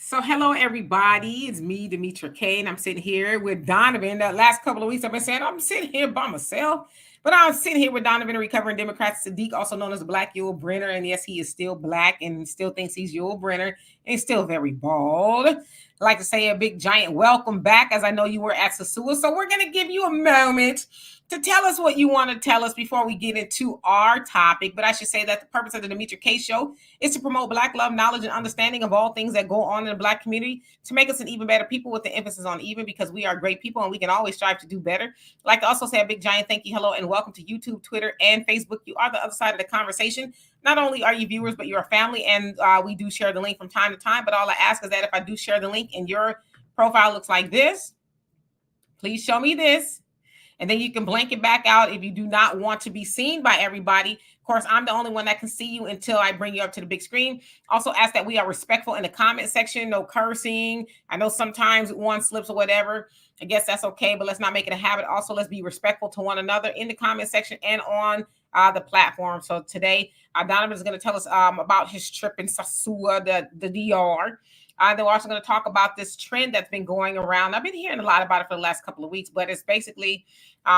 So hello everybody, it's me, Demetra K, and I'm sitting here with Donovan. The last couple of weeks I've been saying I'm sitting here by myself, but I'm sitting here with Donovan, a recovering Democrat, Saadiq, also known as Black Yul Brenner, and yes, he is still black and still thinks he's Yul Brenner, and he's still very bald. I'd like to say a big giant welcome back, as I know you were at Sasua, so we're gonna give you a moment to tell us what you want to tell us before we get into our topic. But I should say that the purpose of the Demetra K Show is to promote Black love, knowledge, and understanding of all things that go on in the Black community to make us an even better people, with the emphasis on even, because we are great people and we can always strive to do better. I'd like to also say a big giant thank you, hello, and welcome to YouTube, Twitter, and Facebook. You are the other side of the conversation. Not only are you viewers, but you're a family, and we do share the link from time to time. But all I ask is that if I do share the link and your profile looks like this, please show me this. And then you can blank it back out if you do not want to be seen by everybody. Of course, I'm the only one that can see you until I bring you up to the big screen. Also ask that we are respectful in the comment section, no cursing. I know sometimes one slips or whatever. I guess that's okay, but let's not make it a habit. Also, let's be respectful to one another in the comment section and on the platform. So today, Donovan is going to tell us about his trip in Sasua, the DR. They're also going to talk about this trend that's been going around. I've been hearing a lot about it for the last couple of weeks, but it's basically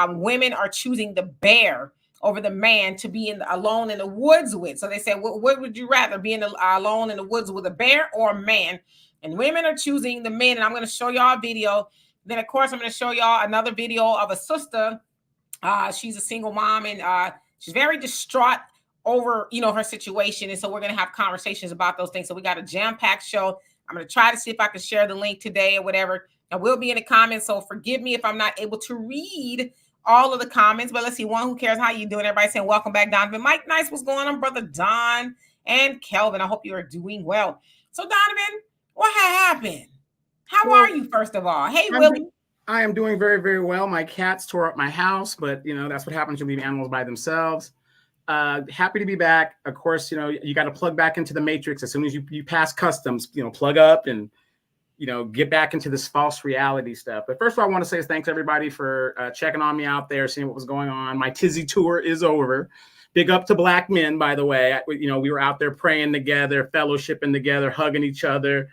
women are choosing the bear over the man to be alone in the woods with. So they said, what would you rather, be alone in the woods with a bear or a man? And women are choosing the men. And I'm going to show y'all a video. Then, of course, I'm going to show y'all another video of a sister. She's a single mom, and she's very distraught over, her situation. And so we're going to have conversations about those things. So we got a jam-packed show. I'm going to try to see if I can share the link today or whatever. I will be in the comments, so forgive me if I'm not able to read all of the comments. But let's see. One, who cares? How you doing? Everybody saying welcome back, Donovan. Mike Nice, what's going on, brother Don and Kelvin? I hope you are doing well. So, Donovan, what happened? How are you, first of all? Hey, Willie. I am doing very, very well. My cats tore up my house, but, that's what happens when you leave animals by themselves. Happy to be back. Of course, you got to plug back into the matrix as soon as you pass customs, plug up and, get back into this false reality stuff. But first of all, I want to say thanks everybody for checking on me out there, seeing what was going on. My tizzy tour is over. Big up to Black men, by the way. We were out there praying together, fellowshipping together, hugging each other,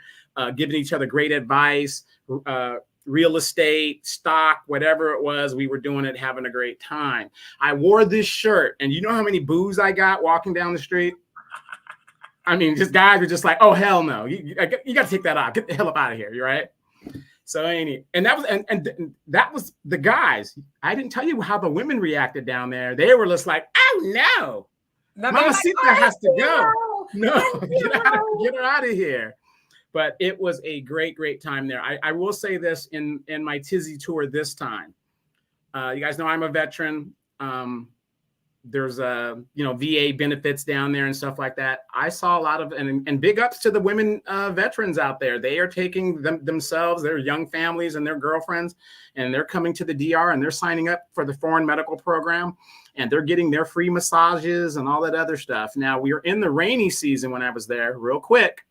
giving each other great advice, real estate, stock, whatever it was, we were doing it, having a great time. I wore this shirt, and you know how many boos I got walking down the street? I mean, just guys were just like, "Oh hell no, you got to take that off. Get the hell up out of here." You're right. So and that was and that was the guys. I didn't tell you how the women reacted down there. They were just like, "Oh no, Mamacita has to go. No, get her out of here." But it was a great, great time there. I will say this in my tizzy tour this time. You guys know I'm a veteran. There's VA benefits down there and stuff like that. I saw a lot of and big ups to the women veterans out there. They are taking themselves, their young families and their girlfriends, and they're coming to the DR and they're signing up for the foreign medical program, and they're getting their free massages and all that other stuff. Now, we were in the rainy season when I was there, real quick.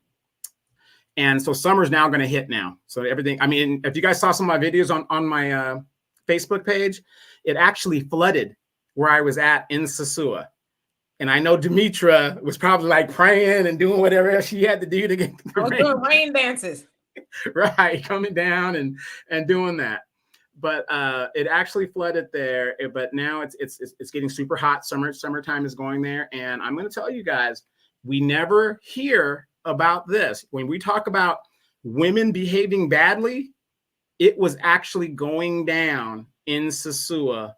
And so summer's now going to hit now. So everything, I mean, if you guys saw some of my videos on my Facebook page, it actually flooded where I was at in Sasua. And I know Demetra was probably like praying and doing whatever else she had to do to get doing rain dances. Right, coming down and doing that. But it actually flooded there. But now it's getting super hot. Summertime is going there. And I'm going to tell you guys, we never hear about this. When we talk about women behaving badly, it was actually going down in Sasua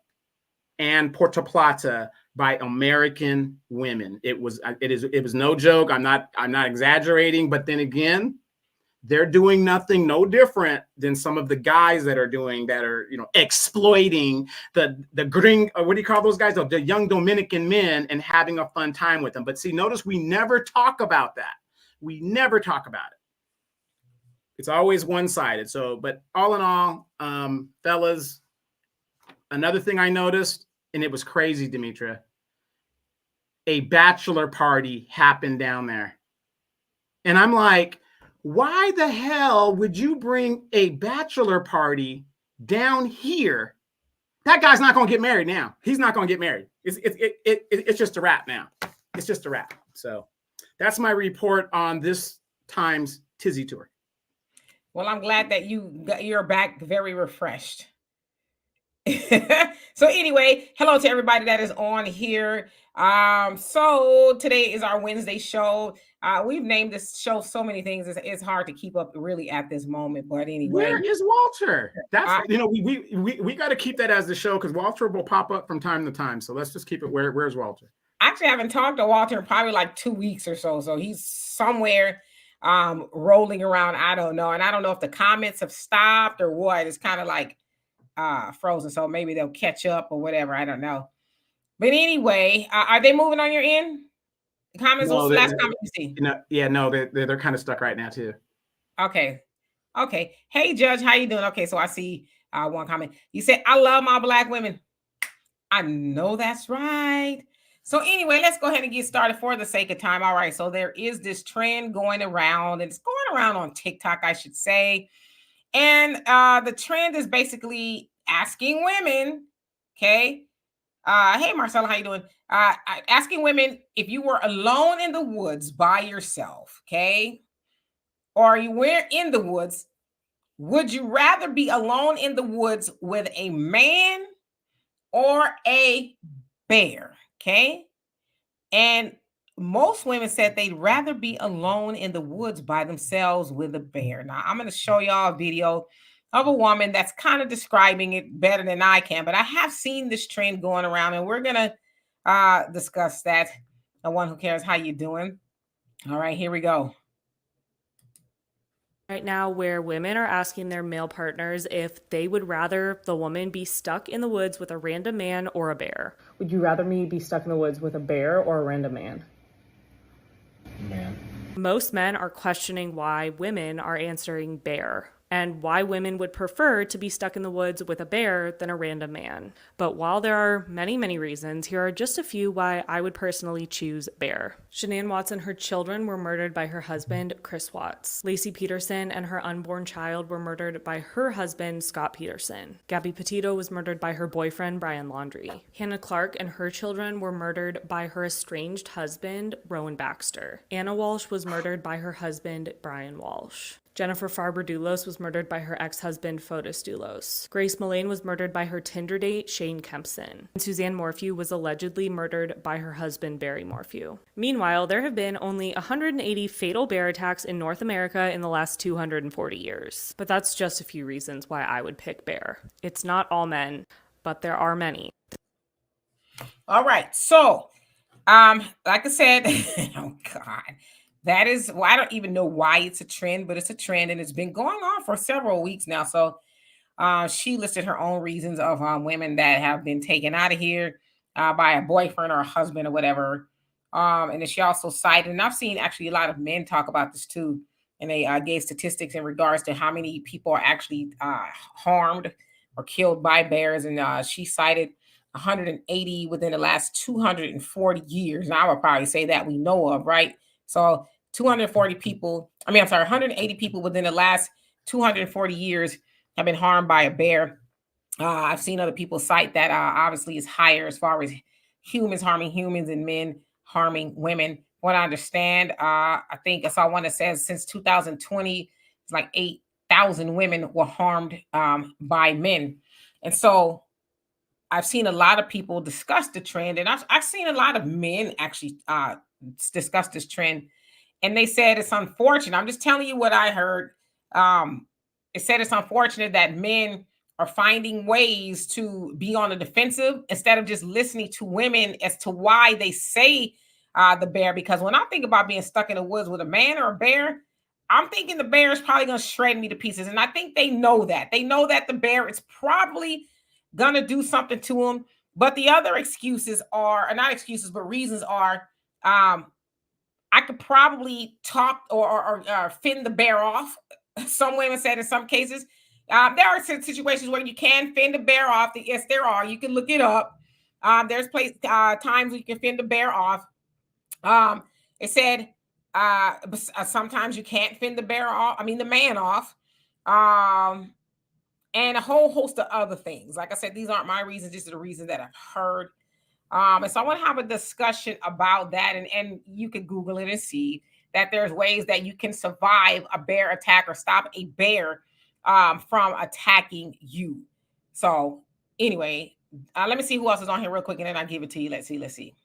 and Puerto Plata by American women. It was no joke. I'm not exaggerating, but then again, they're doing nothing no different than some of the guys that are exploiting the gring, what do you call those guys? The young Dominican men, and having a fun time with them. But see, notice we never talk about that. We never talk about it. It's always one-sided. So, but all in all, fellas, another thing I noticed, and it was crazy, Demetra, a bachelor party happened down there. And I'm like, why the hell would you bring a bachelor party down here? That guy's not going to get married now. He's not going to get married. It's just a wrap now. It's just a wrap. So that's my report on this time's tizzy tour. Well, I'm glad that you're back very refreshed. So anyway, hello to everybody that is on here. So today is our Wednesday show. We've named this show so many things. It's hard to keep up really at this moment. But anyway, where is Walter? That's we got to keep that as the show because Walter will pop up from time to time. So let's just keep it. Where's Walter? Actually, I haven't talked to Walter in probably like 2 weeks or so. So he's somewhere rolling around. I don't know, and I don't know if the comments have stopped or what. It's kind of like frozen, so maybe they'll catch up or whatever. I don't know. But anyway, are they moving on your end? The comments, No, last comment you see. They're kind of stuck right now too. Okay. Hey, Judge, how you doing? Okay, so I see one comment. You said, I love my Black women. I know that's right. So anyway, let's go ahead and get started for the sake of time. All right, so there is this trend going around, and it's going around on TikTok, I should say. And the trend is basically asking women, okay? Hey, Marcella, how you doing? Asking women if you were alone in the woods by yourself, okay? Or you were in the woods, would you rather be alone in the woods with a man or a bear, okay? And most women said they'd rather be alone in the woods by themselves with a bear. Now, I'm going to show y'all a video of a woman that's kind of describing it better than I can, but I have seen this trend going around, and we're going to discuss that. The one who cares, how you doing? All right, here we go. Right now, where women are asking their male partners if they would rather the woman be stuck in the woods with a random man or a bear. Would you rather me be stuck in the woods with a bear or a random man? Man. Most men are questioning why women are answering bear, and why women would prefer to be stuck in the woods with a bear than a random man. But while there are many, many reasons, here are just a few why I would personally choose bear. Shanann Watts and her children were murdered by her husband, Chris Watts. Lacey Peterson and her unborn child were murdered by her husband, Scott Peterson. Gabby Petito was murdered by her boyfriend, Brian Laundrie. Hannah Clark and her children were murdered by her estranged husband, Rowan Baxter. Anna Walsh was murdered by her husband, Brian Walsh. Jennifer Farber-Dulos was murdered by her ex-husband, Fotis Dulos. Grace Mullane was murdered by her Tinder date, Shane Kempson. And Suzanne Morphew was allegedly murdered by her husband, Barry Morphew. Meanwhile, there have been only 180 fatal bear attacks in North America in the last 240 years. But that's just a few reasons why I would pick bear. It's not all men, but there are many. All right, so, like I said, oh God. That is, well, I don't even know why it's a trend, but it's a trend, and it's been going on for several weeks now. So she listed her own reasons of women that have been taken out of here by a boyfriend or a husband or whatever. And then she also cited, and I've seen actually a lot of men talk about this too, and they gave statistics in regards to how many people are actually harmed or killed by bears. And she cited 180 within the last 240 years. And I would probably say that we know of, right? So 240 people, I'm sorry, 180 people within the last 240 years have been harmed by a bear. I've seen other people cite that obviously is higher as far as humans harming humans and men harming women. What I understand, I think I saw one that says since 2020, it's like 8,000 women were harmed by men. And so I've seen a lot of people discuss the trend, and I've seen a lot of men actually discuss this trend, and they said it's unfortunate. I'm just telling you what I heard. It said it's unfortunate that men are finding ways to be on the defensive instead of just listening to women as to why they say the bear. Because when I think about being stuck in the woods with a man or a bear, I'm thinking the bear is probably going to shred me to pieces. And I think they know that. They know that the bear is probably going to do something to them. But the other excuses are, or not excuses, but reasons are, I could probably talk or fend the bear off. Some women said in some cases, there are situations where you can fend the bear off. Yes, there are. You can look it up. There's times you can fend the bear off. It said sometimes you can't fend the bear off. The man off. And a whole host of other things. Like I said, these aren't my reasons. These are the reasons that I've heard. And so I want to have a discussion about that, and you could Google it and see. that there's ways that you can survive a bear attack or stop a bear from attacking you. So anyway, let me see who else is on here real quick, and then I'll give it to you. Let's see.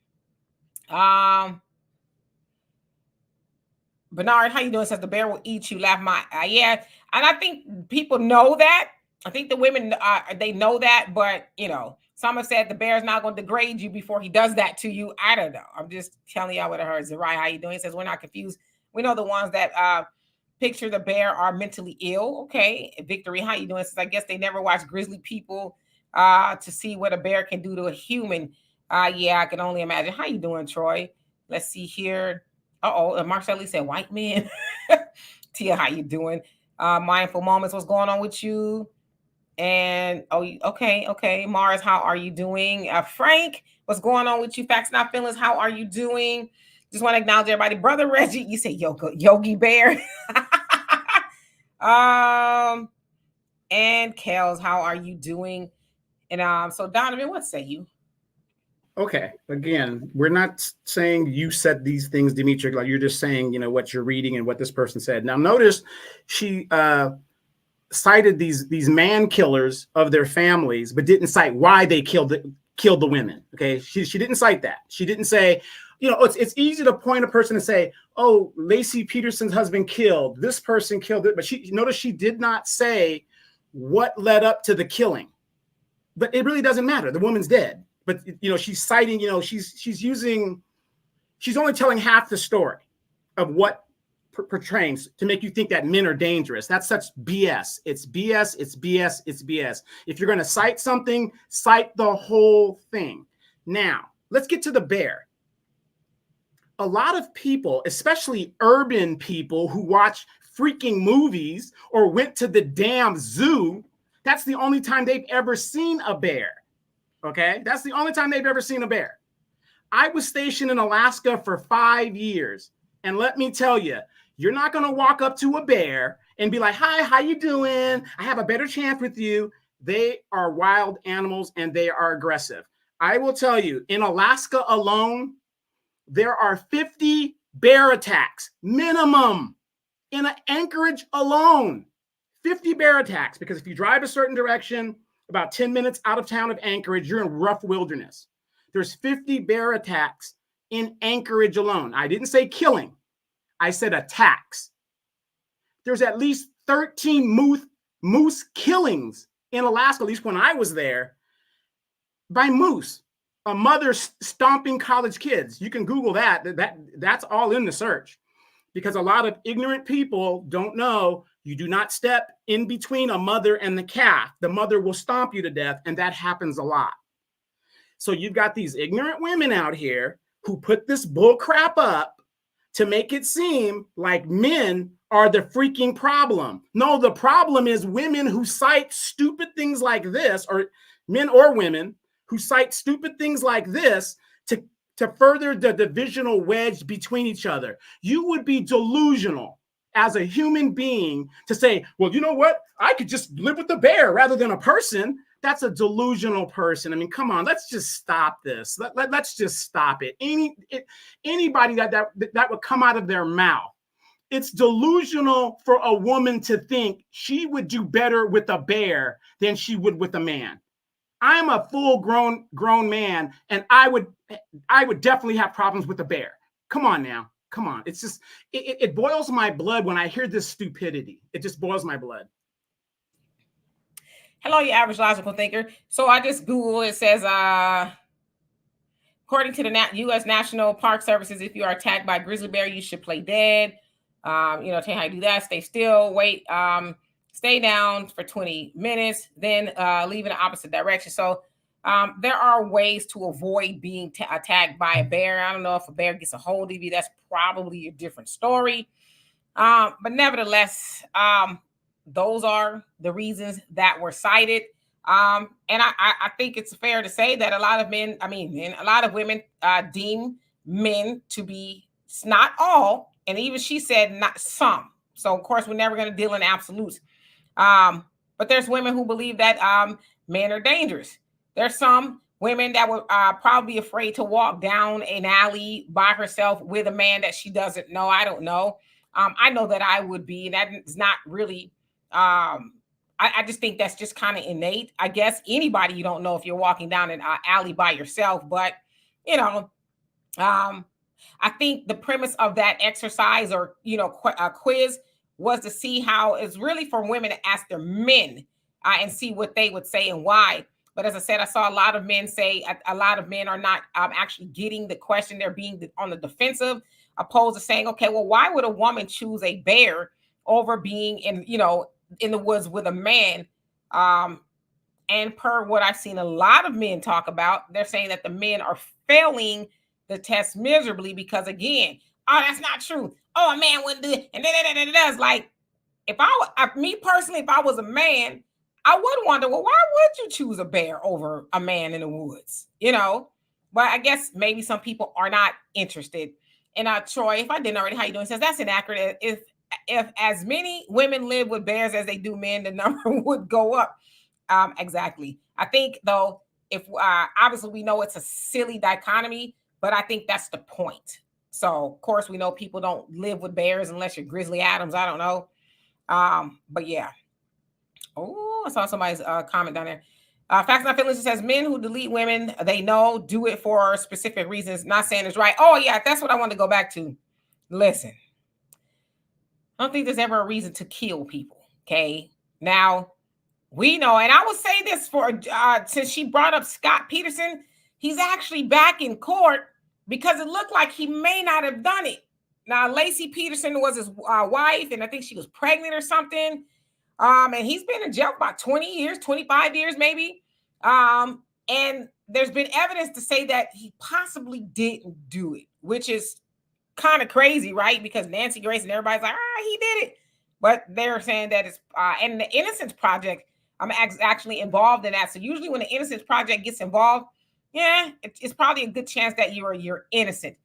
Bernard, how you doing? Says the bear will eat you. Laugh my yeah, and I think people know that. I think the women they know that, but you know, some have said the bear is not going to degrade you before he does that to you. I don't know. I'm just telling y'all what I heard. Zerai, how you doing? He says we're not confused. We know the ones that picture the bear are mentally ill. Okay, Victory, how you doing? Says I guess they never watch grizzly people to see what a bear can do to a human. Yeah, I can only imagine. How you doing, Troy? Let's see here. Marcelli said white man. Tia, how you doing? Mindful moments, what's going on with you? And okay. Mars, how are you doing? Frank, what's going on with you? Facts Not Feelings, how are you doing? Just want to acknowledge everybody. Brother Reggie, you say Yogi Bear. And Kels, how are you doing? And so Donovan, what say you? Okay. Again, we're not saying you said these things, Dimitri. Like you're just saying, you know, what you're reading and what this person said. Now, notice she cited these man killers of their families, but didn't cite why they killed the women. Okay, she didn't cite that. She didn't say, you know, it's easy to point a person and say, oh, Lacey Peterson's husband killed, this person killed it, but she did not say what led up to the killing. But it really doesn't matter. The woman's dead. But you know, she's citing, you know, she's only telling half the story of what portrays to make you think that men are dangerous. That's such BS. It's BS. It's BS. It's BS. If you're going to cite something, cite the whole thing. Now, let's get to the bear. A lot of people, especially urban people who watch freaking movies or went to the damn zoo, that's the only time they've ever seen a bear. Okay, that's the only time they've ever seen a bear. I was stationed in Alaska for 5 years. And let me tell you, you're not going to walk up to a bear and be like, hi, how you doing? I have a better chance with you. They are wild animals and they are aggressive. I will tell you, in Alaska alone, there are 50 bear attacks minimum in Anchorage alone. 50 bear attacks, because if you drive a certain direction, about 10 minutes out of town of Anchorage, you're in rough wilderness. There's 50 bear attacks in Anchorage alone. I didn't say killing. I said attacks. There's at least 13 moose killings in Alaska, at least when I was there, by moose. A mother stomping college kids. You can Google that. That's all in the search. Because a lot of ignorant people don't know you do not step in between a mother and the calf. The mother will stomp you to death, and that happens a lot. So you've got these ignorant women out here who put this bull crap up to make it seem like men are the freaking problem. No, the problem is women who cite stupid things like this, or men or women who cite stupid things like this to further the divisional wedge between each other. You would be delusional as a human being to say, well, you know what? I could just live with a bear rather than a person. That's a delusional person. I mean, come on, let's just stop this. Let's just stop it. Anybody that would come out of their mouth, it's delusional for a woman to think she would do better with a bear than she would with a man. I'm a full grown man, and I would definitely have problems with a bear. Come on now. Come on. It's just, it boils my blood when I hear this stupidity. It just boils my blood. Hello, you average logical thinker. So I just Google, it says, according to the U.S. National Park Services, if you are attacked by a grizzly bear, you should play dead. Tell you how you do that. Stay still, wait, stay down for 20 minutes, then leave in the opposite direction. So there are ways to avoid being attacked by a bear. I don't know if a bear gets a hold of you. That's probably a different story. But nevertheless, those are the reasons that were cited. And I think it's fair to say that a lot of a lot of women deem men to be, not all, and even she said not some. So, of course, we're never going to deal in absolutes. But there's women who believe that men are dangerous. There's some women that would probably be afraid to walk down an alley by herself with a man that she doesn't know. I don't know. I know that I would be, and that is not really. I just think that's just kind of innate. I guess anybody you don't know if you're walking down an alley by yourself, but you know, I think the premise of that exercise or quiz was to see how it's really for women to ask their men and see what they would say and why. But as I said, I saw a lot of men say a lot of men are not actually getting the question. They're being on the defensive, opposed to saying, okay, well, why would a woman choose a bear over being in the woods with a man? And per what I've seen a lot of men talk about, they're saying that the men are failing the test miserably because, again, oh, that's not true. Oh, a man wouldn't do it. And then it's like, me personally, if I was a man, I would wonder, well, why would you choose a bear over a man in the woods? But I guess maybe some people are not interested. And Troy, if I didn't already, how you doing? Says that's inaccurate. If as many women live with bears as they do men, the number would go up. Exactly. I think though, if obviously we know it's a silly dichotomy, but I think that's the point. So of course we know people don't live with bears unless you're Grizzly Adams. I don't know. But yeah. Oh, I saw somebody's comment down there. Facts Not Feelings says men who delete women they know do it for specific reasons. Not saying it's right. Oh yeah, that's what I want to go back to. Listen, I don't think there's ever a reason to kill people. Okay, now. We know, and I will say this for since she brought up Scott Peterson, he's actually back in court because it looked like he may not have done it. Now, Lacey Peterson was his wife, and I think she was pregnant or something. And he's been in jail for about 20 years, 25 years maybe. And there's been evidence to say that he possibly didn't do it, which is kind of crazy, right? Because Nancy Grace and everybody's like, he did it. But they're saying that it's, and the Innocence Project, I'm actually involved in that. So usually when the Innocence Project gets involved, yeah, it's probably a good chance that you're innocent.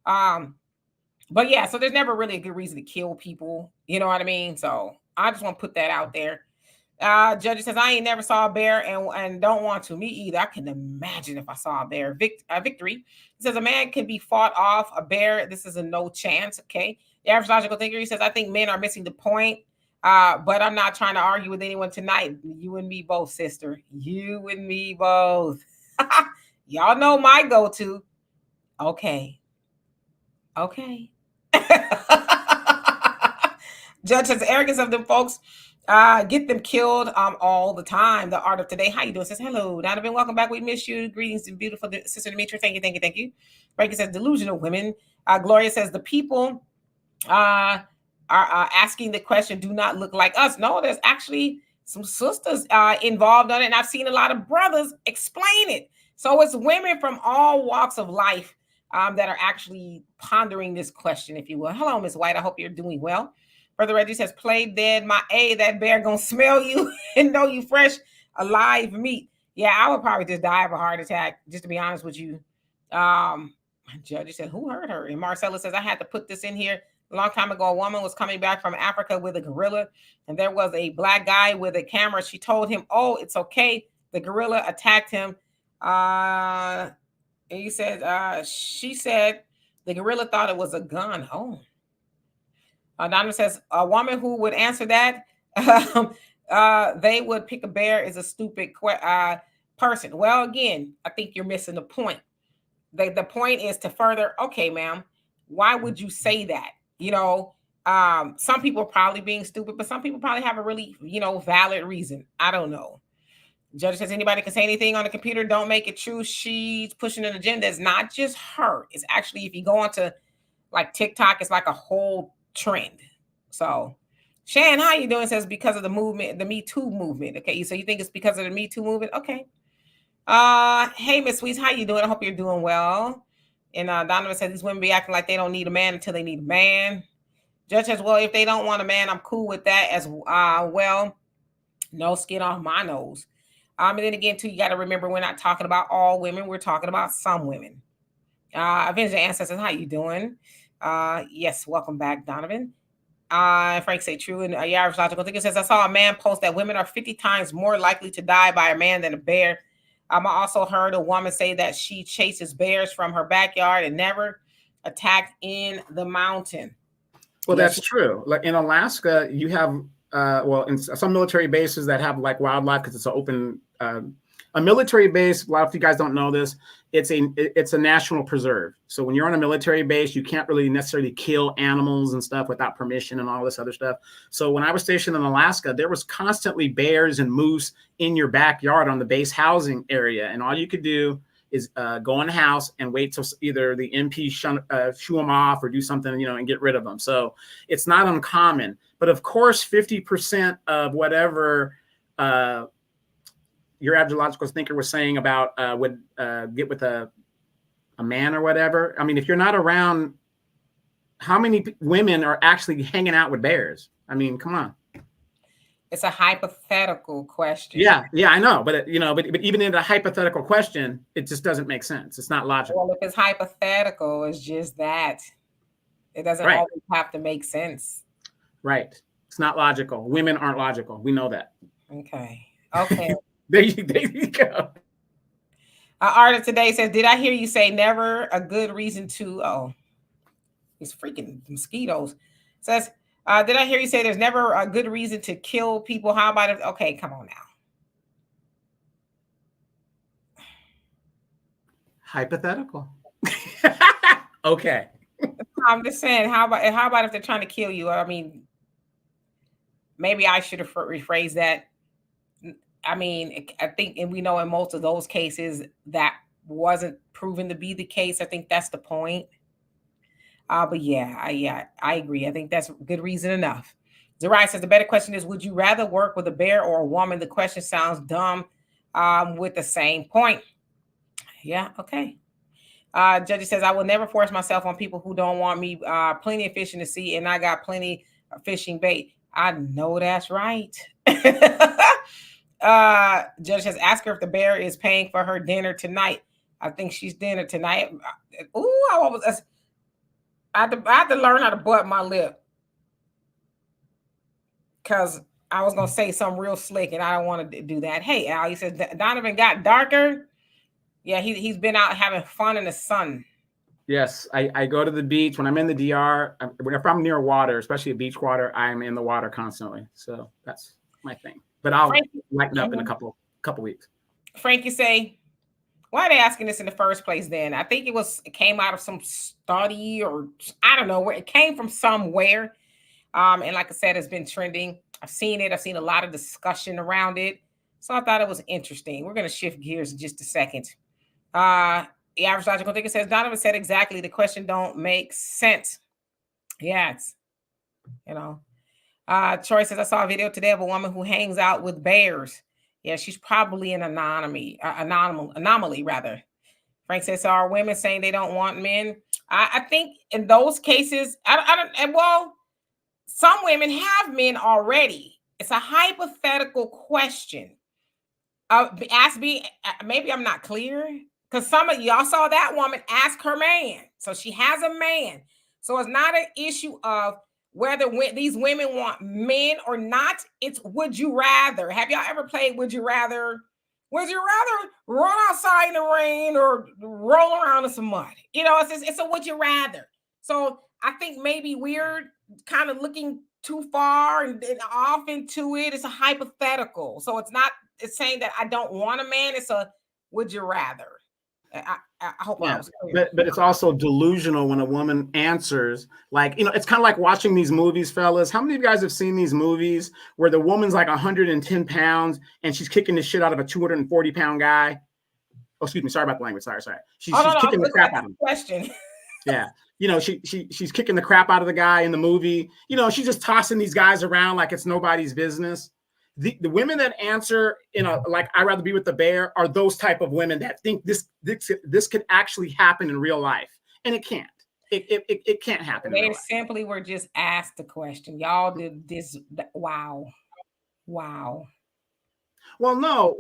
But yeah, so there's never really a good reason to kill people. You know what I mean? So I just want to put that out there. Judge says, I ain't never saw a bear and don't want to. Me either. I can imagine if I saw a bear. Victory. He says, a man can be fought off. A bear, this is a no chance. Okay. The average logical thinker, he says, I think men are missing the point. But I'm not trying to argue with anyone tonight. You and me both, sister. You and me both. Y'all know my go-to. Okay. Judge says, arrogance of them folks get them killed all the time. The art of today. How you doing? Says, hello, Donovan. Welcome back. We miss you. Greetings and beautiful sister Demetra. Thank you. Reagan says, delusional women. Gloria says, the people are asking the question do not look like us. No, there's actually some sisters involved on it, and I've seen a lot of brothers explain it. So it's women from all walks of life that are actually pondering this question, if you will. Hello, Miss White. I hope you're doing well. Brother Reggie says, play dead, my A, that bear gonna smell you and know you fresh, alive meat. Yeah, I would probably just die of a heart attack, just to be honest with you. Judge said, who hurt her? And Marcella says, I had to put this in here. A long time ago, a woman was coming back from Africa with a gorilla, and there was a black guy with a camera. She told him, oh, it's okay. The gorilla attacked him. And he said, she said the gorilla thought it was a gun. Oh. Donovan says, a woman who would answer that, they would pick a bear is a stupid person. Well, again, I think you're missing the point. The point is to further, okay, ma'am, why would you say that? Some people are probably being stupid, but some people probably have a really, valid reason. I don't know. Judge says, anybody can say anything on the computer. Don't make it true. She's pushing an agenda. It's not just her. It's actually, if you go onto like TikTok, it's like a whole trend. So Shan, how you doing? Says because of the movement, the Me Too movement. Okay. So you think it's because of the Me Too movement? Okay. Hey, Miss Sweets, how you doing? I hope you're doing well. And Donovan says these women be acting like they don't need a man until they need a man. Judge says, well, if they don't want a man, I'm cool with that as well. No skin off my nose. And then again, too, you got to remember we're not talking about all women. We're talking about some women. Avenged Ancestors, how you doing? Yes, welcome back, Donovan. Frank say true. And average logical thinker says, I saw a man post that women are 50 times more likely to die by a man than a bear. I also heard a woman say that she chases bears from her backyard and never attacked in the mountain. Well, that's true. Like in Alaska, you have in some military bases that have like wildlife because it's an open. A military base, a lot of you guys don't know this, it's a national preserve. So when you're on a military base, you can't really necessarily kill animals and stuff without permission and all this other stuff. So when I was stationed in Alaska, there was constantly bears and moose in your backyard on the base housing area. And all you could do is go in the house and wait till either the MP shoo them off or do something, and get rid of them. So it's not uncommon. But of course, 50% of whatever your astrological thinker was saying about would get with a man or whatever. I mean, if you're not around, how many women are actually hanging out with bears? I mean, come on. It's a hypothetical question. Yeah, I know, but but even in a hypothetical question, it just doesn't make sense. It's not logical. Well, if it's hypothetical, it's just that it doesn't always have to make sense. Right. It's not logical. Women aren't logical. We know that. Okay. There you go. Artist today says, "Did I hear you say never a good reason to?" Oh, these freaking mosquitoes. Says, "Did I hear you say there's never a good reason to kill people? How about it?" Okay, come on now. Hypothetical. Okay. I'm just saying, how about if they're trying to kill you? I mean, maybe I should have rephrased that. I mean, I think, and we know in most of those cases that wasn't proven to be the case. I think that's the point. But yeah, I agree. I think that's good reason enough. Zerai says the better question is, would you rather work with a bear or a woman? The question sounds dumb with the same point. Yeah, okay. Judge says, I will never force myself on people who don't want me. Plenty of fish in the sea, and I got plenty of fishing bait. I know that's right. Judge says, ask her if the bear is paying for her dinner tonight. I think she's dinner tonight. Ooh, I had to learn how to butt my lip because I was gonna say something real slick, and I don't want to do that. Hey, Al, he says Donovan got darker. Yeah, he's been out having fun in the sun. Yes, I go to the beach when I'm in the DR. If I'm near water, especially beach water, I'm in the water constantly. So that's my thing. But I'll lighten up in a couple weeks. Frank, you say, why are they asking this in the first place then? I think it came out of some study, or I don't know where it came from, somewhere. And like I said, it's been trending. I've seen it. I've seen a lot of discussion around it. So I thought it was interesting. We're going to shift gears in just a second. The average logical thinker says, Donovan said exactly. The question don't make sense. Yeah, it's, Troy says, I saw a video today of a woman who hangs out with bears. Yeah, she's probably an anomaly rather. Frank says, so are women saying they don't want men? I think in those cases, some women have men already. It's a hypothetical question. Ask me, maybe I'm not clear, because some of y'all saw that woman ask her man. So she has a man. So it's not an issue of whether these women want men or not. It's would you rather. Have y'all ever played Would You Rather? Would you rather run outside in the rain or roll around in some mud? It's a would you rather. So I think maybe we're kind of looking too far and off into it. It's a hypothetical. So it's saying that I don't want a man. It's a would you rather. I hope I was clear. But it's also delusional when a woman answers it's kind of like watching these movies, fellas. How many of you guys have seen these movies where the woman's like 110 pounds and she's kicking the shit out of a 240-pound guy? Oh, excuse me. Sorry about the language. Sorry. She's kicking the crap out of him. Question. Yeah. She's kicking the crap out of the guy in the movie. She's just tossing these guys around like it's nobody's business. The women that answer I'd rather be with the bear are those type of women that think this could actually happen in real life, and it can't. It can't happen. They simply were just asked the question. Y'all did this. Wow. Well, no.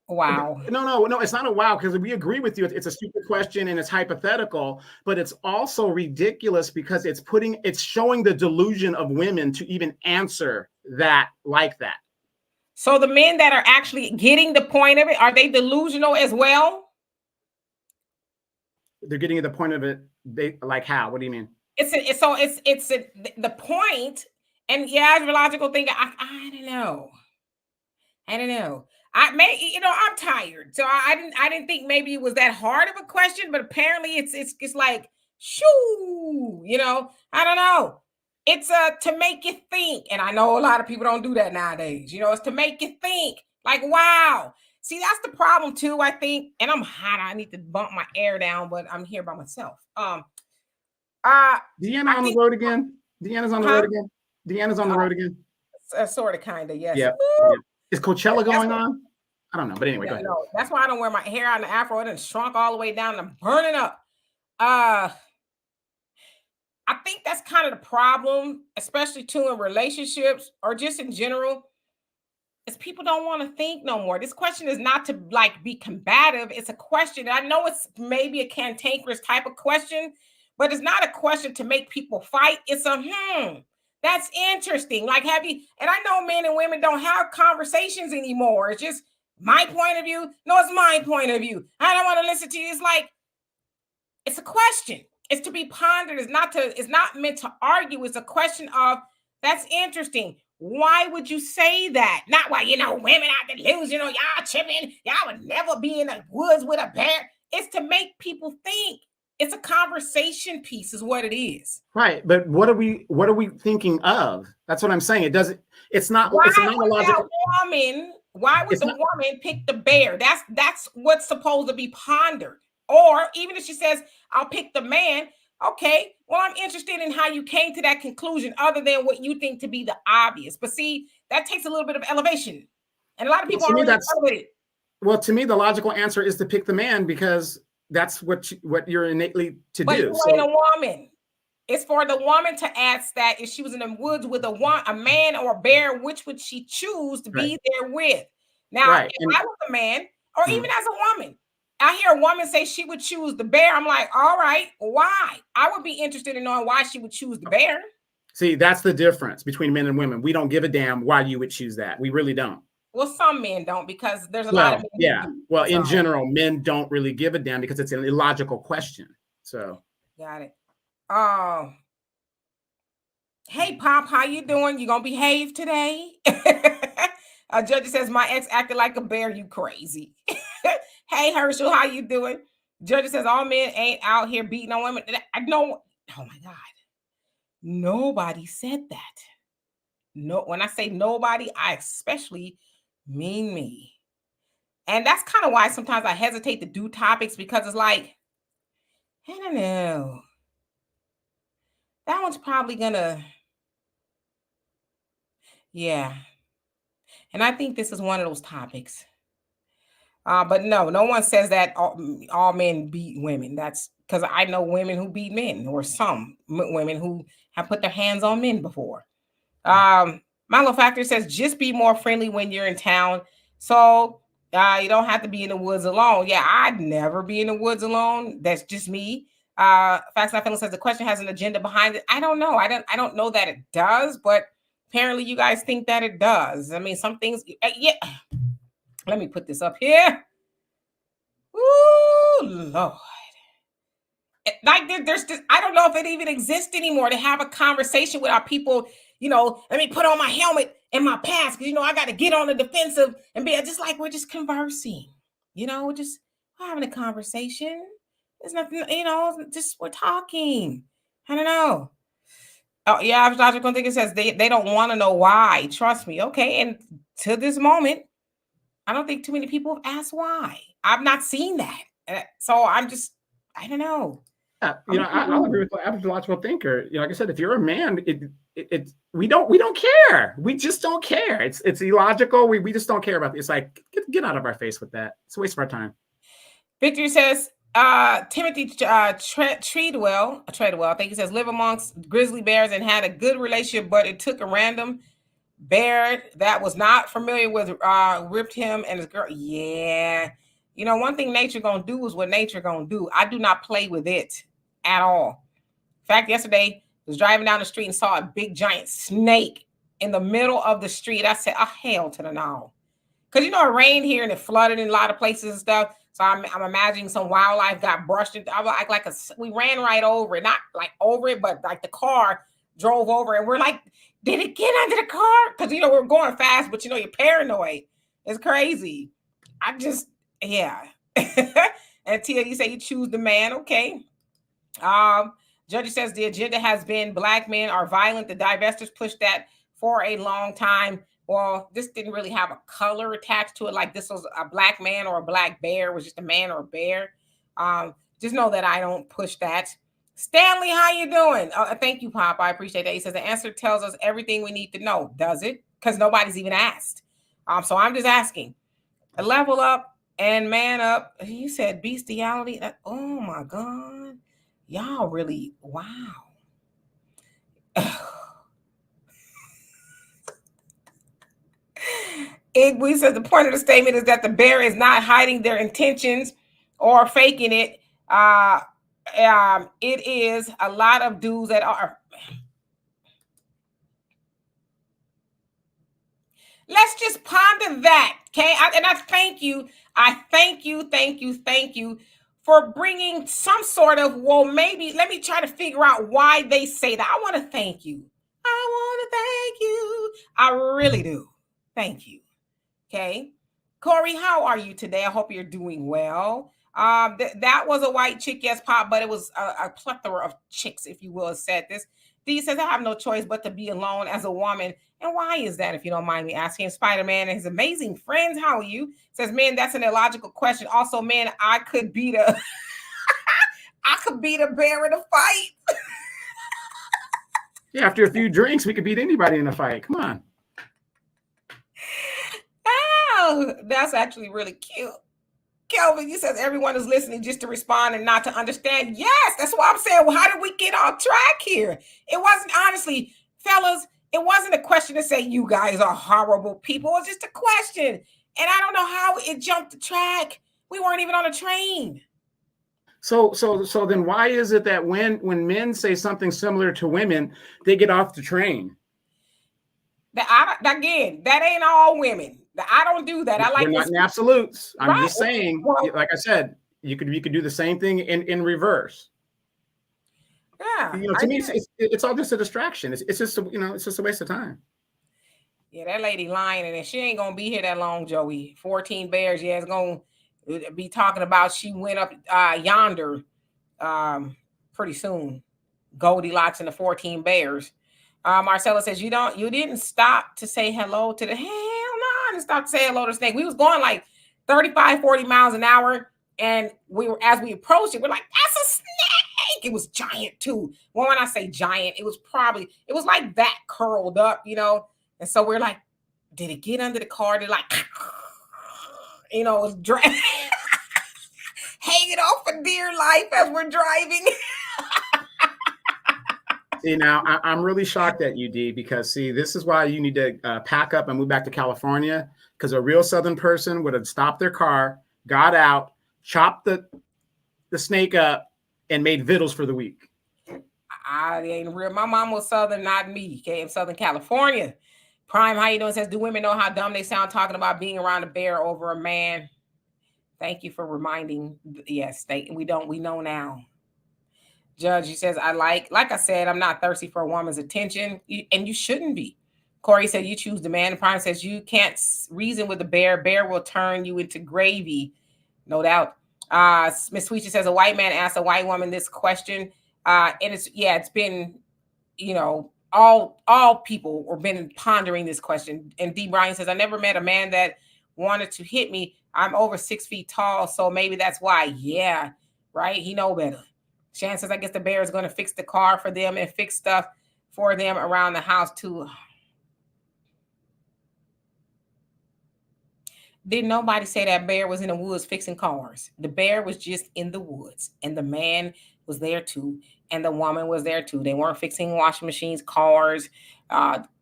Wow. No, it's not a wow, because we agree with you. It's a stupid question and it's hypothetical, but it's also ridiculous because it's showing the delusion of women to even answer that like that. So the men that are actually getting the point of it, are they delusional as well? They're getting to the point of it. They like how? What do you mean? The point, and yeah, astrological thing. I don't know. I don't know. I'm tired, so I didn't think maybe it was that hard of a question, but apparently it's like shoo, I don't know. It's to make you think, and I know a lot of people don't do that nowadays. It's to make you think. Like, wow. See, that's the problem too, I think. And I'm hot. I need to bump my air down, but I'm here by myself. Deanna on the road again. Deanna's on the road again. Deanna's on the road again. Sort of, kind of, yes. Yeah. Is Coachella going on? I don't know, but anyway, go ahead. No, that's why I don't wear my hair out in the afro. It done shrunk all the way down and I'm burning up. I think that's kind of the problem, especially too in relationships or just in general, is people don't want to think no more. This question is not to like be combative. It's a question. I know it's maybe a cantankerous type of question, but it's not a question to make people fight. It's a that's interesting. Like, have you, and I know men and women don't have conversations anymore. It's just my point of view. No, it's my point of view. I don't want to listen to you. It's like, it's a question. It's to be pondered. It's not meant to argue. It's a question of, that's interesting. Why would you say that? Not why, women are delusional. Y'all tripping. Y'all would never be in the woods with a bear. It's to make people think. It's a conversation piece is what it is. Right. But what are we thinking of? That's what I'm saying. It's not why it's not would logical. Why would the woman pick the bear? That's what's supposed to be pondered. Or even if she says, I'll pick the man. Okay, well, I'm interested in how you came to that conclusion other than what you think to be the obvious. But see, that takes a little bit of elevation. And a lot of people are really elevated. Well, to me, the logical answer is to pick the man because that's what you're innately to but do. You ain't a woman. It's for the woman to ask that if she was in the woods with a man or a bear, which would she choose to be there with? Now, if I was a man, or even as a woman, I hear a woman say she would choose the bear. I'm like, all right, why? I would be interested in knowing why she would choose the bear. See, that's the difference between men and women. We don't give a damn why you would choose that. We really don't. Well, some men don't because there's a lot of men. Yeah. Well, in general, men don't really give a damn because it's an illogical question. So. Got it. Hey, Pop, how you doing? You gonna behave today? Judge says my ex acted like a bear. You crazy. Hey, Herschel, how you doing? Judge says all men ain't out here beating on women. I know. Oh my God. Nobody said that. No, when I say nobody, I especially mean me. And that's kind of why sometimes I hesitate to do topics because it's like, I don't know. That one's probably gonna, yeah. And I think this is one of those topics. But no one says that all men beat women. That's because I know women who beat men, or some women who have put their hands on men before. Milo Factor says just be more friendly when you're in town. So you don't have to be in the woods alone. Yeah, I'd never be in the woods alone. That's just me. Facts Not Feeling says the question has an agenda behind it. I don't know. I don't know that it does, but apparently you guys think that it does. I mean, some things. Yeah. Let me put this up here. Ooh, Lord. Like there's just, I don't know if it even exists anymore to have a conversation with our people. Let me put on my helmet and my pass because I got to get on the defensive and be just like we're just conversing. We're having a conversation. There's nothing, just we're talking. I don't know. Oh yeah, Dr. Contiga says they don't want to know why. Trust me. Okay, and to this moment, I don't think too many people have asked why. I've not seen that. So I don't know. Yeah, I'll agree with the average logical thinker. Like I said, if you're a man, we don't care. We just don't care. It's illogical. We just don't care about it. It's like get out of our face with that. It's a waste of our time. Victor says, Timothy Treadwell, I think he says, live amongst grizzly bears and had a good relationship, but it took a random bear that was not familiar with ripped him and his girl. Yeah. One thing nature gonna do is what nature gonna do. I do not play with it at all. In fact, yesterday I was driving down the street and saw a big giant snake in the middle of the street. I said, oh, hell to the no. Because, it rained here and it flooded in a lot of places and stuff. So I'm imagining some wildlife got brushed into. I was like we ran right over it, not like over it, but like the car drove over, and we're like, did it get under the car? Because we're going fast, but you're paranoid. It's crazy. Yeah. And Tia, you say you choose the man, okay? Judge says the agenda has been black men are violent. The divestors pushed that for a long time. Well, this didn't really have a color attached to it. Like this was a black man or a black bear. It was just a man or a bear. Just know that I don't push that. Stanley, how you doing? Thank you, Pop. I appreciate that. He says the answer tells us everything we need to know. Does it? Because nobody's even asked. So I'm just asking. Level up and man up. He said bestiality. Oh my God. Y'all really, wow. We said the point of the statement is that the bear is not hiding their intentions or faking it. It is a lot of dudes that are. Let's just ponder that, okay? And I thank you. I thank you for bringing some sort of, well, maybe let me try to figure out why they say that. I want to thank you. I really do. Thank you. Okay. Corey, how are you today? I hope you're doing well. That was a white chick, yes, Pop, but it was a plethora of chicks, if you will, said this. Dee says, I have no choice but to be alone as a woman. And why is that, if you don't mind me asking? Spider-Man and his amazing friends, how are you? Says, man, that's an illogical question. Also, man, I could beat a bear in a fight. Yeah, after a few drinks, we could beat anybody in a fight. Come on. Oh, that's actually really cute. Kelvin, you said everyone is listening just to respond and not to understand. Yes, that's what I'm saying. Well, how did we get off track here? It wasn't, honestly, fellas, it wasn't a question to say you guys are horrible people. It was just a question. And I don't know how it jumped the track. We weren't even on a train. So then why is it that when men say something similar to women, they get off the train? Again, that ain't all women. I don't do that. I like. We're not in absolutes. I'm right? just saying. Well, like I said, you could do the same thing in reverse. Yeah. To me, it's all just a distraction. It's just it's just a waste of time. Yeah, that lady lying, and she ain't gonna be here that long, Joey. 14 bears. Yeah, it's gonna be talking about she went up yonder pretty soon. Goldilocks and the 14 bears. Marcella says you didn't stop to say hello to the hell no. I didn't stop to say hello to the snake. We was going like 35, 40 miles an hour, and as we approached it, we're like, that's a snake. It was giant too. Well, when I say giant, it was like that curled up, And so we're like, did it get under the car? Did it was hanging off for dear life as we're driving. See, now I'm really shocked at you, D, because this is why you need to pack up and move back to California, because a real Southern person would have stopped their car, got out, chopped the snake up, and made vittles for the week. I ain't real. My mom was Southern, not me. Okay, in Southern California. Prime, how you doing? Says, do women know how dumb they sound talking about being around a bear over a man? Thank you for reminding. Yes, we know now. Judge, he says, like I said, I'm not thirsty for a woman's attention, and you shouldn't be. Corey said, you choose the man. Prime says, you can't reason with the bear. Bear will turn you into gravy. No doubt. Miss Sweetie says, a white man asked a white woman this question. And it's been, all people have been pondering this question. And D. Bryan says, I never met a man that wanted to hit me. I'm over 6 feet tall, so maybe that's why. Yeah, right? He know better. Shan says, I guess the bear is going to fix the car for them and fix stuff for them around the house too. Didn't nobody say that bear was in the woods fixing cars? The bear was just in the woods, and the man was there too, and the woman was there too. They weren't fixing washing machines, cars,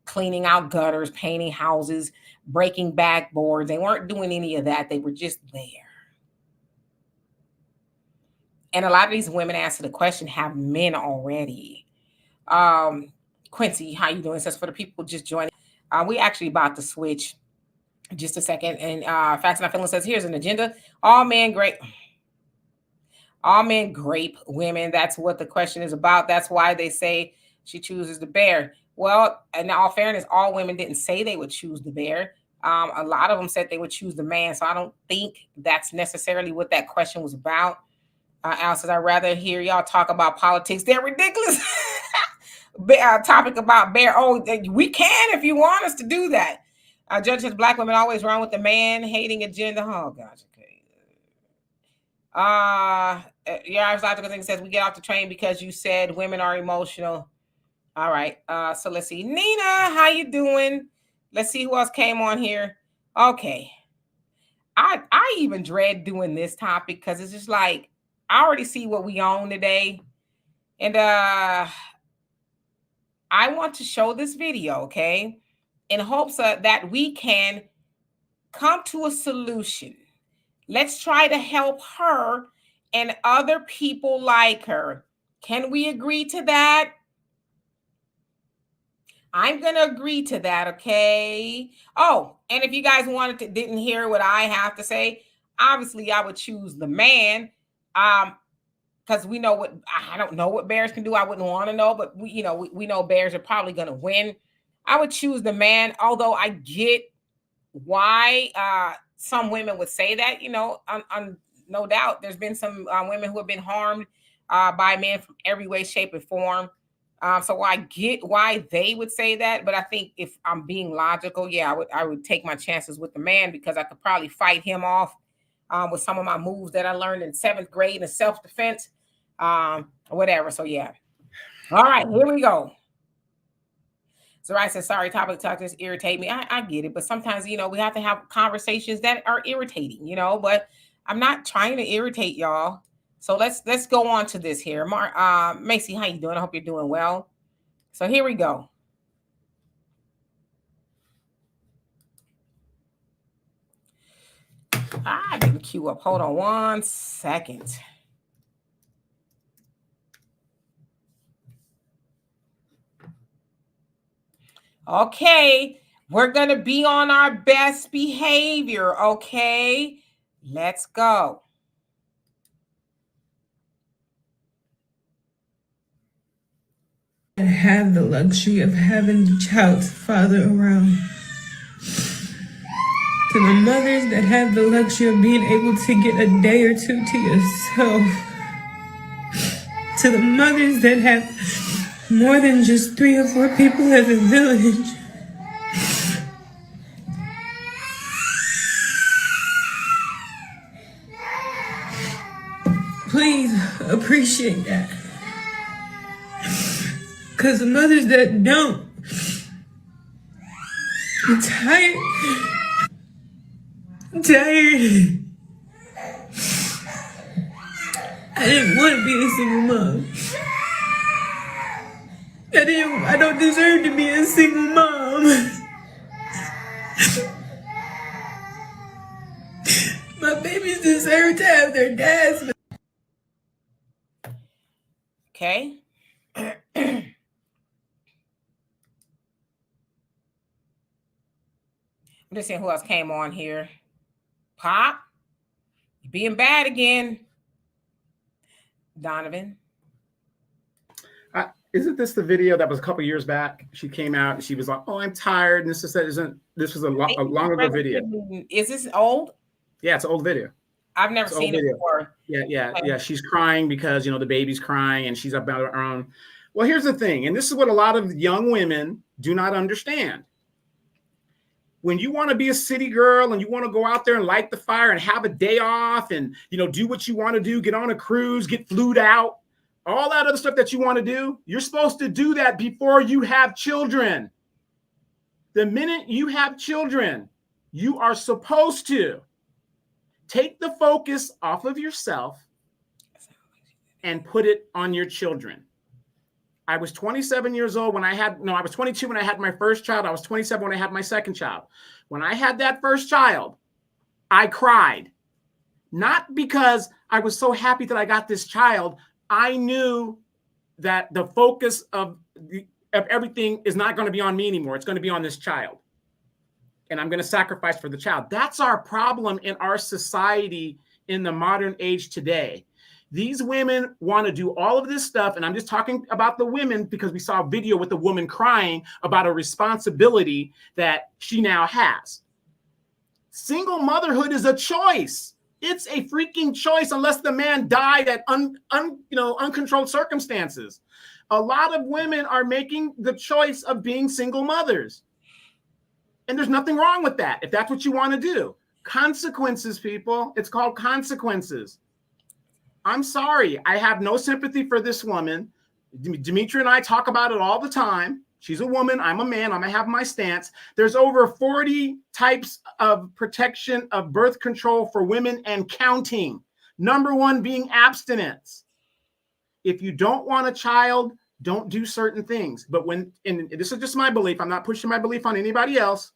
cleaning out gutters, painting houses, breaking backboards. They weren't doing any of that. They were just there. And a lot of these women answer the question have men already. Quincy, how you doing? It says for the people just joining. We actually about to switch just a second. And Facts Not Feeling says, here's an agenda. All men grape women. That's what the question is about. That's why they say she chooses the bear. Well, in all fairness, all women didn't say they would choose the bear. A lot of them said they would choose the man. So I don't think that's necessarily what that question was about. Al says, I'd rather hear y'all talk about politics. They're ridiculous. Topic about bear. Oh, we can if you want us to do that. Judge says black women always run with the man hating agenda. Oh gosh, okay. Yeah, I was logical thing says we get off the train because you said women are emotional. All right. So let's see. Nina, how you doing? Let's see who else came on here. Okay. I even dread doing this topic because it's just like I already see what we own today. And I want to show this video, okay, in hopes that we can come to a solution. Let's try to help her and other people like her. Can we agree to that? I'm going to agree to that, okay? Oh, and if you guys didn't hear what I have to say, obviously I would choose the man. Because we know I don't know what bears can do. I wouldn't want to know, but we know bears are probably going to win. I would choose the man, although I get why some women would say that, no doubt. There's been some women who have been harmed by men from every way, shape, and form. So I get why they would say that, but I think if I'm being logical, yeah, I would take my chances with the man because I could probably fight him off with some of my moves that I learned in 7th grade in self-defense, whatever. So yeah. All right, here we go. So I said, sorry, topic just irritate me. I get it, but sometimes, we have to have conversations that are irritating, but I'm not trying to irritate y'all. So let's go on to this here. Macy, how you doing? I hope you're doing well. So here we go. I didn't queue up. Hold on 1 second. Okay, we're going to be on our best behavior, okay? Let's go. And have the luxury of having the child's father around. To the mothers that have the luxury of being able to get a day or two to yourself. To the mothers that have more than just 3 or 4 people as a village. Please appreciate that. Because the mothers that don't, I'm tired. I'm tired. I didn't want to be a single mom. I don't deserve to be a single mom. My babies deserve to have their dads. Okay. I'm just seeing who else came on here. Pop, you being bad again. Donovan. Isn't this the video that was a couple years back? She came out and she was like, "Oh, I'm tired." And this was a long ago video. Is this old? Yeah, it's an old video. I've never seen it before. Yeah. She's crying because the baby's crying and she's about her own. Well, here's the thing, and this is what a lot of young women do not understand. When you want to be a city girl and you want to go out there and light the fire and have a day off and do what you want to do, get on a cruise, get flued out, all that other stuff that you want to do, you're supposed to do that before you have children. The minute you have children, you are supposed to take the focus off of yourself and put it on your children. I was 27 years old when I was 22 when I had my first child. I was 27 when I had my second child. When I had that first child, I cried. Not because I was so happy that I got this child. I knew that the focus of everything is not going to be on me anymore. It's going to be on this child. and I'm going to sacrifice for the child. That's our problem in our society in the modern age today. These women want to do all of this stuff, and I'm just talking about the women because we saw a video with the woman crying about a responsibility that she now has. Single motherhood is a choice. It's a freaking choice unless the man died at uncontrolled circumstances. A lot of women are making the choice of being single mothers. And there's nothing wrong with that if that's what you want to do. Consequences, people. It's called consequences. I'm sorry. I have no sympathy for this woman. Dimitri and I talk about it all the time. She's a woman. I'm a man. I'm going to have my stance. There's over 40 types of protection of birth control for women and counting. Number one being abstinence. If you don't want a child, don't do certain things. But and this is just my belief. I'm not pushing my belief on anybody else.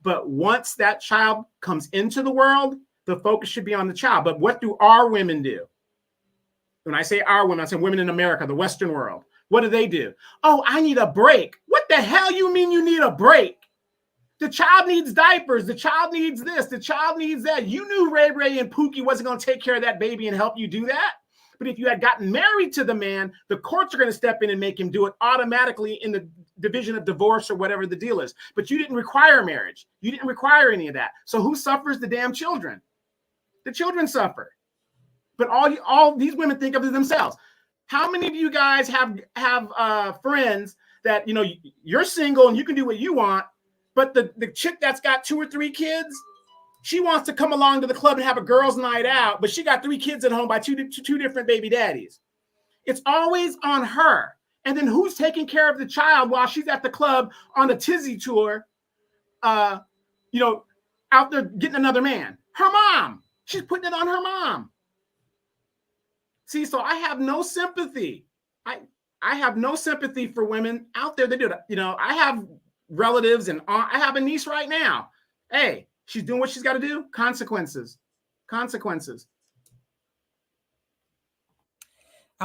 But once that child comes into the world, the focus should be on the child. But what do our women do? When I say our women, I say women in America, the Western world. What do? Oh, I need a break. What the hell you mean you need a break? The child needs diapers. The child needs this. The child needs that. You knew Ray Ray and Pookie wasn't going to take care of that baby and help you do that. But if you had gotten married to the man, the courts are going to step in and make him do it automatically in the division of divorce or whatever the deal is. But you didn't require marriage. You didn't require any of that. So who suffers? The damn children. The children suffer. But all these women think of it themselves. How many of you guys have friends that, you know, you're single and you can do what you want, but the chick that's got 2 or 3 kids, she wants to come along to the club and have a girls' night out, but she got 3 kids at home by two different baby daddies. It's always on her. And then who's taking care of the child while she's at the club on a tizzy tour, out there getting another man? Her mom. She's putting it on her mom. See, so I have no sympathy. I have no sympathy for women out there that do that. You know, I have relatives and I have a niece right now. Hey, she's doing what she's got to do. Consequences. I'm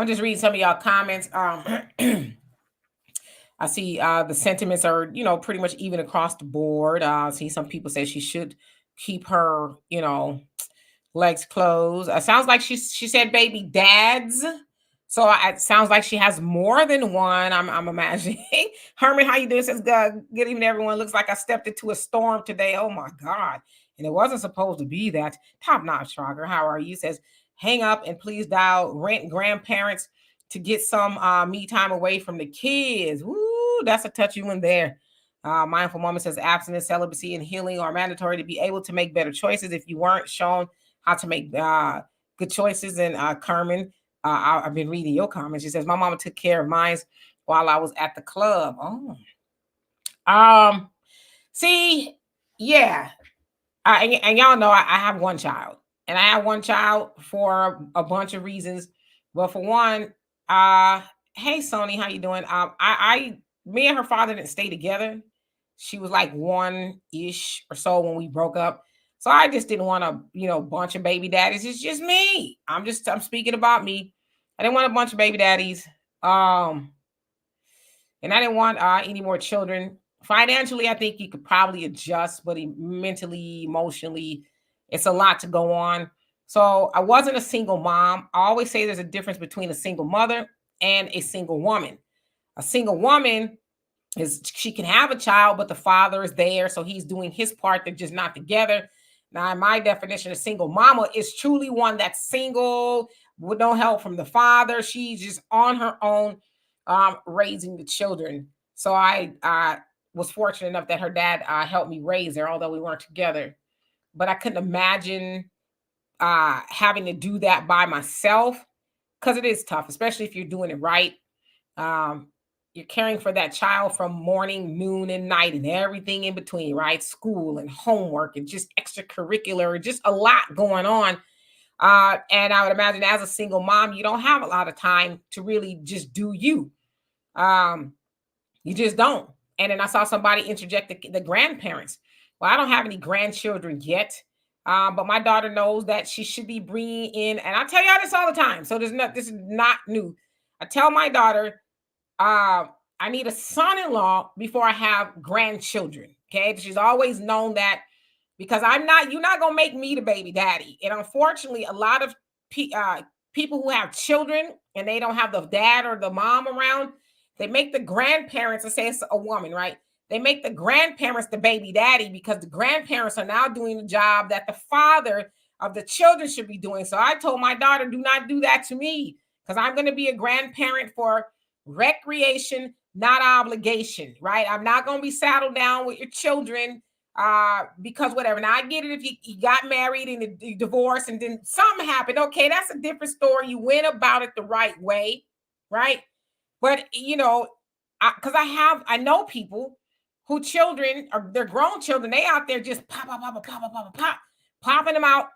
just reading some of y'all comments. I see the sentiments are, pretty much even across the board. I see some people say she should keep her, legs closed. Sounds like she said baby dads. So it sounds like she has more than one. I'm imagining. Herman, how you doing? Says good evening, everyone. Looks like I stepped into a storm today. Oh my God. And it wasn't supposed to be that. Top notch, Trager. How are you? Says hang up and please dial rent grandparents to get some me time away from the kids. Woo, that's a touchy one there. Mindful Moment says abstinence, celibacy, and healing are mandatory to be able to make better choices. If you weren't shown how to make good choices, and Carmen, I've been reading your comments. She says my mama took care of mine while I was at the club. See, yeah, and y'all know I have one child, and I have one child for a bunch of reasons. But for one, hey Sony, how you doing? Me and her father didn't stay together. She was like 1-ish or so when we broke up. So I just didn't want a, bunch of baby daddies. It's just me. I'm speaking about me. I didn't want a bunch of baby daddies. And I didn't want any more children. Financially, I think you could probably adjust, but mentally, emotionally, it's a lot to go on. So I wasn't a single mom. I always say there's a difference between a single mother and a single woman. A single woman she can have a child, but the father is there. So he's doing his part. They're just not together. Now, in my definition, a single mama is truly one that's single with no help from the father. She's just on her own, raising the children. So I was fortunate enough that her dad helped me raise her, although we weren't together. But I couldn't imagine having to do that by myself, because it is tough, especially if you're doing it right. You're caring for that child from morning, noon, and night, and everything in between, right? School and homework and just extracurricular, just a lot going on. And I would imagine as a single mom, you don't have a lot of time to really just do you. You just don't. And then I saw somebody interject the grandparents. Well, I don't have any grandchildren yet, but my daughter knows that she should be bringing in, and I tell y'all this all the time, so this is not new. I tell my daughter, I need a son-in-law before I have grandchildren. Okay. She's always known that because you're not going to make me the baby daddy. And unfortunately, a lot of people who have children and they don't have the dad or the mom around, they make the grandparents, let's say it's a woman, right? They make the grandparents the baby daddy because the grandparents are now doing the job that the father of the children should be doing. So I told my daughter, do not do that to me because I'm going to be a grandparent for recreation, not obligation, right? I'm not going to be saddled down with your children because whatever. Now I get it if you got married and you divorced and then something happened. Okay, that's a different story. You went about it the right way, right? But because I know people who children or their grown children, they out there just popping them out,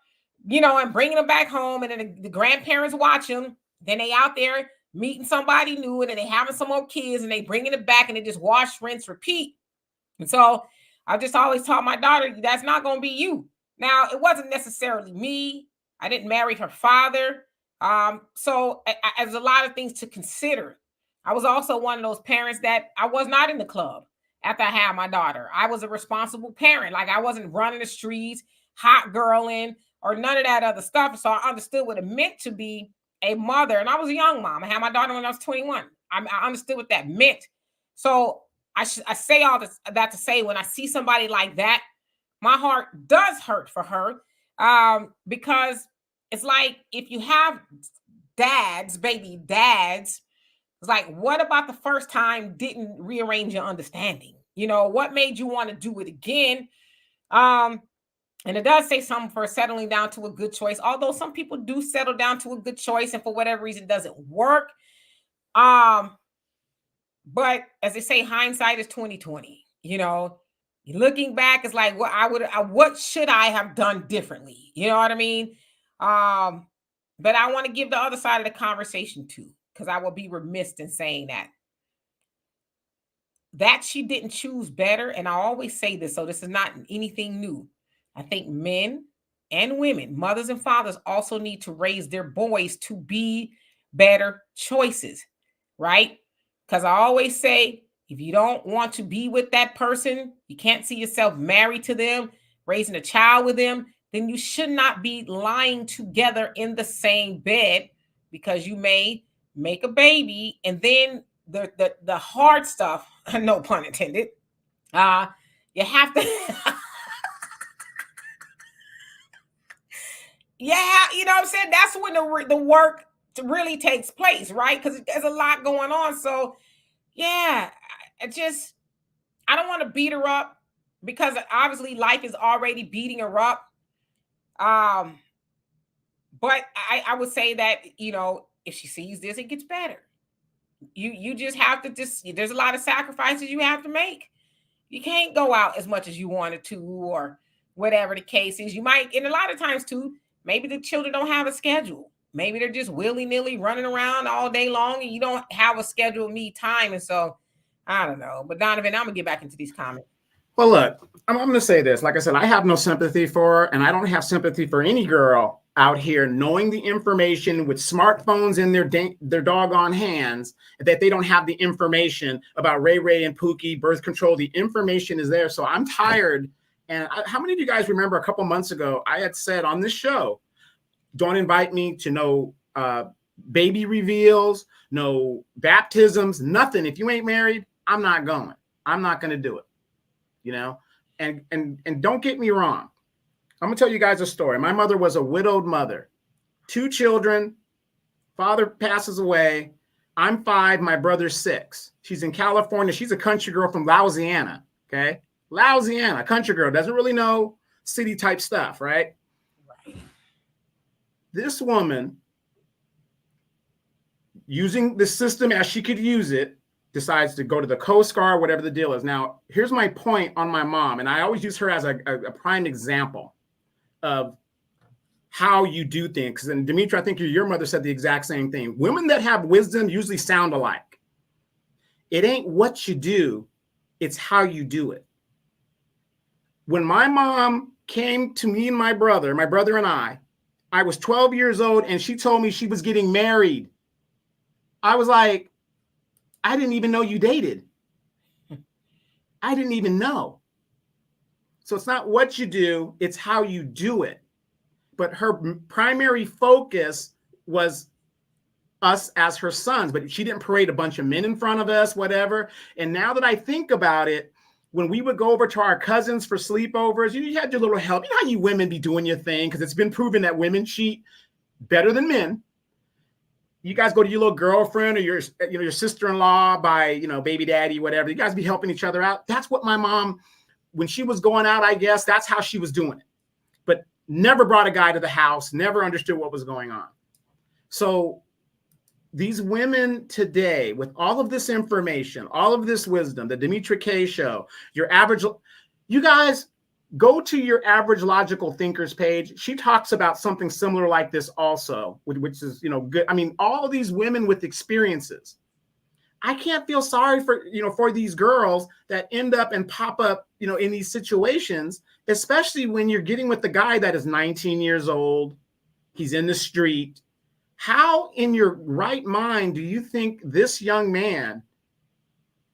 and bringing them back home, and then the grandparents watch them. Then they out there meeting somebody new, and then they having some more kids, and they bringing it back, and they just wash, rinse, repeat. And so I just always taught my daughter, that's not going to be you. Now, it wasn't necessarily me. I didn't marry her father. So there's a lot of things to consider. I was also one of those parents that I was not in the club after I had my daughter. I was a responsible parent. Like I wasn't running the streets, hot girling, or none of that other stuff. So I understood what it meant to be a mother. And I was a young mom. I had my daughter when I was 21. I understood what that meant. So I say all that to say, when I see somebody like that, my heart does hurt for her because it's like if you have baby dads, it's like, what about the first time didn't rearrange your understanding? What made you want to do it again? And it does say something for settling down to a good choice, although some people do settle down to a good choice and for whatever reason doesn't work. But as they say, hindsight is 2020. Looking back, it's like what should I have done differently? You know what I mean? But I want to give the other side of the conversation too, because I will be remiss in saying that she didn't choose better. And I always say this, so this is not anything new. I think men and women, mothers and fathers, also need to raise their boys to be better choices, right? Because I always say, if you don't want to be with that person, you can't see yourself married to them, raising a child with them, then you should not be lying together in the same bed, because you may make a baby and then the hard stuff, no pun intended, you have to yeah, you know what I'm saying? That's when the work really takes place, right? Because there's a lot going on. So yeah, I don't want to beat her up because obviously life is already beating her up. But I would say that, if she sees this, it gets better. You just have to there's a lot of sacrifices you have to make. You can't go out as much as you wanted to, or whatever the case is. You might, and a lot of times too, maybe the children don't have a schedule. Maybe they're just willy-nilly running around all day long and you don't have a scheduled me time. And so I don't know. But Donovan, I'm gonna get back into these comments. Well, look, I'm going to say this. Like I said, I have no sympathy for her, and I don't have sympathy for any girl out here knowing the information with smartphones in their doggone hands, that they don't have the information about Ray and Pookie, birth control. The information is there. So I'm tired. And how many of you guys remember a couple months ago, I had said on this show, don't invite me to no baby reveals, no baptisms, nothing. If you ain't married, I'm not going. I'm not going to do it. And don't get me wrong. I'm going to tell you guys a story. My mother was a widowed mother, 2 children, father passes away. I'm 5, my brother's 6. She's in California. She's a country girl from Louisiana. Okay. Louisiana, country girl, doesn't really know city type stuff, right? Right. This woman, using the system as she could use it, decides to go to the Coast Guard, whatever the deal is. Now, here's my point on my mom, and I always use her as a prime example of how you do things. And Demetra, I think your mother said the exact same thing. Women that have wisdom usually sound alike. It ain't what you do, it's how you do it. When my mom came to me and my brother and I was 12 years old, and she told me she was getting married. I was like, I didn't even know you dated. I didn't even know. So it's not what you do, it's how you do it. But her primary focus was us as her sons, but she didn't parade a bunch of men in front of us, whatever. And now that I think about it, when we would go over to our cousins for sleepovers, you had your little help. You know how you women be doing your thing, because it's been proven that women cheat better than men. You guys go to your little girlfriend or your sister-in-law by, baby daddy, whatever. You guys be helping each other out. That's what my mom, when she was going out, I guess that's how she was doing it. But never brought a guy to the house, never understood what was going on. So these women today, with all of this information, all of this wisdom, the Demetra K show, you guys go to your Average Logical Thinkers page. She talks about something similar like this also, which is, good. I mean, all of these women with experiences. I can't feel sorry for these girls that end up and pop up, in these situations, especially when you're getting with the guy that is 19 years old. He's in the street. How in your right mind do you think this young man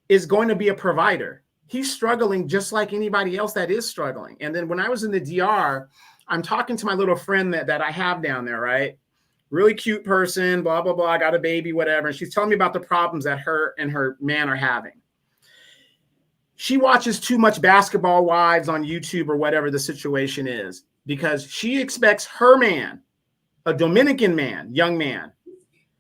is going to be a provider? He's struggling just like anybody else that is struggling. And then when I was in the DR, I'm talking to my little friend that I have down there, right? Really cute person, blah, blah, blah. I got a baby, whatever. And she's telling me about the problems that her and her man are having. She watches too much Basketball Wives on YouTube or whatever the situation is, because she expects her man, a Dominican man, young man,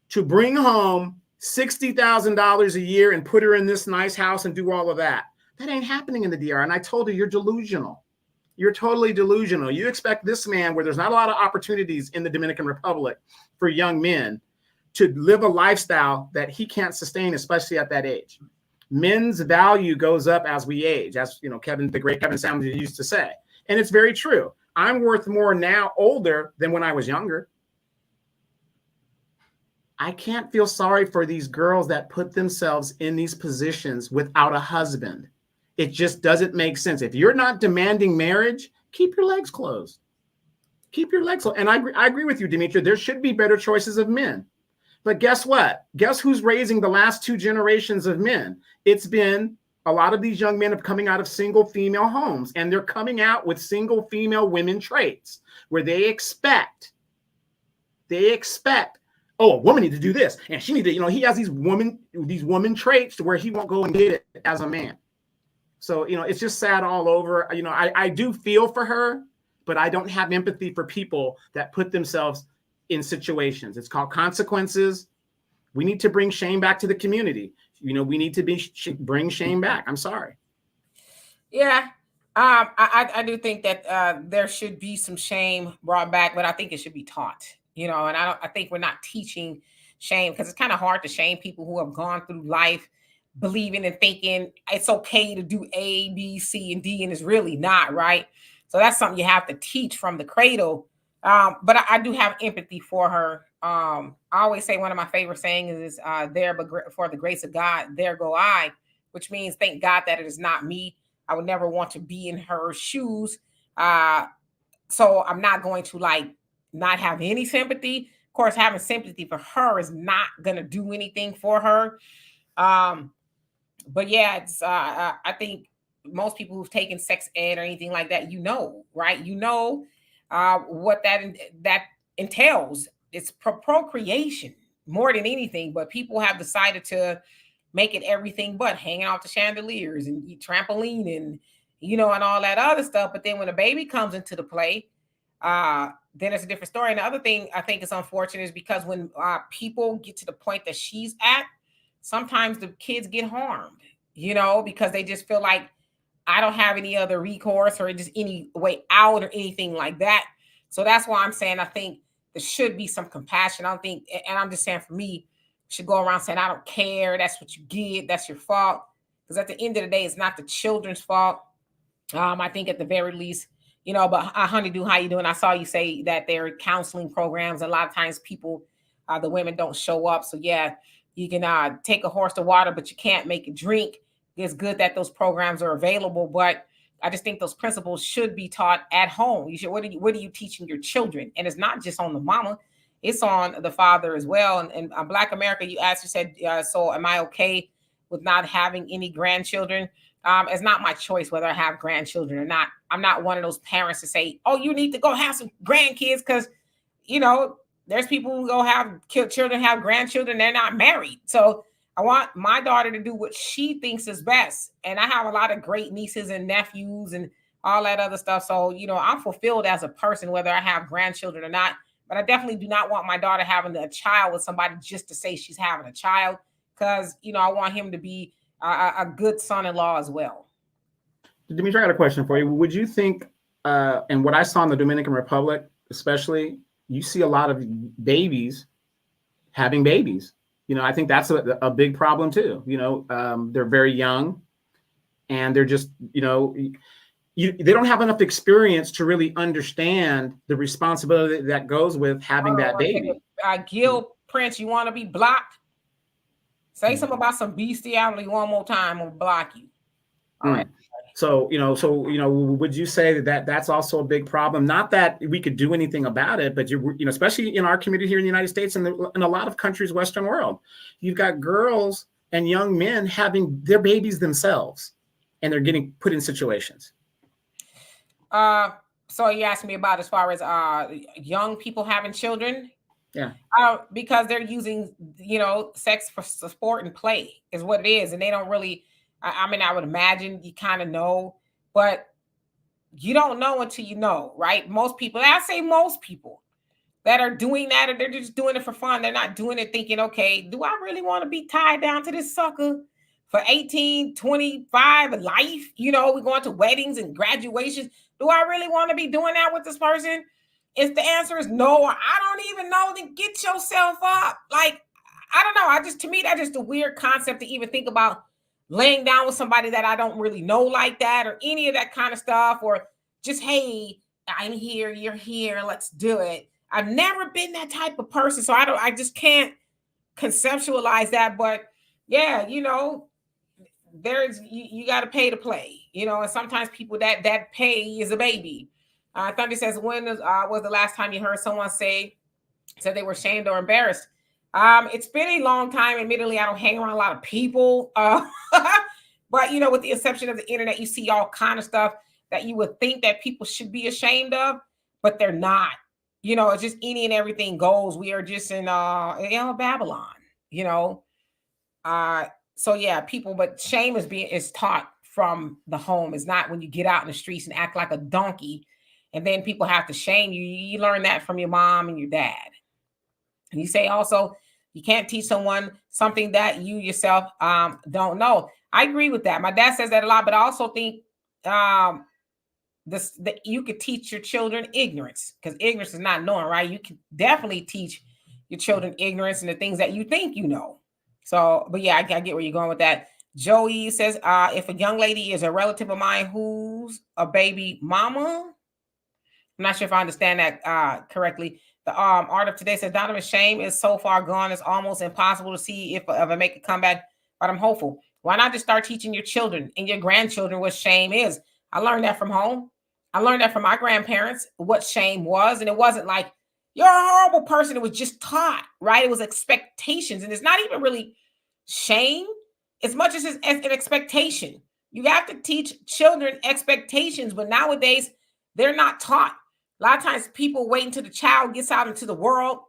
to bring home $60,000 a year and put her in this nice house and do all of that. That ain't happening in the DR. And I told her, you're delusional. You're totally delusional. You expect this man, where there's not a lot of opportunities in the Dominican Republic for young men, to live a lifestyle that he can't sustain, especially at that age. Men's value goes up as we age, as the great Kevin Samuels used to say. And it's very true. I'm worth more now older than when I was younger. I can't feel sorry for these girls that put themselves in these positions without a husband. It just doesn't make sense. If you're not demanding marriage, keep your legs closed. Keep your legs closed. And I agree with you, Demetra. There should be better choices of men. But guess what? Guess who's raising the last two generations of men? It's been a lot of these young men are coming out of single female homes, and they're coming out with single female women traits where they expect, oh, a woman needs to do this, and she needs to, he has these woman traits to where he won't go and get it as a man. So, it's just sad all over. I do feel for her, but I don't have empathy for people that put themselves in situations. It's called consequences. We need to bring shame back to the community. We need to bring shame back. I'm sorry. Yeah. I do think that there should be some shame brought back, but I think it should be taught, and I think we're not teaching shame, because it's kind of hard to shame people who have gone through life believing and thinking it's okay to do A, B, C, and D, and it's really not, right? So that's something you have to teach from the cradle. But I do have empathy for her. I always say one of my favorite sayings is there, but for the grace of God, there go I, which means thank God that it is not me. I would never want to be in her shoes. So I'm not going to not have any sympathy. Of course, having sympathy for her is not going to do anything for her. But yeah, it's I think most people who've taken sex ed or anything like that, right? What that entails. It's procreation more than anything, but people have decided to make it everything but hanging off the chandeliers and trampoline and and all that other stuff. But then when a baby comes into the play, then it's a different story. And the other thing I think is unfortunate is because when people get to the point that she's at, sometimes the kids get harmed, because they just feel like I don't have any other recourse or just any way out or anything like that. So that's why I'm saying I think there should be some compassion. I don't think, and I'm just saying for me, should go around saying, I don't care. That's what you get. That's your fault. Because at the end of the day, it's not the children's fault. I think at the very least, but Honeydew, how you doing? I saw you say that there are counseling programs. A lot of times people, the women don't show up. So yeah, you can take a horse to water, but you can't make it drink. It's good that those programs are available, but I just think those principles should be taught at home. You should. What are you teaching your children? And it's not just on the mama; it's on the father as well. And Black America, you said, so am I okay with not having any grandchildren. It's not my choice whether I have grandchildren or not. I'm not one of those parents to say, oh, you need to go have some grandkids because, there's people who go have children, have grandchildren, they're not married. So I want my daughter to do what she thinks is best. And I have a lot of great nieces and nephews and all that other stuff. So, I'm fulfilled as a person, whether I have grandchildren or not. But I definitely do not want my daughter having a child with somebody just to say she's having a child, because, I want him to be a good son-in-law as well. Dimitri, I got a question for you. Would you think, and what I saw in the Dominican Republic, especially, you see a lot of babies having babies. I think that's a big problem too. They're very young and they're just, they don't have enough experience to really understand the responsibility that goes with having that baby. Gil Prince, you want to be blocked? Say something about some bestiality one more time, I'll block you. All right. So, would you say that that's also a big problem? Not that we could do anything about it, but especially in our community here in the United States and in a lot of countries, Western world, you've got girls and young men having their babies themselves, and they're getting put in situations. So you asked me about as far as young people having children. Yeah. Because they're using, sex for sport and play is what it is, and they don't really. I mean, I would imagine you kind of know, but you don't know until you know, right? Most people, I say most people that are doing that, or they're just doing it for fun. They're not doing it thinking, okay, do I really want to be tied down to this sucker for 18, 25 life? We're going to weddings and graduations. Do I really want to be doing that with this person? If the answer is no, or I don't even know, then get yourself up. Like, I don't know. To me, that's just a weird concept to even think about laying down with somebody that I don't really know like that, or any of that kind of stuff, or just, hey, I'm here, you're here, let's do it. I've never been that type of person, so I just can't conceptualize that. But yeah, there's you got to pay to play, and sometimes people that pay is a baby. Thunder says, when was the last time you heard someone said they were ashamed or embarrassed? It's been a long time. Admittedly, I don't hang around a lot of people. But, with the exception of the internet, you see all kind of stuff that you would think that people should be ashamed of, but they're not. It's just any and everything goes. We are just in Babylon, So yeah, but shame is taught from the home. It's not when you get out in the streets and act like a donkey, and then people have to shame you. You learn that from your mom and your dad. And you say also, you can't teach someone something that you yourself don't know. I agree with that. My dad says that a lot, but I also think that you could teach your children ignorance, because ignorance is not knowing, right? You can definitely teach your children ignorance and the things that you think you know. So, but yeah, I get where you're going with that. Joey says, if a young lady is a relative of mine who's a baby mama, I'm not sure if I understand that correctly. The art of today says, Donovan, shame is so far gone, it's almost impossible to see if I make a comeback, but I'm hopeful. Why not just start teaching your children and your grandchildren what shame is? I learned that from home. I learned that from my grandparents, what shame was. And it wasn't like, you're a horrible person. It was just taught, right? It was expectations. And it's not even really shame as much as it's an expectation. You have to teach children expectations, but nowadays they're not taught. A lot of times people wait until the child gets out into the world,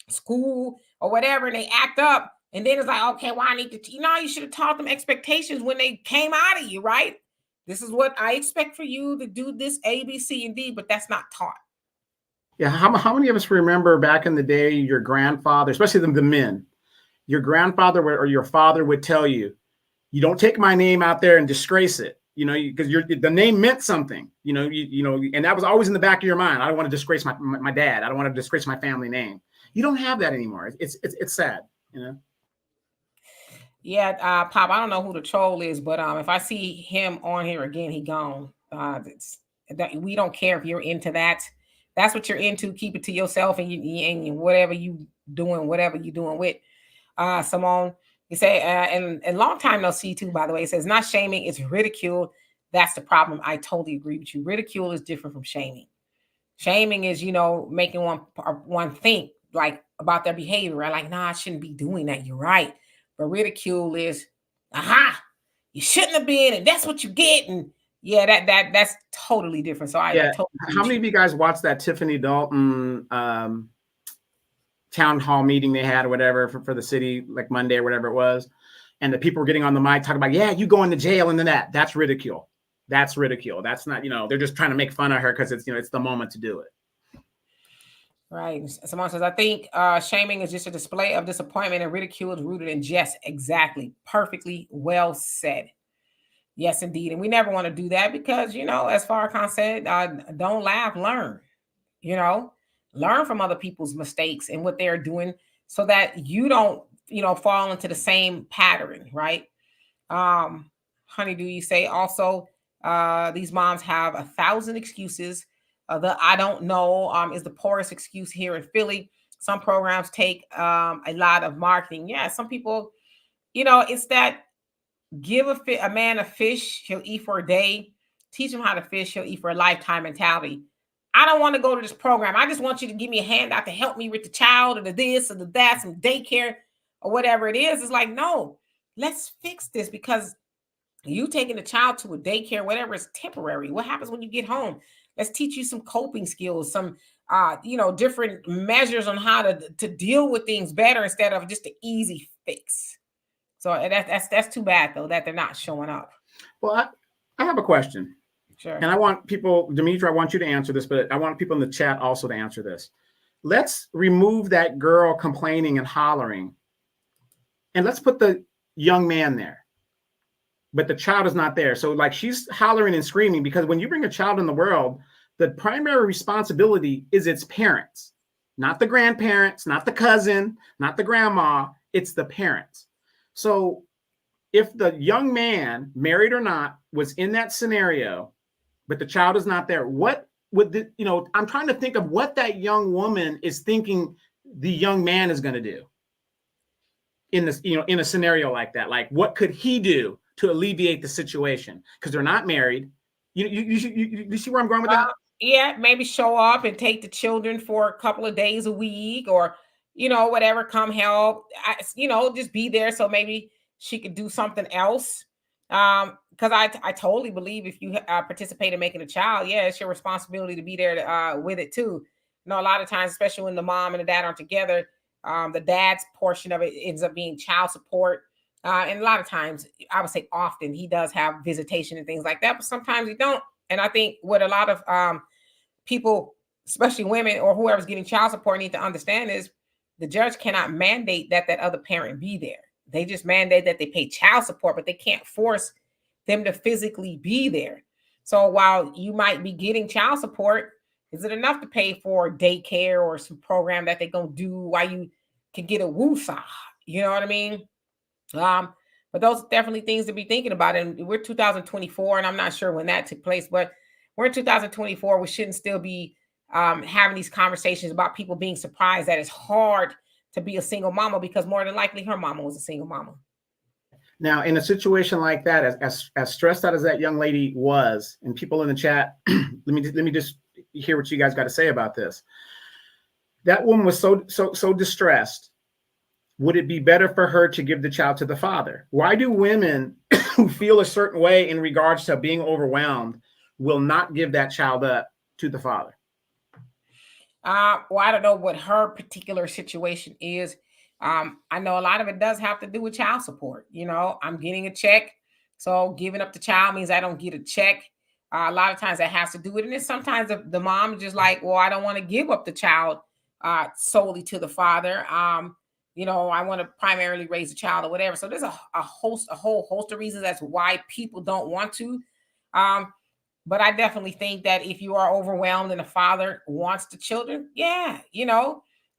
school or whatever, and they act up. And then it's like, okay, well, I need to, you should have taught them expectations when they came out of you, right? This is what I expect for you to do, this A, B, C, and D, but that's not taught. Yeah. How many of us remember back in the day, your grandfather, especially the men, your grandfather or your father would tell you, you don't take my name out there and disgrace it. Because the name meant something, and that was always in the back of your mind. I don't want to disgrace my dad. I don't want to disgrace my family name. You don't have that anymore. It's sad, Yeah, Pop, I don't know who the troll is, but if I see him on here again, he gone. We don't care if you're into that. That's what you're into. Keep it to yourself, and you whatever you doing with. Simone. You say, and long time no see too, by the way. It says, not shaming, it's ridicule. That's the problem. I totally agree with you. Ridicule is different from shaming. Shaming is, making one think like about their behavior. Right? Like, nah, I shouldn't be doing that. You're right. But ridicule is, aha, you shouldn't have been, and that's what you get. And yeah, that's totally different. So I totally agree How with many of you guys watched that Tiffany Dalton town hall meeting they had or whatever for the city, like Monday or whatever it was? And the people were getting on the mic talking about, yeah, you going to jail and then that's ridicule. That's ridicule. That's not, they're just trying to make fun of her because it's, it's the moment to do it. Right. Someone says, I think shaming is just a display of disappointment, and ridicule is rooted in jest. Exactly. Perfectly well said. Yes, indeed. And we never want to do that because, as Farrakhan said, don't laugh, learn. Learn from other people's mistakes and what they're doing so that you don't, fall into the same pattern, right? Honeydew, you say also these moms have 1,000 excuses. The I don't know is the poorest excuse here in Philly. Some programs take a lot of marketing. Yeah, some people, it's that give a man a fish, he'll eat for a day. Teach him how to fish, he'll eat for a lifetime mentality. I don't want to go to this program. I just want you to give me a handout to help me with the child or the this or the that, some daycare or whatever it is. It's like, no, let's fix this because you taking the child to a daycare, whatever, is temporary. What happens when you get home? Let's teach you some coping skills, some different measures on how to deal with things better instead of just an easy fix. So that's too bad though that they're not showing up. Well, I have a question. Sure. And I want people, Demetra, I want you to answer this, but I want people in the chat also to answer this. Let's remove that girl complaining and hollering, and let's put the young man there. But the child is not there. So like she's hollering and screaming because when you bring a child in the world, the primary responsibility is its parents, not the grandparents, not the cousin, not the grandma. It's the parents. So if the young man, married or not, was in that scenario, but the child is not there, what would I'm trying to think of what that young woman is thinking the young man is going to do in this, in a scenario like that. Like, what could he do to alleviate the situation? Because they're not married. You see where I'm going with that? Yeah, maybe show up and take the children for a couple of days a week, or whatever, come help. Just be there. So maybe she could do something else. Because I totally believe if you participate in making a child, yeah, it's your responsibility to be there with it too. A lot of times, especially when the mom and the dad aren't together, the dad's portion of it ends up being child support. And a lot of times, I would say often, he does have visitation and things like that, but sometimes he don't. And I think what a lot of people, especially women or whoever's getting child support, need to understand is the judge cannot mandate that other parent be there. They just mandate that they pay child support, but they can't force them to physically be there. So while you might be getting child support, is it enough to pay for daycare or some program that they're going to do while you can get a woosah? You know what I mean? But those are definitely things to be thinking about. And we're 2024, and I'm not sure when that took place, but we're in 2024. We shouldn't still be having these conversations about people being surprised that it's hard to be a single mama, because more than likely her mama was a single mama. Now, in a situation like that, as stressed out as that young lady was, and people in the chat, let me just hear what you guys got to say about this. That woman was so distressed. Would it be better for her to give the child to the father? Why do women who feel a certain way in regards to being overwhelmed will not give that child up to the father? Well, I don't know what her particular situation is. I know a lot of it does have to do with child support. I'm getting a check, so giving up the child means I don't get a check. A lot of times that has to do with it. And then sometimes the mom is just like, well, I don't want to give up the child solely to the father. I want to primarily raise a child or whatever. So there's a whole host of reasons that's why people don't want to. But I definitely think that if you are overwhelmed and the father wants the children, yeah,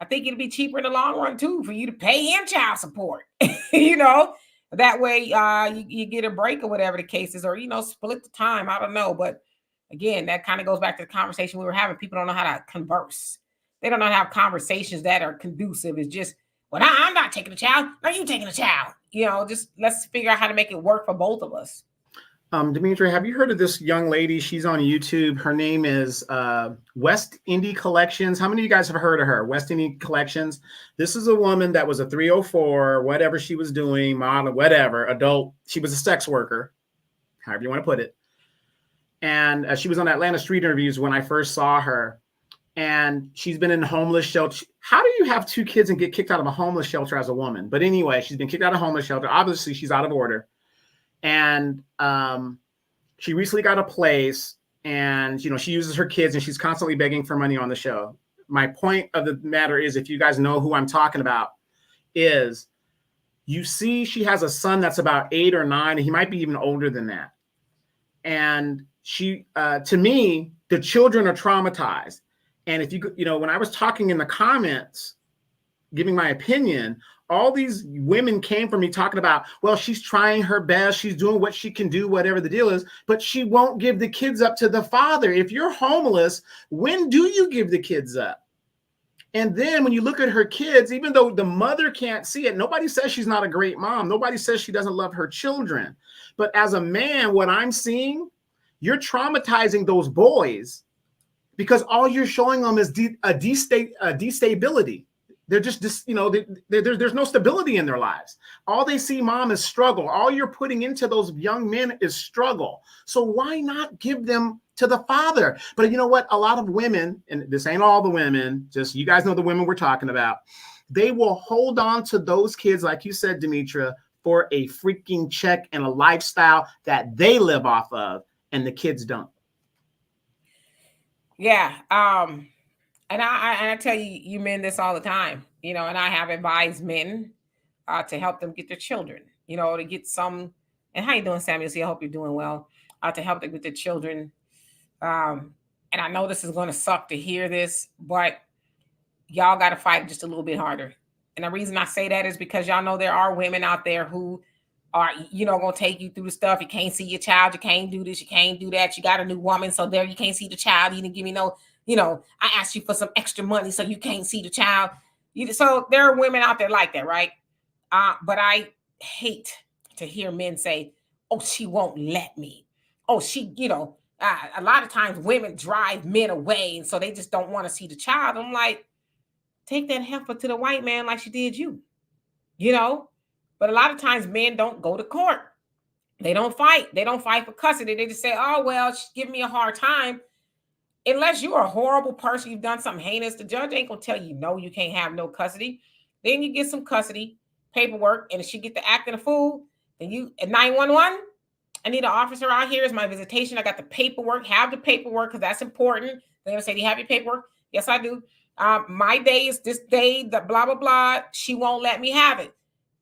I think it'd be cheaper in the long run too for you to pay him child support. That way you get a break or whatever the case is, or split the time. I don't know, but again, that kind of goes back to the conversation we were having. People don't know how to converse. They don't know how to have conversations that are conducive. It's just, well, I'm not taking a child. Are you taking a child? Just let's figure out how to make it work for both of us. Dimitri, have you heard of this young lady? She's on YouTube. Her name is West Indie Collections. How many of you guys have heard of her? West Indie Collections. This is a woman that was a 304, whatever she was doing, model, whatever, adult. She was a sex worker, however you want to put it. And she was on Atlanta Street Interviews when I first saw her. And she's been in homeless shelter. How do you have 2 kids and get kicked out of a homeless shelter as a woman? But anyway, she's been kicked out of a homeless shelter. Obviously, she's out of order. And she recently got a place, and she uses her kids, and she's constantly begging for money on the show. My point of the matter is, if you guys know who I'm talking about, is you see she has a son that's about 8 or 9, and he might be even older than that. And she, to me, the children are traumatized. And if when I was talking in the comments, giving my opinion, all these women came from me talking about, well, she's trying her best. She's doing what she can do, whatever the deal is, but she won't give the kids up to the father. If you're homeless, when do you give the kids up? And then when you look at her kids, even though the mother can't see it, nobody says she's not a great mom. Nobody says she doesn't love her children. But as a man, what I'm seeing, you're traumatizing those boys because all you're showing them is destability. They're just there's no stability in their lives. All they see, mom, is struggle. All you're putting into those young men is struggle. So why not give them to the father? But you know what? A lot of women, and this ain't all the women, just you guys know the women we're talking about, they will hold on to those kids, like you said, Demetra, for a freaking check and a lifestyle that they live off of, and the kids don't. Yeah. And I tell you men this all the time, and I have advised men to help them get their children, to get some. And how you doing, Samuel? See, I hope you're doing well. To help them with their children. And I know this is going to suck to hear this, but y'all got to fight just a little bit harder. And the reason I say that is because y'all know there are women out there who are, going to take you through the stuff. You can't see your child. You can't do this. You can't do that. You got a new woman. So there you can't see the child. You didn't give me no. I asked you for some extra money so you can't see the child. So there are women out there like that, right? But I hate to hear men say, oh, she won't let me. Oh, she, a lot of times women drive men away, and so they just don't want to see the child. I'm like, take that heifer to the white man like she did you, But a lot of times men don't go to court. They don't fight. They don't fight for custody. They just say, oh, well, she's giving me a hard time. Unless you're a horrible person, you've done something heinous, the judge ain't gonna tell you, no, you can't have no custody. Then you get some custody paperwork, and if she get to acting a fool, then you at 911, I need an officer out here. Is my visitation. I got the paperwork. Have the paperwork because that's important. They're gonna say, do you have your paperwork? Yes, I do. My day is this day, the blah, blah, blah. She won't let me have it.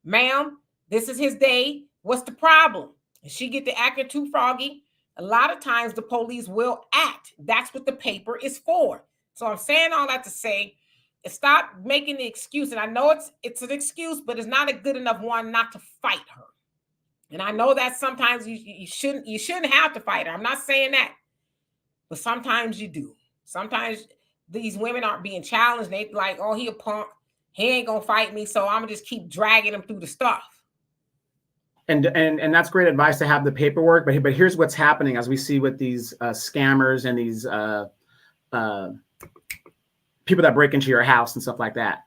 Ma'am, this is his day. What's the problem? If she get to acting too froggy, a lot of times the police will act. That's what the paper is for. So I'm saying all that to say, stop making the excuse. And I know it's an excuse, but it's not a good enough one not to fight her. And I know that sometimes you shouldn't have to fight her. I'm not saying that. But sometimes you do. Sometimes these women aren't being challenged. They like, oh, he a punk. He ain't gonna fight me. So I'm gonna just keep dragging him through the stuff. And that's great advice to have the paperwork. But here's what's happening as we see with these scammers and these people that break into your house and stuff like that.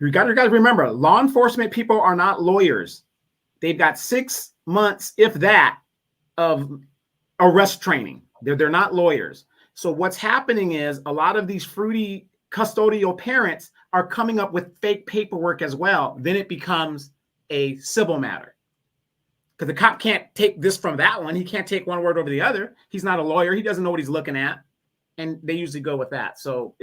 You got to remember, law enforcement people are not lawyers. They've got 6 months, if that, of arrest training. They're not lawyers. So what's happening is a lot of these fruity custodial parents are coming up with fake paperwork as well. Then it becomes a civil matter. Because the cop can't take this from that one. He can't take one word over the other. He's not a lawyer. He doesn't know what he's looking at. And they usually go with that. So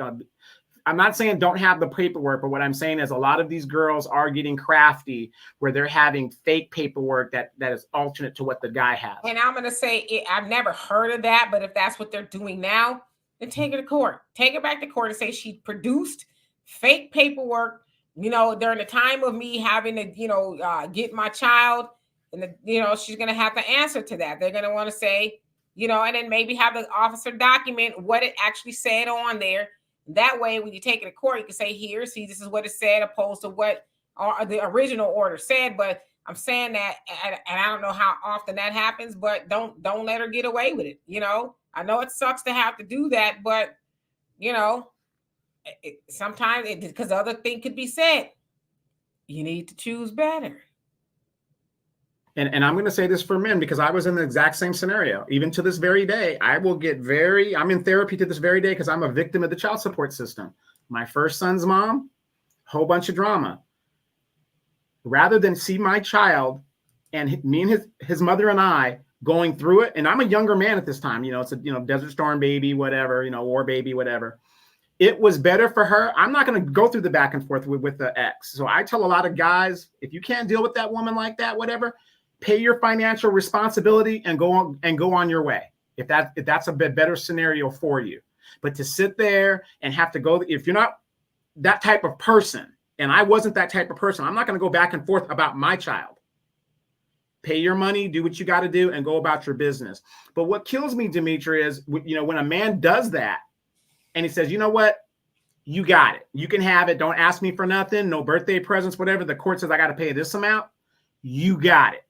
I'm not saying don't have the paperwork, but what I'm saying is a lot of these girls are getting crafty where they're having fake paperwork that is alternate to what the guy has. And I'm going to say, I've never heard of that, but if that's what they're doing now, then take her to court. Take her back to court and say she produced fake paperwork, during the time of me having to, get my child. And, she's going to have to answer to that. They're going to want to say, and then maybe have the officer document what it actually said on there. That way, when you take it to court, you can say, here, see, this is what it said, opposed to what the original order said. But I'm saying that, and I don't know how often that happens, but don't let her get away with it. You know, I know it sucks to have to do that, but you know, sometimes because the other thing could be said, you need to choose better. And I'm going to say this for men because I was in the exact same scenario. Even to this very day, I'm in therapy to this very day because I'm a victim of the child support system. My first son's mom, whole bunch of drama. Rather than see my child and me and his mother and I going through it, and I'm a younger man at this time, it's a, Desert Storm baby, whatever, war baby, whatever. It was better for her. I'm not going to go through the back and forth with the ex. So I tell a lot of guys, if you can't deal with that woman like that, whatever, pay your financial responsibility and go on your way. If that's a bit better scenario for you. But to sit there and have to go, if you're not that type of person, and I wasn't that type of person, I'm not going to go back and forth about my child. Pay your money, do what you got to do, and go about your business. But what kills me, Dimitri, is when a man does that and he says, you know what, you got it, you can have it, don't ask me for nothing, no birthday presents, whatever. The court says I got to pay this amount, you got it.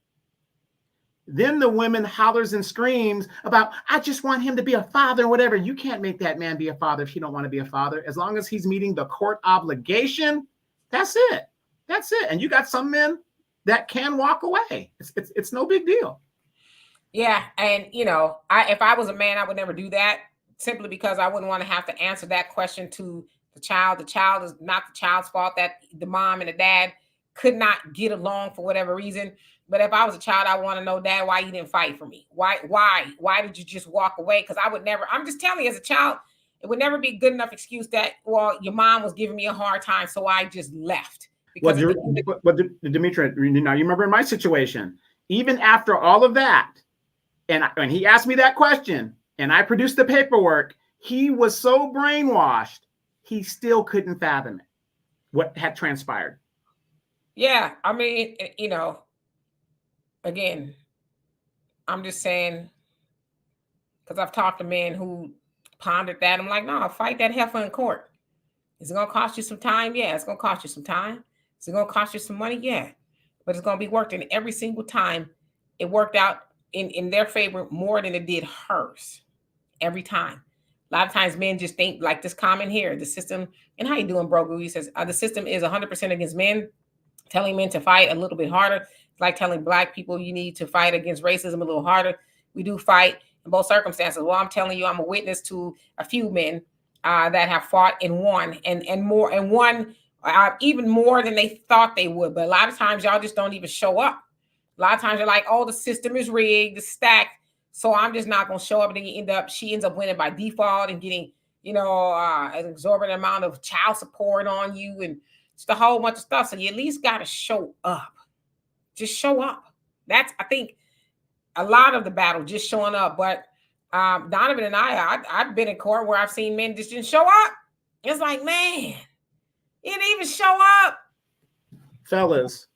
Then the woman hollers and screams about, I just want him to be a father or whatever. You can't make that man be a father if he don't want to be a father. As long as he's meeting the court obligation, that's it. That's it. And you got some men that can walk away. It's no big deal. Yeah. And, if I was a man, I would never do that simply because I wouldn't want to have to answer that question to the child. The child is not the child's fault that the mom and the dad could not get along for whatever reason. But if I was a child, I want to know, Dad, why you didn't fight for me? Why did you just walk away? Because I would never, I'm just telling you, as a child, it would never be a good enough excuse that, well, your mom was giving me a hard time, so I just left. But Dimitri, now you remember in my situation, even after all of that, and when he asked me that question and I produced the paperwork, he was so brainwashed, he still couldn't fathom it, what had transpired. Yeah, I mean, again, I'm just saying, because I've talked to men who pondered that. I'm like, no, fight that heifer in court. Is it going to cost you some time? Yeah, it's going to cost you some time. Is it going to cost you some money? Yeah, but it's going to be worked in every single time. It worked out in their favor more than it did hers every time. A lot of times men just think like this comment here, the system, and how you doing, bro? He says, the system is 100% against men, telling men to fight a little bit harder. It's like telling Black people you need to fight against racism a little harder. We do fight in both circumstances. Well, I'm telling you, I'm a witness to a few men that have fought and won and more and won even more than they thought they would. But a lot of times y'all just don't even show up. A lot of times you're like, oh, the system is rigged, it's stacked, so I'm just not going to show up. And then she ends up winning by default and getting, an exorbitant amount of child support on you and just a whole bunch of stuff. So you at least got to show up. Just show up. That's, I think, a lot of the battle, just showing up. But Donovan and I've been in court where I've seen men just didn't show up. It's like, man, you didn't even show up. Fellas,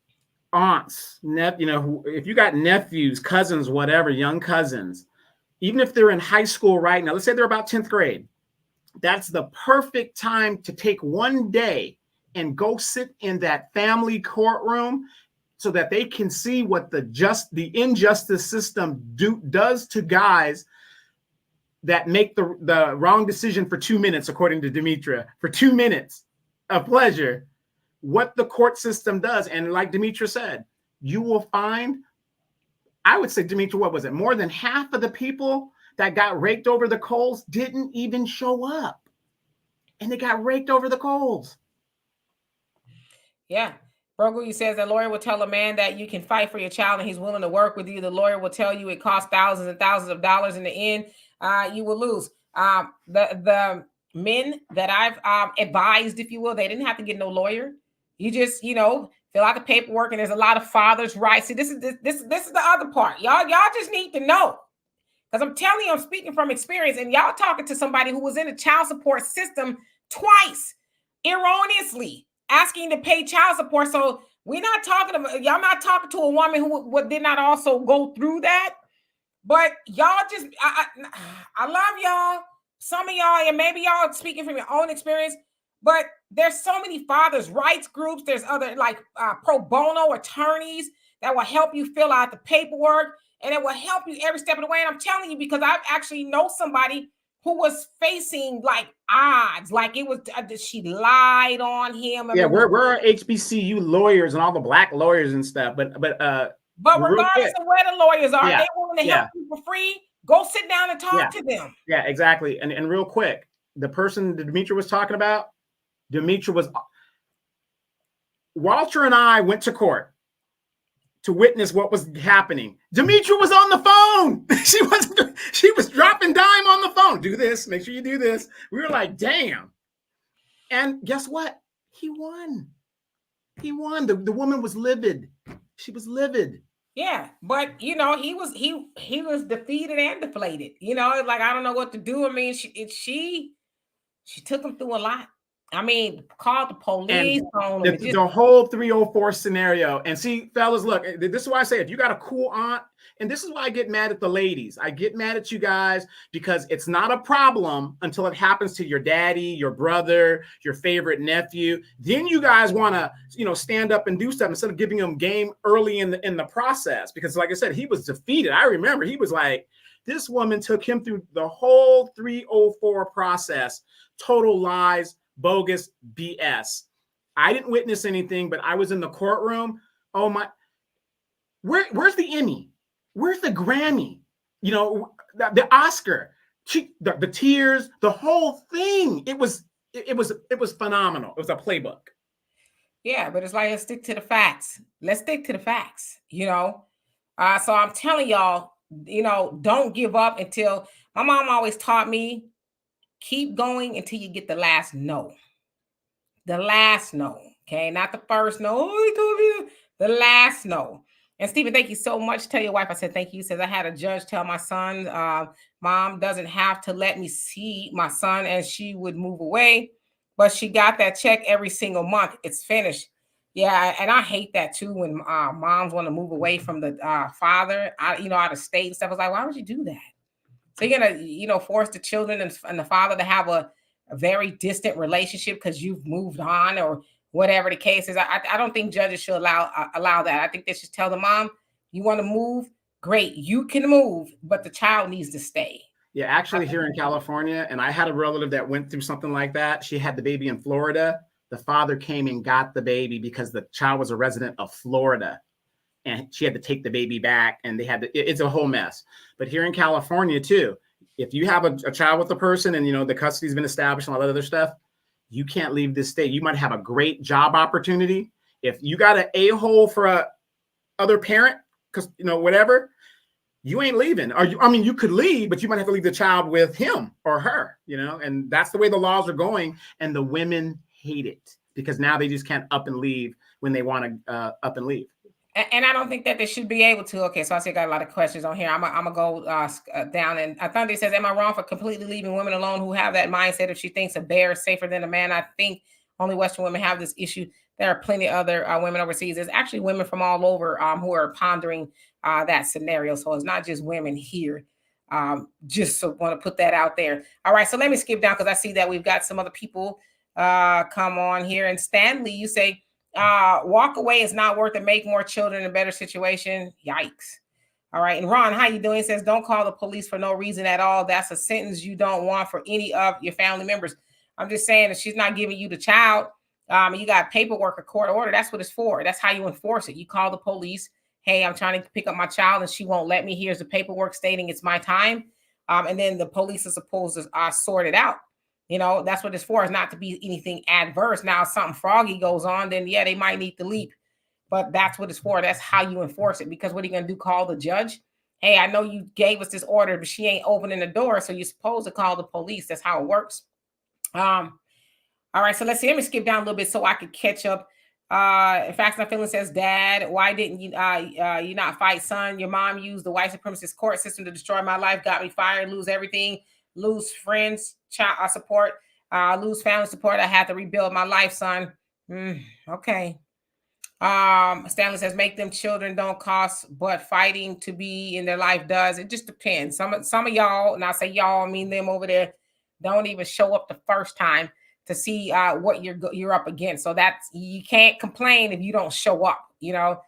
aunts, if you got nephews, cousins, whatever, young cousins, even if they're in high school right now, let's say they're about 10th grade, that's the perfect time to take one day and go sit in that family courtroom so that they can see what the injustice system does to guys that make the wrong decision for 2 minutes, according to Demetra, for 2 minutes of pleasure, what the court system does. And like Demetra said, you will find, I would say, Demetra, what was it? More than half of the people that got raked over the coals didn't even show up. And they got raked over the coals. Yeah. Brogu says the lawyer will tell a man that you can fight for your child and he's willing to work with you. The lawyer will tell you it costs thousands and thousands of dollars. In the end, you will lose. The men that I've advised, if you will, they didn't have to get no lawyer. You just, fill out the paperwork, and there's a lot of fathers' rights. See, this is the other part. Y'all just need to know. Because I'm telling you, I'm speaking from experience, and y'all talking to somebody who was in the child support system twice, erroneously asking to pay child support. So we're not talking about, y'all not talking to a woman who did not also go through that. But y'all just, I love y'all. Some of y'all, and maybe y'all speaking from your own experience, but there's so many fathers' rights groups. There's other like pro bono attorneys that will help you fill out the paperwork, and it will help you every step of the way. And I'm telling you, because I actually know somebody who was facing like odds, like it was she lied on him. Yeah, we're HBCU lawyers and all the black lawyers and stuff, but regardless of where the lawyers are, yeah, they want to help you for free. Go sit down and talk to them. Yeah, exactly. And real quick, the person that Demetra was talking about, Walter and I went to court to witness what was happening. Demetra was on the phone. She was dropping dime on the phone. Do this, make sure you do this. We were like, damn. And guess what? He won. He won. The woman was livid. She was livid. Yeah, but he was defeated and deflated. Like I don't know what to do. I mean, she took him through a lot. I mean, called the police on him. The whole 304 scenario. And see, fellas, look, this is why I say if you got a cool aunt, and this is why I get mad at the ladies. I get mad at you guys because it's not a problem until it happens to your daddy, your brother, your favorite nephew. Then you guys want to, stand up and do stuff instead of giving them game early in the process. Because like I said, he was defeated. I remember he was like, this woman took him through the whole 304 process, total lies, bogus BS. I didn't witness anything, but I was in the courtroom. Oh my, where's the Emmy? Where's the Grammy? The Oscar, the tears, the whole thing. It was phenomenal. It was a playbook. Yeah, but it's like, let's stick to the facts. So I'm telling y'all, don't give up until my mom always taught me, keep going until you get the last no. The last no. Okay. Not the first no. Oh, he told me the last no. And Stephen, thank you so much. Tell your wife I said thank you. He says, I had a judge tell my son, mom doesn't have to let me see my son, and she would move away. But she got that check every single month. It's finished. Yeah, and I hate that too when moms want to move away from the father, out of state and stuff. I was like, why would you do that? So you're gonna, force the children and the father to have a very distant relationship because you've moved on or whatever the case is. I don't think judges should allow that. I think they should tell the mom, you want to move, great, you can move, but the child needs to stay. Yeah, actually here in California, and I had a relative that went through something like that. She had the baby in Florida. The father came and got the baby because the child was a resident of Florida. And she had to take the baby back, and it's a whole mess. But here in California too, if you have a child with a person and, the custody's been established and all that other stuff, you can't leave this state. You might have a great job opportunity. If you got an a-hole for a other parent, because, whatever, you ain't leaving. You could leave, but you might have to leave the child with him or her, and that's the way the laws are going. And the women hate it because now they just can't up and leave when they want to up and leave. And I don't think that they should be able to. Okay, so I see I got a lot of questions on here. I'm gonna go down. And Thunder says, am I wrong for completely leaving women alone who have that mindset if she thinks a bear is safer than a man? I think only Western women have this issue. There are plenty of other women overseas. There's actually women from all over who are pondering that scenario. So it's not just women here. Just so want to put that out there. All right, so let me skip down because I see that we've got some other people come on here. And Stanley, you say, walk away is not worth it. Make more children in a better situation. Yikes. All right. And Ron, how you doing? He says, don't call the police for no reason at all. That's a sentence you don't want for any of your family members. I'm just saying that she's not giving you the child. You got paperwork, a court order. That's what it's for. That's how you enforce it. You call the police. Hey, I'm trying to pick up my child and she won't let me. Here's the paperwork stating it's my time. And then the police are supposed to sort it out. That's what it's for, is not to be anything adverse. Now, if something froggy goes on, then yeah, they might need to leap. But that's what it's for. That's how you enforce it. Because what are you going to do? Call the judge? Hey, I know you gave us this order, but she ain't opening the door. So you're supposed to call the police. That's how it works. All right. So let's see. Let me skip down a little bit so I could catch up. Facts and Feelings says, Dad, why didn't you not fight, son? Your mom used the white supremacist court system to destroy my life, got me fired, lose everything. Lose friends, child support, lose family support. I had to rebuild my life, son. Okay. Stanley says, make them children don't cost, but fighting to be in their life does. It just depends. Some of y'all, and I say y'all, I mean them over there, don't even show up the first time to see what you're up against. So that's, you can't complain if you don't show up, All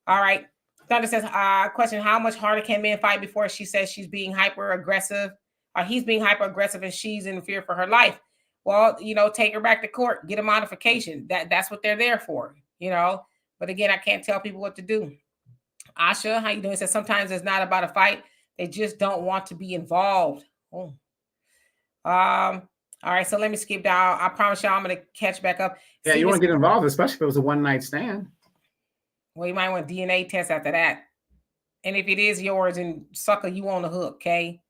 right. Thunder says, question, how much harder can men fight before she says she's being hyper aggressive, or he's being hyper aggressive and she's in fear for her life? Well, take her back to court, get a modification. That's what they're there for, But again, I can't tell people what to do. Asha, how you doing? Says sometimes it's not about a fight. They just don't want to be involved. Oh. All right, so let me skip down. I promise y'all I'm going to catch back up. Yeah, you want to get involved, especially if it was a one-night stand. Well, you might want DNA test after that. And if it is yours, and sucker, you on the hook, okay?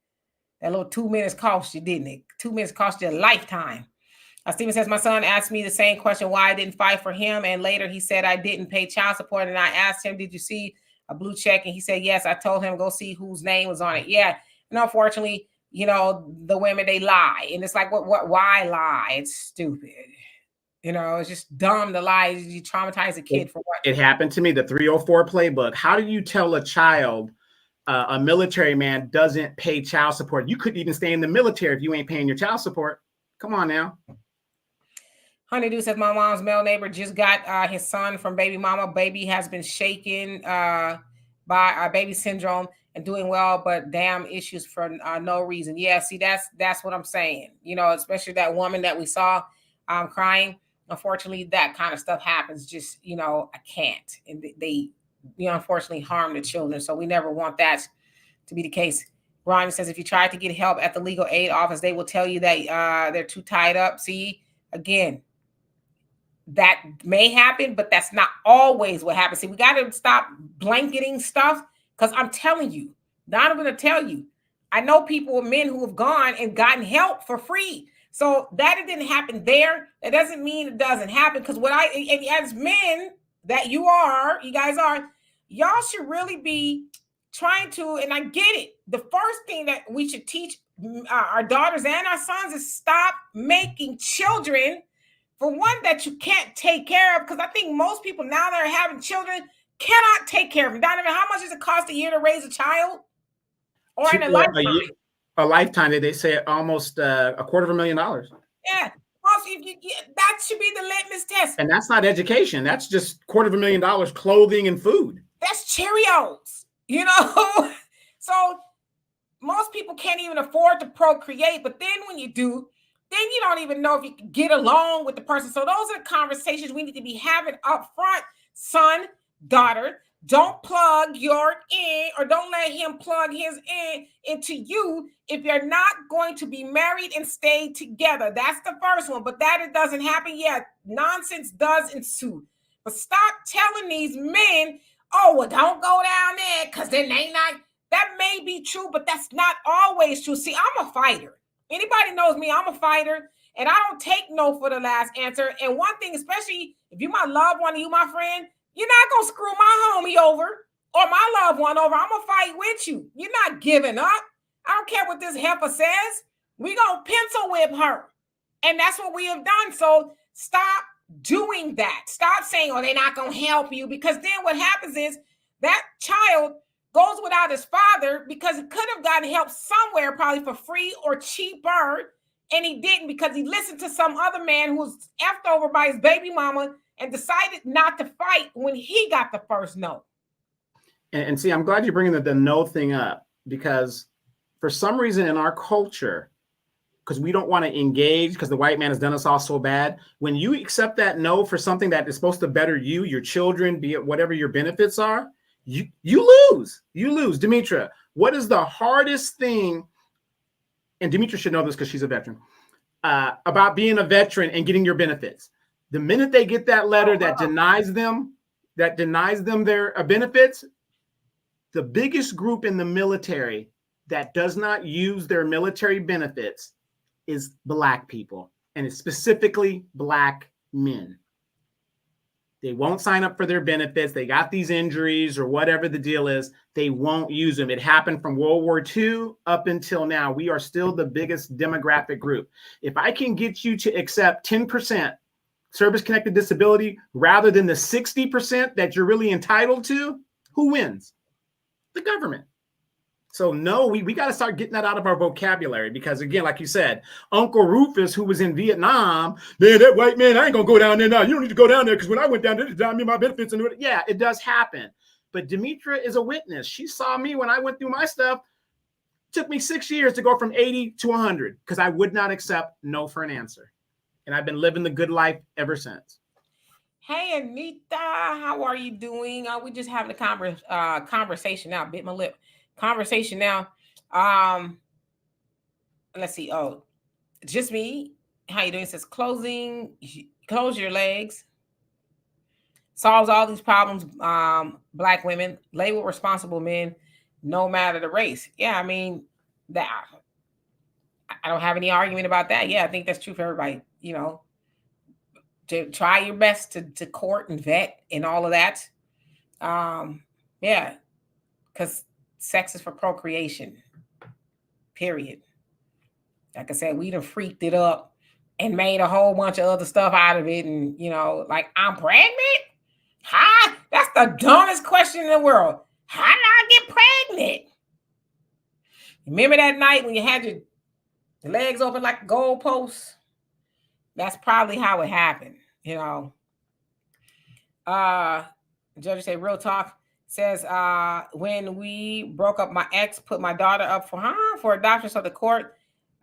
That little 2 minutes cost you, didn't it? 2 minutes cost you a lifetime. Steven says, my son asked me the same question, why I didn't fight for him. And later he said, I didn't pay child support. And I asked him, did you see a blue check? And he said, yes. I told him, go see whose name was on it. Yeah. And unfortunately, the women, they lie. And it's like, why lie? It's stupid. It's just dumb to lie. You traumatize a kid for what? It happened to me, the 304 playbook. How do you tell a child, a military man doesn't pay child support? You couldn't even stay in the military if you ain't paying your child support. Come on now. Honeydew says, my mom's male neighbor just got his son from baby mama. Baby has been shaken by baby syndrome and doing well, but damn issues for no reason. Yeah, see, that's what I'm saying. Especially that woman that we saw crying. Unfortunately, that kind of stuff happens. Just, I can't. And they unfortunately harm the children. So we never want that to be the case. Ron says, if you try to get help at the legal aid office, they will tell you that they're too tied up. See, again, that may happen, but that's not always what happens. See, we got to stop blanketing stuff, because I'm telling you, Donovan will tell you, I know people, men who have gone and gotten help for free. So that it didn't happen there, that doesn't mean it doesn't happen. Because as men that you guys are, y'all should really be trying to, and I get it. The first thing that we should teach our daughters and our sons is stop making children, for one, that you can't take care of. Because I think most people now that are having children cannot take care of them. Donovan, how much does it cost a year to raise a child? Or in a lifetime? A lifetime, they say almost $250,000. Yeah. Also, that should be the litmus test. And that's not education. That's just $250,000 clothing and food. That's Cheerios, So most people can't even afford to procreate. But then when you do, then you don't even know if you can get along with the person. So those are the conversations we need to be having up front. Son, daughter, don't plug your in, or don't let him plug his in into you if you're not going to be married and stay together. That's the first one. But that it doesn't happen yet. Nonsense does ensue. But stop telling these men, oh, well, don't go down there because then they not. That may be true, but that's not always true. See, I'm a fighter. Anybody knows me, I'm a fighter, and I don't take no for the last answer. And one thing, especially if you my loved one, you my friend, you're not going to screw my homie over or my loved one over. I'm going to fight with you. You're not giving up. I don't care what this heifer says. We're going to pencil whip her. And that's what we have done. So stop doing that. Stop saying, oh, they're not going to help you. Because then what happens is that child goes without his father because he could have gotten help somewhere, probably for free or cheaper. And he didn't, because he listened to some other man who was effed over by his baby mama and decided not to fight when he got the first no. And see, I'm glad you're bringing the no thing up, because for some reason in our culture, because we don't want to engage because the white man has done us all so bad, when you accept that no for something that is supposed to better you, your children, be it whatever your benefits are, you lose. You lose. Demetra, what is the hardest thing, and Demetra should know this because she's a veteran, about being a veteran and getting your benefits? The minute they get that letter that denies them their benefits, the biggest group in the military that does not use their military benefits is Black people, and it's specifically Black men. They won't sign up for their benefits. They got these injuries or whatever the deal is. They won't use them. It happened from World War II up until now. We are still the biggest demographic group. If I can get you to accept 10% service-connected disability rather than the 60% that you're really entitled to, who wins? The government. So no, we got to start getting that out of our vocabulary, because again, like you said, Uncle Rufus, who was in Vietnam, man, that white man, I ain't gonna go down there now. You don't need to go down there because when I went down there, they denied me my benefits. And yeah, it does happen. But Demetra is a witness. She saw me when I went through my stuff. It took me 6 years to go from 80 to 100 because I would not accept no for an answer. And I've been living the good life ever since. Hey, Anita, how are you doing? We just having a conversation now. Bit my lip. Conversation now. Let's see. Oh, just me. How you doing? It says close your legs. Solves all these problems. Black women label responsible men, no matter the race. Yeah, I mean that. I don't have any argument about that. Yeah, I think that's true for everybody. You know, to try your best to court and vet and all of that. Yeah, because sex is for procreation. Period. Like I said, we done freaked it up and made a whole bunch of other stuff out of it. And, you know, like, I'm pregnant? How? That's the dumbest question in the world. How did I get pregnant? Remember that night when you had your legs open like a goalpost? That's probably how it happened, you know. Judge say real talk. Says when we broke up, my ex put my daughter up for adoption, so the court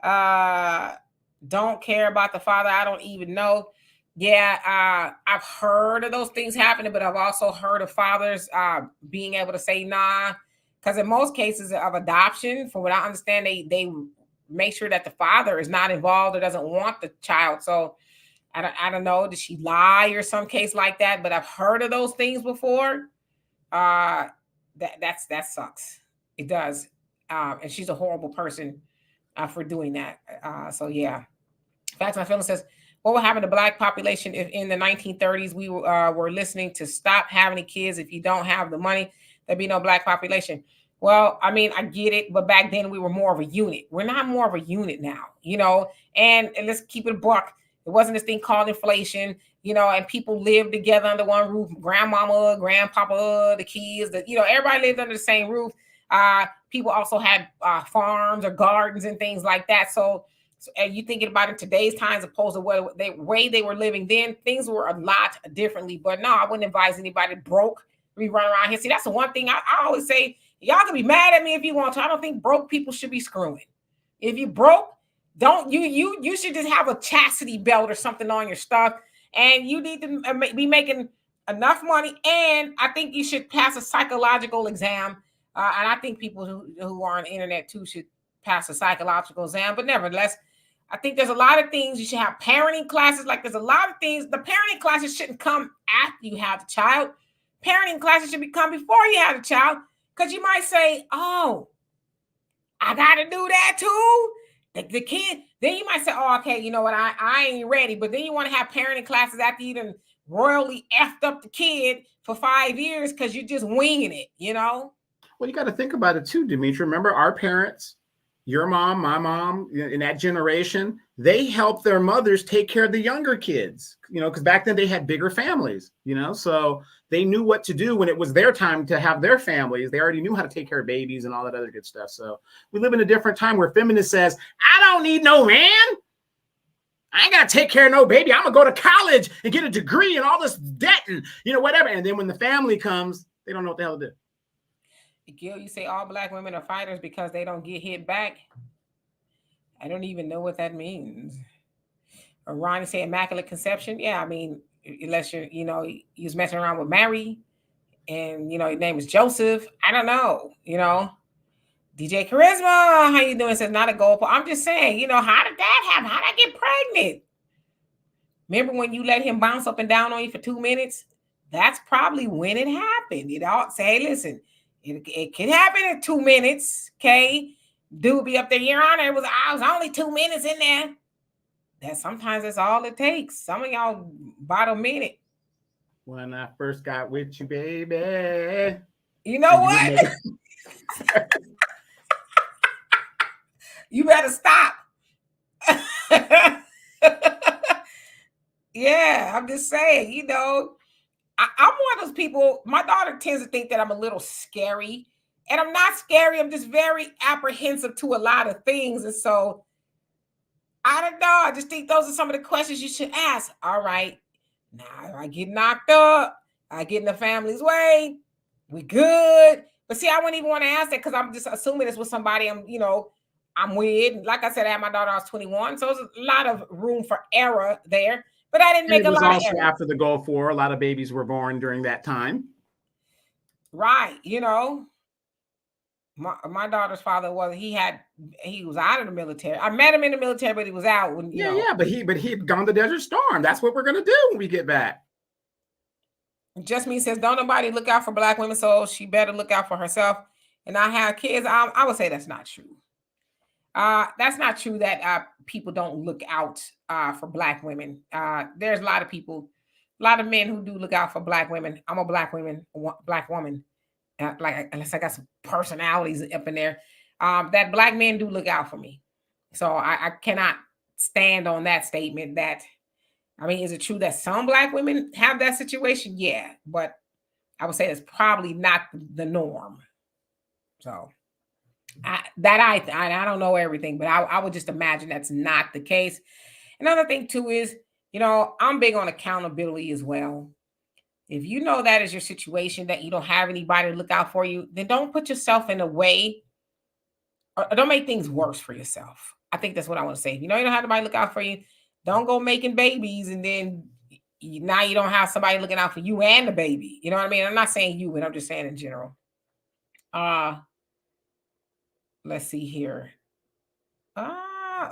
don't care about the father. I don't even know. Yeah, I've heard of those things happening, but I've also heard of fathers being able to say nah, because in most cases of adoption, from what I understand, they make sure that the father is not involved or doesn't want the child. So I don't know. Did she lie or some case like that? But I've heard of those things before. That sucks. It does. And she's a horrible person for doing that. So yeah. Facts My Feeling says, what would happen to Black population if in the 1930s we were listening to stop having kids? If you don't have the money, there'd be no Black population. Well, I mean, I get it, but back then we were more of a unit. We're not more of a unit now, you know, and let's keep it a buck. There wasn't this thing called inflation, you know, and people lived together under one roof. Grandmama, grandpapa, the kids, everybody lived under the same roof. People also had farms or gardens and things like that. So and you thinking about it today's times opposed to what way they were living then, things were a lot differently. But no, I wouldn't advise anybody broke we run around here. See, that's the one thing I always say. Y'all can be mad at me if you want to. I don't think broke people should be screwing. If you broke, you should just have a chastity belt or something on your stuff, and you need to be making enough money. And I think you should pass a psychological exam. And I think people who are on the internet too should pass a psychological exam. But nevertheless, I think there's a lot of things you should have. Parenting classes, like there's a lot of things. The parenting classes shouldn't come after you have the child. Parenting classes should come before you have the child, because you might say, "Oh, I got to do that too." The kid, then you might say, "Oh, okay, you know what? I ain't ready." But then you want to have parenting classes after you done royally effed up the kid for 5 years because you're just winging it, you know? Well, you got to think about it too, Demetra. Remember our parents, your mom, my mom, in that generation, they helped their mothers take care of the younger kids, you know, because back then they had bigger families, you know, so they knew what to do when it was their time to have their families. They already knew how to take care of babies and all that other good stuff. So we live in a different time where feminist says, I don't need no man. I ain't got to take care of no baby. I'm going to go to college and get a degree and all this debt and, you know, whatever. And then when the family comes, they don't know what the hell to do. Gil, you say all Black women are fighters because they don't get hit back. I don't even know what that means. Or Ronnie say immaculate conception. Yeah, I mean, unless you're, you know, you was messing around with Mary and, you know, your name is Joseph. I don't know, you know. DJ Charisma, how you doing? Says not a goal. I'm just saying, you know, how did that happen? How did I get pregnant? Remember when you let him bounce up and down on you for 2 minutes? That's probably when it happened. You know, say, hey, listen, it can happen in 2 minutes, okay? Dude be up there, Your Honor, I was only 2 minutes in there. That sometimes that's all it takes. Some of y'all about a minute. When I first got with you, baby. You know what? You better stop. Yeah, I'm just saying, you know, I'm one of those people. My daughter tends to think that I'm a little scary, and I'm not scary. I'm just very apprehensive to a lot of things. And so I don't know. I just think those are some of the questions you should ask. All right. Now I get knocked up. I get in the family's way. We good. But see, I wouldn't even want to ask that because I'm just assuming it's with somebody I'm with. Like I said, I had my daughter, I was 21. So there's a lot of room for error there. But I didn't And make it a was lot of also errors. after the Gulf War. A lot of babies were born during that time. Right. My daughter's father he was out of the military. I met him in the military, but he was out when but he'd gone to Desert Storm. That's what we're gonna do when we get back. Just me says, don't nobody look out for Black women, so she better look out for herself. And I have kids. I would say that's not true. That's not true that people don't look out for Black women. There's a lot of people, a lot of men who do look out for Black women. I'm a Black woman. Like unless I got some personalities up in there, that Black men do look out for me. So I cannot stand on that statement. Is it true that some Black women have that situation? Yeah, but I would say it's probably not the norm. So I don't know everything, but I would just imagine that's not the case. Another thing too is, I'm big on accountability as well. If you know that is your situation, that you don't have anybody to look out for you, then don't put yourself in a way or don't make things worse for yourself. I think that's what I want to say. If you know you don't have anybody to look out for you, don't go making babies and then now you don't have somebody looking out for you and the baby. You know what I mean? I'm not saying you, but I'm just saying in general. Let's see here.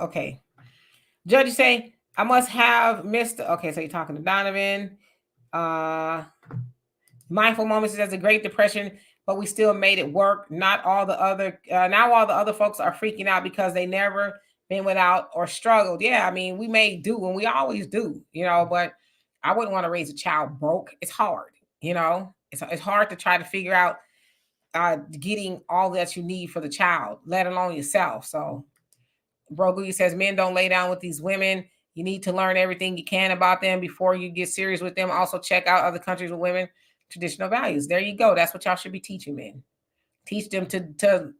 Okay. Judge, you say, I must have missed. Okay, so you're talking to Donovan. Mindful Moments says the Great Depression, but we still made it work. Not all the other, now all the other folks are freaking out because they never been without or struggled. Yeah, we may do, and we always do, but I wouldn't want to raise a child broke. It's hard, it's hard to try to figure out getting all that you need for the child, let alone yourself. So Brogu says men don't lay down with these women. You need to learn everything you can about them before you get serious with them. Also check out other countries with women traditional values. There you go. That's what y'all should be teaching men. Teach them to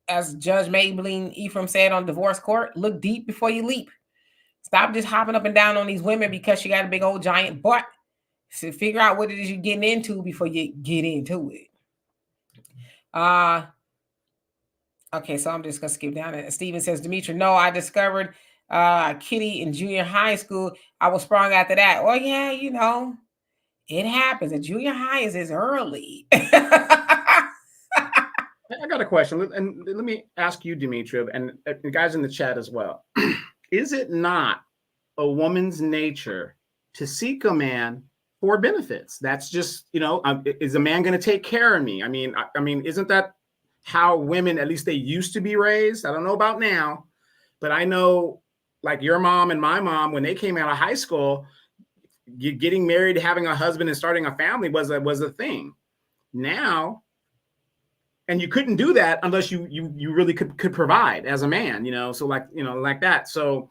as Judge Maybelline Ephraim said on divorce court, look deep before you leap. Stop just hopping up and down on these women because she got a big old giant butt. So figure out what it is you're getting into before you get into it. Okay, so I'm just gonna skip down it. Steven says, Demetra, no, I discovered Kitty in junior high school. I was sprung after that. Oh yeah, it happens. And junior high is early. I got a question, and let me ask you, Demetra, and the guys in the chat as well. Is it not a woman's nature to seek a man for benefits? That's just, is a man going to take care of me? I mean, isn't that how women, at least they used to be raised? I don't know about now, but I know like your mom and my mom, when they came out of high school, getting married, having a husband and starting a family was a thing. Now, and you couldn't do that unless you really could provide as a man, so like that. So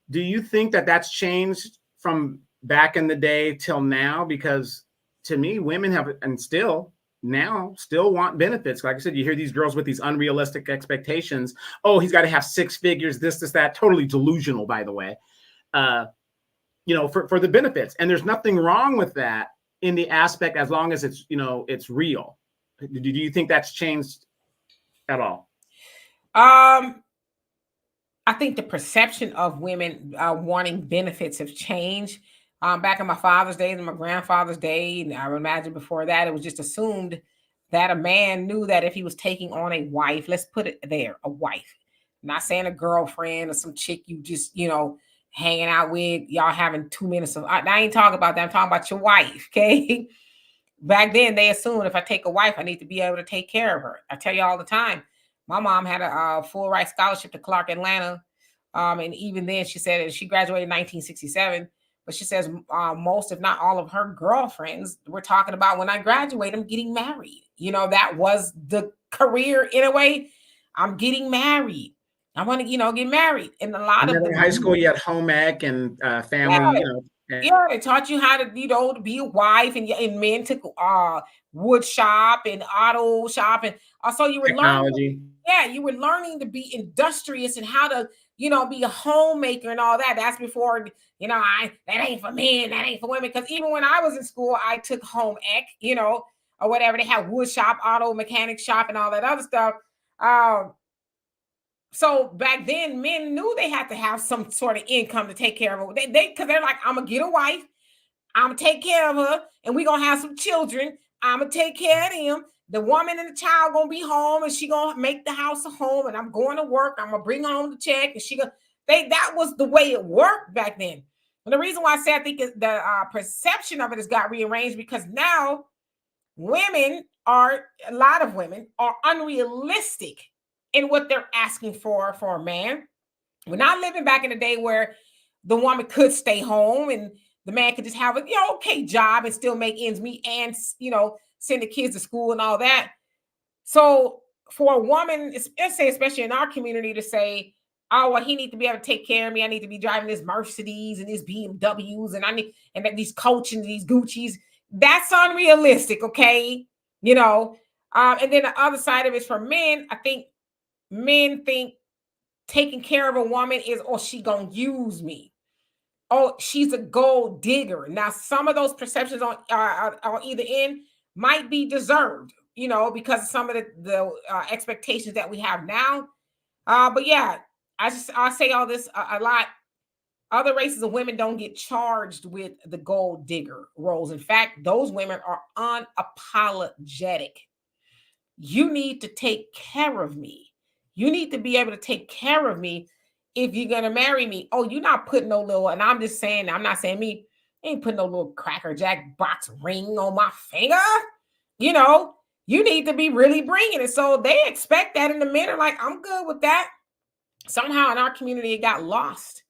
do you think that that's changed from back in the day till now? Because to me, women have, and still want benefits. Like I said, you hear these girls with these unrealistic expectations. Oh, he's got to have 6 figures, this, that, totally delusional, by the way, for the benefits. And there's nothing wrong with that in the aspect, as long as it's, it's real. Do you think that's changed at all? I think the perception of women wanting benefits have changed. Back in my father's days and my grandfather's day, and I would imagine before that, it was just assumed that a man knew that if he was taking on a wife, let's put it there, a wife, I'm not saying a girlfriend or some chick you just, hanging out with, y'all having 2 minutes of, I ain't talking about that. I'm talking about your wife, okay? Back then, they assumed if I take a wife, I need to be able to take care of her. I tell you all the time, my mom had a full ride scholarship to Clark Atlanta. And even then, she said she graduated in 1967. But she says most, if not all of her girlfriends were talking about when I graduate, I'm getting married. That was the career in a way. I'm getting married. I want to, get married. And a lot of in high school, you had home ec and family, Yeah, they taught you how to, to be a wife, and men took wood shop and auto shop, and also you were technology. You were learning to be industrious and how to, be a homemaker and all that. That's before, that ain't for men, that ain't for women. Because even when I was in school, I took home ec, or whatever. They have wood shop, auto mechanic shop, and all that other stuff. So back then, men knew they had to have some sort of income to take care of her. Because they're like, I'm gonna get a wife, I'm gonna take care of her, and we're gonna have some children. I'm gonna take care of them. The woman and the child gonna be home, and she gonna make the house a home. And I'm going to work. I'm gonna bring home the check, and she gonna. That was the way it worked back then. And the reason why I say I think the perception of it has got rearranged because now a lot of women are unrealistic in what they're asking for a man. We're not living back in the day where the woman could stay home and the man could just have a okay job and still make ends meet and send the kids to school and all that. So for a woman, especially in our community, to say, oh, well, he needs to be able to take care of me. I need to be driving this Mercedes and this BMWs and these Coach and these Gucci's. That's unrealistic, okay? And then the other side of it is for men. I think men think taking care of a woman is, oh, she gonna use me. Oh, she's a gold digger. Now, some of those perceptions on either end might be deserved, because of some of the expectations that we have now. But yeah, I say all this a lot. Other races of women don't get charged with the gold digger roles. In fact, those women are unapologetic. You need to take care of me. You need to be able to take care of me if you're going to marry me. Oh, you're not putting no little, and I'm not saying me, ain't putting no little Cracker Jack box ring on my finger. You need to be really bringing it. So they expect that, and the men are like, I'm good with that. Somehow in our community, it got lost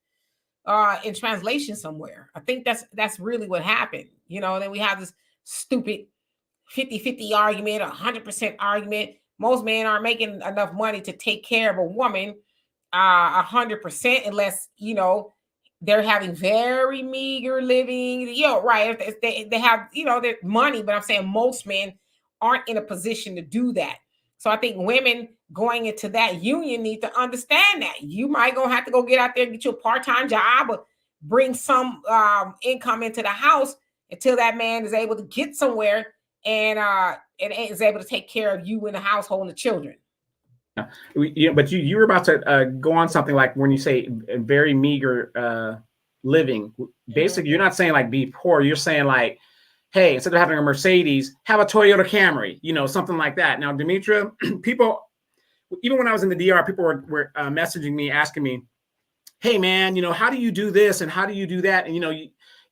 in translation somewhere. I think that's really what happened. Then we have this stupid 50-50 argument, 100% argument. Most men aren't making enough money to take care of a woman 100% unless, they're having very meager living, right. If they have, their money, but I'm saying most men aren't in a position to do that. So I think women going into that union need to understand that you might gonna have to go get out there and get you a part-time job or bring some income into the house until that man is able to get somewhere and is able to take care of you in the household and the children. But you were about to go on something like when you say very meager living. Basically, you're not saying like be poor. You're saying like, hey, instead of having a Mercedes, have a Toyota Camry, something like that. Now, Demetra, people, even when I was in the DR, people were messaging me, asking me, hey, man, how do you do this and how do you do that? And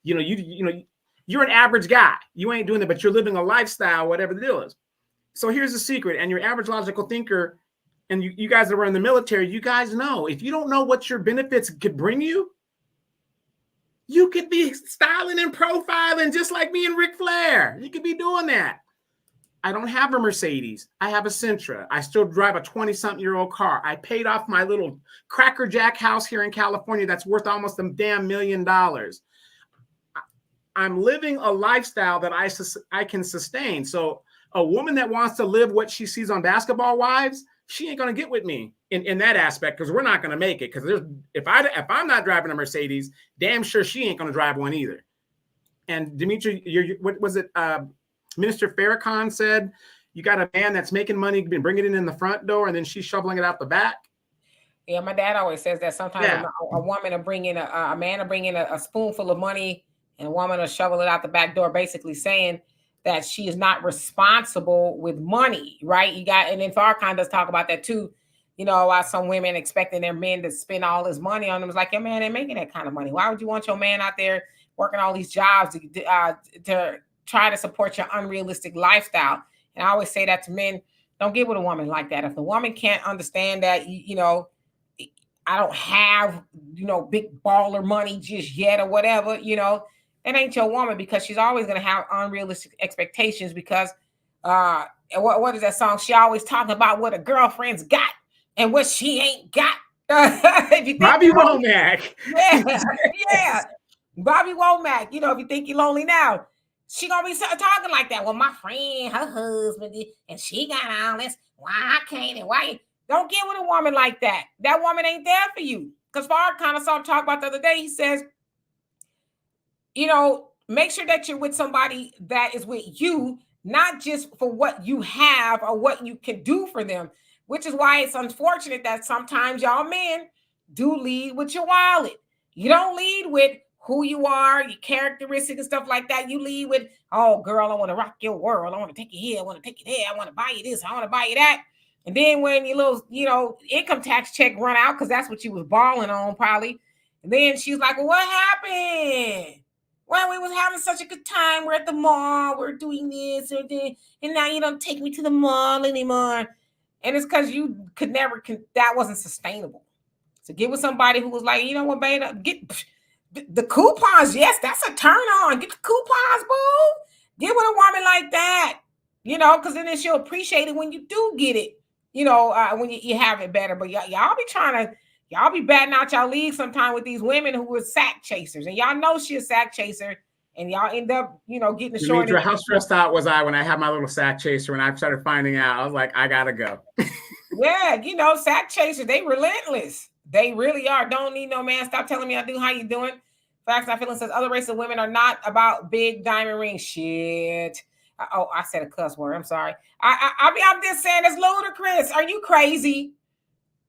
you're an average guy. You ain't doing it, but you're living a lifestyle, whatever the deal is. So here's the secret. And your average logical thinker, and you guys that were in the military, you guys know, if you don't know what your benefits could bring you, you could be styling and profiling just like me and Ric Flair. You could be doing that. I don't have a Mercedes. I have a Sentra. I still drive a 20-something-year-old car. I paid off my little Cracker Jack house here in California that's worth almost $1 damn million. I'm living a lifestyle that I can sustain. So a woman that wants to live what she sees on Basketball Wives, she ain't going to get with me in that aspect because we're not going to make it. Because if I'm not driving a Mercedes, damn sure she ain't going to drive one either. And Dimitri, what was it? Minister Farrakhan said, you got a man that's making money, bringing it in the front door, and then she's shoveling it out the back. Yeah, my dad always says that sometimes a woman will bring in a man will bring in a spoonful of money and a woman will shovel it out the back door, basically saying that she is not responsible with money, right? And then Farrakhan does talk about that too. Why some women expecting their men to spend all this money on them. It's like, your man ain't making that kind of money. Why would you want your man out there working all these jobs to try to support your unrealistic lifestyle? And I always say that to men, don't get with a woman like that. If the woman can't understand that, I don't have, big baller money just yet or whatever, that ain't your woman, because she's always going to have unrealistic expectations because what is that song? She always talking about what a girlfriend's got and what she ain't got. Bobby Womack. Yeah. Bobby Womack. If you think you're lonely now, she gonna be talking like that. Well, my friend, her husband, and she got all this. Why I can't? And why? Don't get with a woman like that. That woman ain't there for you. Because Farrakhan I saw him talk about the other day. He says, make sure that you're with somebody that is with you, not just for what you have or what you can do for them, which is why it's unfortunate that sometimes y'all men do lead with your wallet. You don't lead with who you are, your characteristics and stuff like that. You lead with, oh, girl, I want to rock your world. I want to take you here. I want to take you there. I want to buy you this. I want to buy you that. And then when your little, income tax check run out, because that's what you was balling on probably. And then she's like, well, what happened? Well, we was having such a good time. We're at the mall. We're doing this or that. And now you don't take me to the mall anymore. And it's because you could never, that wasn't sustainable. So get with somebody who was like, you know what, babe, get the coupons. Yes, that's a turn on. Get the coupons, boo. Get with a woman like that, because then she'll appreciate it when you do get it, when you have it better. But y'all be batting out y'all league sometime with these women who are sack chasers. And y'all know she's a sack chaser. And y'all end up, getting the short. How stressed out was I when I had my little sack chaser? When I started finding out, I was like, I gotta go. Yeah, sack chasers, they relentless. They really are. Don't need no man. Stop telling me I do. How you doing? Facts I feel says other races of women are not about big diamond rings. Shit. I said a cuss word. I'm sorry. I'm just saying it's ludicrous. Are you crazy?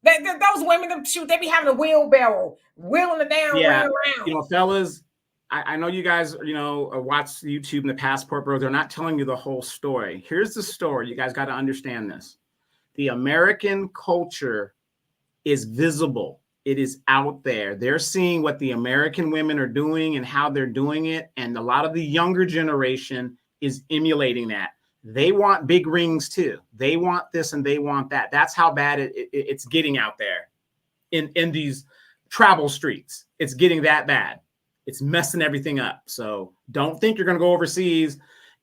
Those women, they be having a wheelbarrow, wheeling the damn ring around. Fellas, I know you guys, watch YouTube and the Passport Bros. They're not telling you the whole story. Here's the story. You guys got to understand this. The American culture is visible. It is out there. They're seeing what the American women are doing and how they're doing it. And a lot of the younger generation is emulating that. They want big rings too. They want this and they want that. That's how bad it's getting out there in these travel streets. It's getting that bad. It's messing everything up. So don't think you're going to go overseas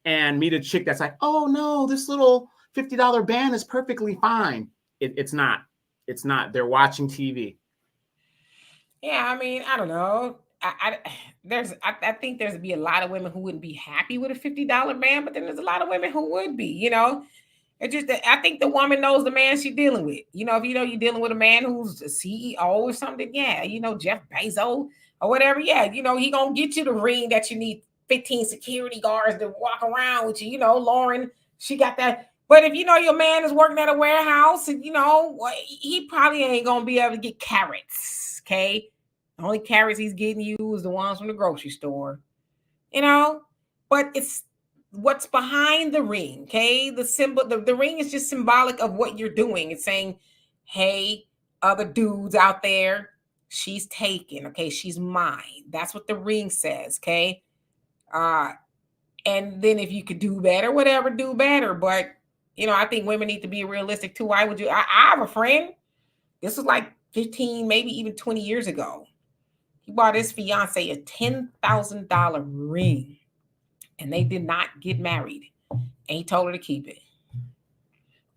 and meet a chick that's like, oh no, this little $50 band is perfectly fine. It's not. It's not. They're watching TV. Yeah, I mean, I don't know. I think there's be a lot of women who wouldn't be happy with a $50 man, but then there's a lot of women who would be. It's just that I think the woman knows the man she's dealing with. If you're dealing with a man who's a CEO or something, yeah, Jeff Bezos or whatever, yeah, he gonna get you the ring that you need 15 security guards to walk around with you. Lauren, she got that. But if your man is working at a warehouse, and he probably ain't gonna be able to get carrots. Okay, the only carrots he's getting you is the ones from the grocery store. But it's what's behind the ring. Okay, the symbol, the ring is just symbolic of what you're doing. It's saying, hey, other dudes out there, she's taken. Okay, she's mine. That's what the ring says. Okay, and then if you could do better, whatever, do better. But I think women need to be realistic too. Why would you? I have a friend. This was like 15, maybe even 20 years ago. He bought his fiance a $10,000 ring, and they did not get married. And he told her to keep it.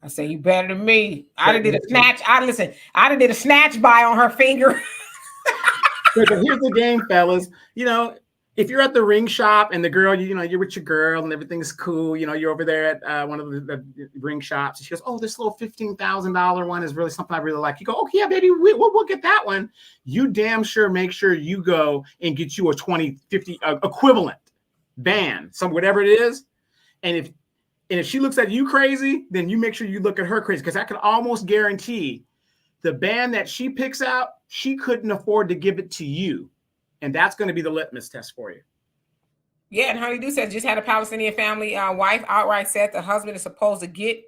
I said, "You better than me." I did a snatch. I did a snatch buy on her finger. But here's the game, fellas. If you're at the ring shop and the girl, you're with your girl and everything's cool, you're over there at one of the ring shops. And she goes, oh, this little $15,000 one is really something I really like. You go, oh, yeah, baby, we'll get that one. You damn sure make sure you go and get you a 20, 50 equivalent band, whatever it is. And if she looks at you crazy, then you make sure you look at her crazy, because I can almost guarantee the band that she picks out, she couldn't afford to give it to you. And that's going to be the litmus test for you. Yeah, and Honeydew says just had a Palestinian family wife outright said the husband is supposed to get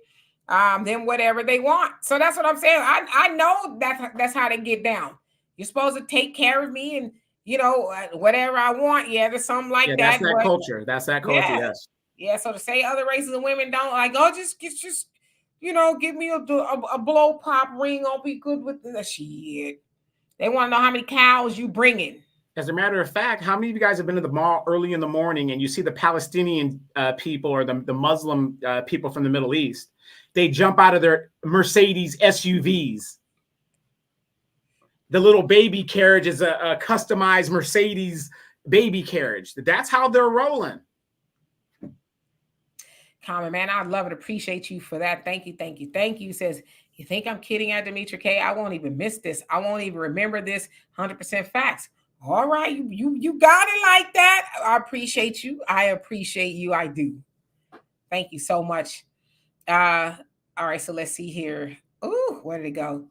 them whatever they want. So that's what I'm saying. I know that's how they get down. You're supposed to take care of me and whatever I want. Yeah, there's something like that. That's that culture. That's that culture. Yeah. Yes. Yeah. So to say other races of women don't like, oh, just give me a blow pop ring. I'll be good with the shit. They want to know how many cows you bringing. As a matter of fact, how many of you guys have been to the mall early in the morning and you see the Palestinian people or the Muslim people from the Middle East? They jump out of their Mercedes SUVs. The little baby carriage is a customized Mercedes baby carriage. That's how they're rolling. Common man, I'd love it. Appreciate you for that. Thank you. Thank you. Thank you. Says, you think I'm kidding at Demetra K? I won't even miss this. I won't even remember this. 100% facts. All right, you got it like that. I appreciate you. I appreciate you. I do. Thank you so much. All right, so let's see here. Ooh, where did it go?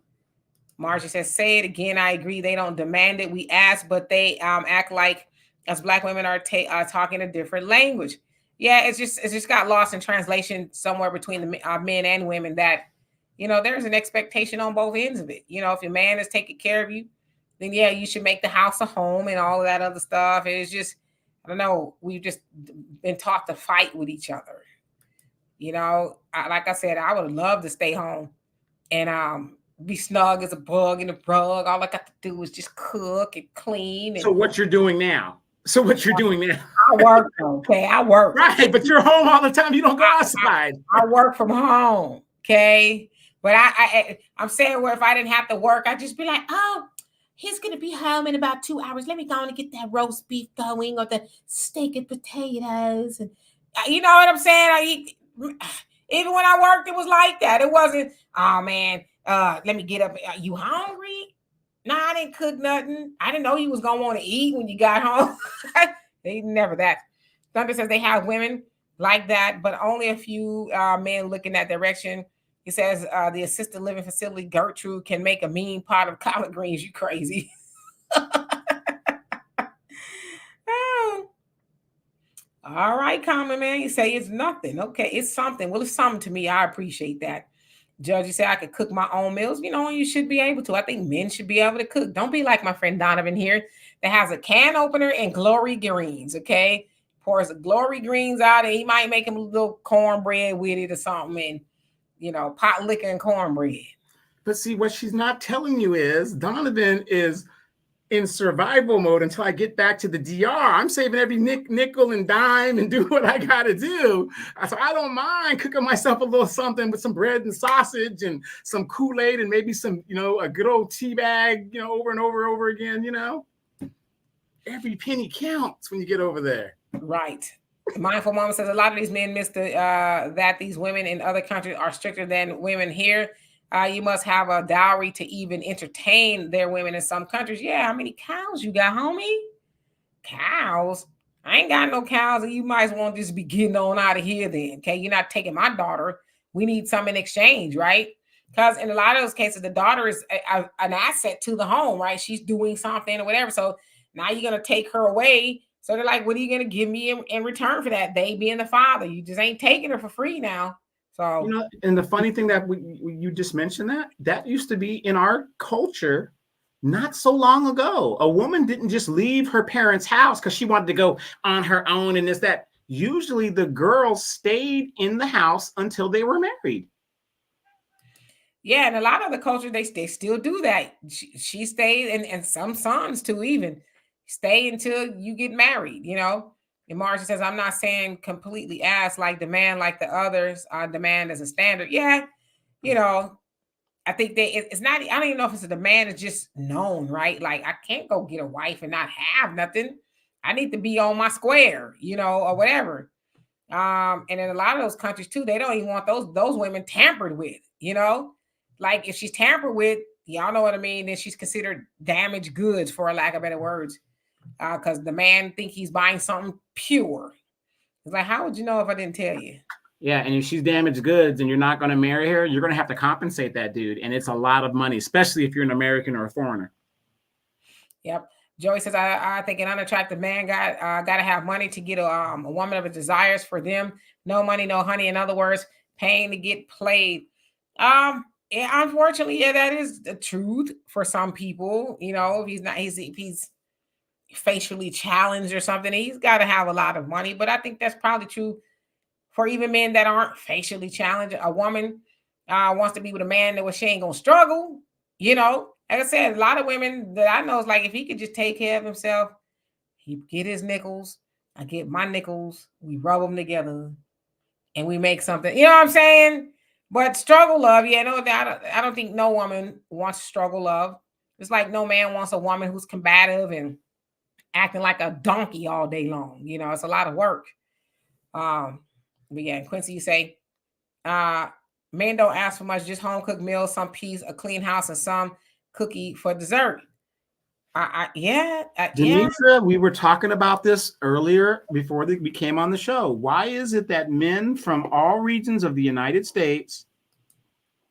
Marcia says, say it again. I agree. They don't demand it. We ask, but they act like us Black women are talking a different language. Yeah, it's just got lost in translation somewhere between the men and women that, there's an expectation on both ends of it. If your man is taking care of you, then yeah, you should make the house a home and all of that other stuff. It's just, I don't know, we've just been taught to fight with each other. Like I said, I would love to stay home and be snug as a bug in a rug. All I got to do is just cook and clean. And so what you're doing now? I work, okay? I work. Right, but you're home all the time. You don't go outside. I work from home, okay? But I'm saying, where if I didn't have to work, I'd just be like, oh, he's going to be home in about 2 hours. Let me go and get that roast beef going, or the steak and potatoes. And you know what I'm saying? Even when I worked, it was like that. It wasn't, oh man, let me get up. You hungry? Nah, I didn't cook nothing. I didn't know you was gonna want to eat when you got home. They never that. Thunder says they have women like that, but only a few men look in that direction. He says the assisted living facility Gertrude can make a mean pot of collard greens. You crazy. Oh. All right, common man. You say it's nothing. Okay, it's something. Well, it's something to me. I appreciate that. Judge, you say I could cook my own meals. You should be able to. I think men should be able to cook. Don't be like my friend Donovan here that has a can opener and glory greens, okay? Pours the glory greens out and he might make him a little cornbread with it or something and, pot liquor and cornbread. But see, what she's not telling you is Donovan is in survival mode until I get back to the DR. I'm saving every nickel and dime and do what I got to do. So I don't mind cooking myself a little something with some bread and sausage and some Kool-Aid and maybe some, a good old tea bag, over and over again, Every penny counts when you get over there. Right. Mindful Mama says a lot of these men miss that these women in other countries are stricter than women here. You must have a dowry to even entertain their women in some countries. Yeah, how many cows you got, homie? Cows? I ain't got no cows, and you might as well just be getting on out of here then, okay? You're not taking my daughter. We need some in exchange, right? Because in a lot of those cases, the daughter is an asset to the home, right? She's doing something or whatever. So now you're going to take her away. So they're like, what are you going to give me in return for that? They being the father. You just ain't taking her for free now. So, and the funny thing that you just mentioned that used to be in our culture not so long ago. A woman didn't just leave her parents' house because she wanted to go on her own and that. Usually the girls stayed in the house until they were married. Yeah, and a lot of the culture, they still do that. She stayed, and some sons too, even stay until you get married, And Marcia says, I'm not saying completely ask like demand like the others demand as a standard. Yeah, I think it's not, I don't even know if it's a demand, it's just known, right? Like I can't go get a wife and not have nothing. I need to be on my square, or whatever. And in a lot of those countries too, they don't even want those women tampered with, Like if she's tampered with, y'all know what I mean, then she's considered damaged goods, for a lack of better words. Because the man think he's buying something pure. It's like, how would you know if I didn't tell you? Yeah, and if she's damaged goods and you're not going to marry her, you're going to have to compensate that dude. And it's a lot of money, especially if you're an American or a foreigner. Yep. Joey says, I think an unattractive man got to have money to get a woman of his desires for them. No money, no honey. In other words, paying to get played. Yeah, unfortunately, yeah, that is the truth for some people. If he's facially challenged or something, he's got to have a lot of money. But I think that's probably true for even men that aren't facially challenged. A woman wants to be with a man that she ain't gonna struggle. Like I said, a lot of women that I know is like, if he could just take care of himself, he get his nickels, I get my nickels, we rub them together, and we make something. You know what I'm saying? But struggle love, yeah, no, I don't think no woman wants struggle love. It's like no man wants a woman who's combative and acting like a donkey all day long. It's a lot of work. But yeah, Quincy, you say, men don't ask for much, just home cooked meals, some peas, a clean house, and some cookie for dessert. Yeah. Demetra, we were talking about this earlier before we came on the show. Why is it that men from all regions of the United States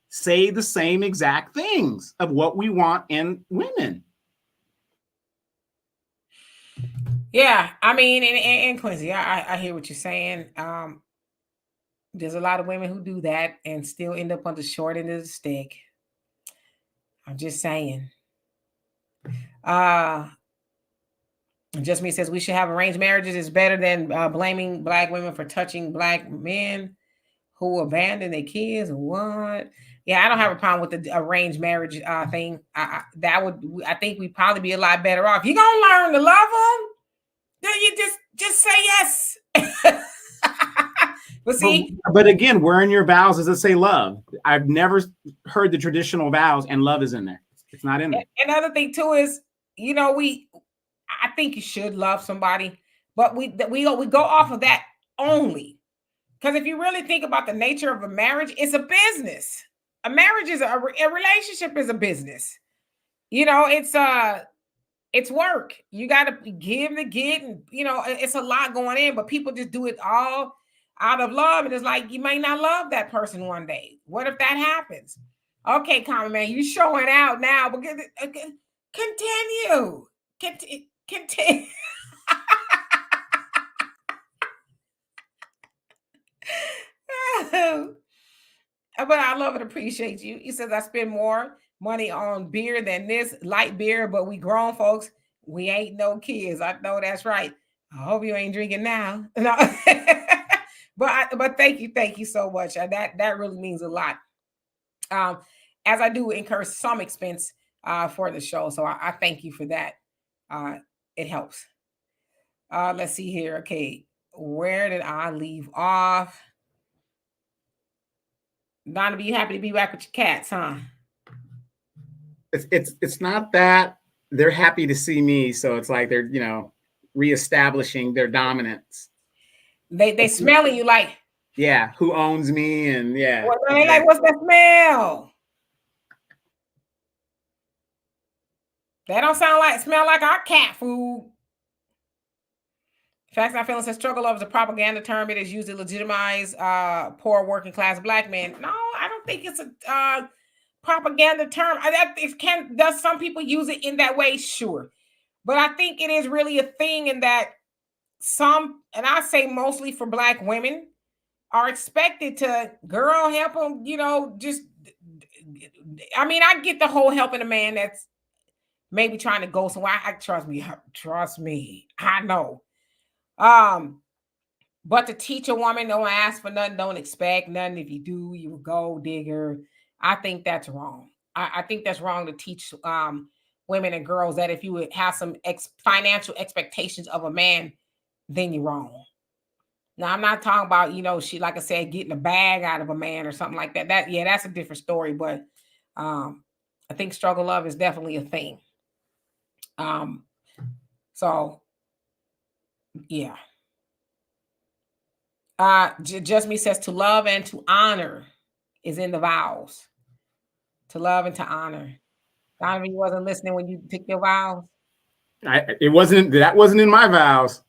say the same exact things of what we want in women? Yeah, I mean, and Quincy, I hear what you're saying. There's a lot of women who do that and still end up on the short end of the stick. I'm just saying. Just me says we should have arranged marriages. It's better than blaming black women for touching black men who abandon their kids. What? Yeah, I don't have a problem with the arranged marriage thing. I think we'd probably be a lot better off. You gonna learn to love them? Then you just say yes. But see, but again, where in your vows does it say love? I've never heard the traditional vows and love is in there. It's not in there. Another thing too is, I think you should love somebody, but we go off of that only. Because if you really think about the nature of a marriage, it's a business. A marriage is a relationship is a business. It's work. You got to give to get, and it's a lot going in. But people just do it all out of love, and it's like you may not love that person one day. What if that happens? Okay, common man, you showing out now, but continue. But I love and appreciate you. He says I spend more money on beer than this light beer, but we grown folks, we ain't no kids. I know that's right. I hope you ain't drinking now. No. but thank you so much. That really means a lot. As I do incur some expense for the show, so I thank you for that. It helps. Let's see here. Okay, where did I leave off? Donovan, you happy to be back with your cats, huh? It's not that they're happy to see me, so it's like they're reestablishing their dominance. They smelling you like, yeah, who owns me, and yeah. Well, they like, what's that smell? That don't smell like our cat food. Facts Not Feelings says struggle love is a propaganda term. It is used to legitimize poor working class black men. No, I don't think it's a propaganda term. Does some people use it in that way? Sure. But I think it is really a thing in that some, and I say mostly for black women, are expected to help them, I get the whole helping a man that's maybe trying to go somewhere. Trust me, I know. But to teach a woman, don't ask for nothing, don't expect nothing. If you do, you will go digger. I think that's wrong. I think that's wrong to teach women and girls that if you would have some financial expectations of a man, then you're wrong. Now, I'm not talking about, she, like I said, getting a bag out of a man or something like that. That's a different story. But I think struggle love is definitely a thing. So, yeah. Just me says to love and to honor is in the vows. To love and to honor. Donovan, you wasn't listening when you took your vows? That wasn't in my vows.